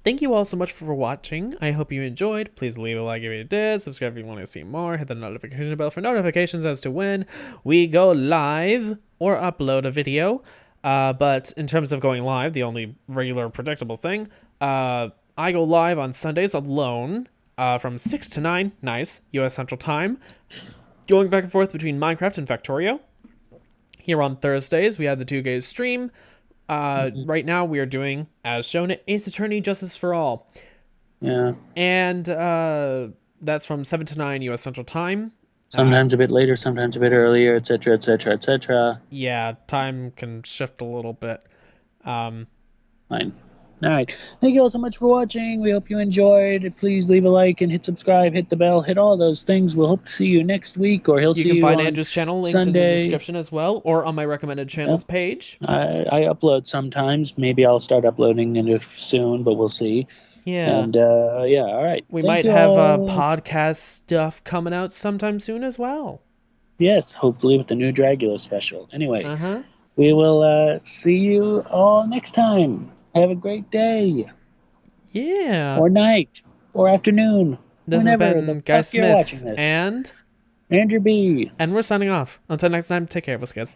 thank you all so much for watching. I hope you enjoyed. Please leave a like if you did. Subscribe if you want to see more. Hit the notification bell for notifications as to when we go live or upload a video. But in terms of going live, the only regular predictable thing, I go live on Sundays alone from 6 to 9, nice, US Central Time. Going back and forth between Minecraft and Factorio. Here on Thursdays, we have the 2GaysStream. Right now, we are doing, as shown, Ace Attorney Justice for All. Yeah. And that's from 7 to 9 US Central Time. Sometimes a bit later, sometimes a bit earlier, etc., etc., etc. Yeah, time can shift a little bit. Fine. All right. Thank you all so much for watching. We hope you enjoyed. Please leave a like and hit subscribe, hit the bell, hit all those things. We'll hope to see you next week, or he'll see you You can find on Andrew's channel linked Sunday. in the description as well, or on my recommended channels page. I upload sometimes. Maybe I'll start uploading soon, but we'll see. Yeah. And yeah, all right. We Thank might you have all. podcast stuff coming out sometime soon as well. Yes, hopefully with the new Dragula special. Anyway, Uh-huh. we will see you all next time. Have a great day. Yeah. Or night. Or afternoon. This whenever has the been fuck Guy you're Smith watching this. and Andrew B. we're signing off. Until next time, take care of us, guys.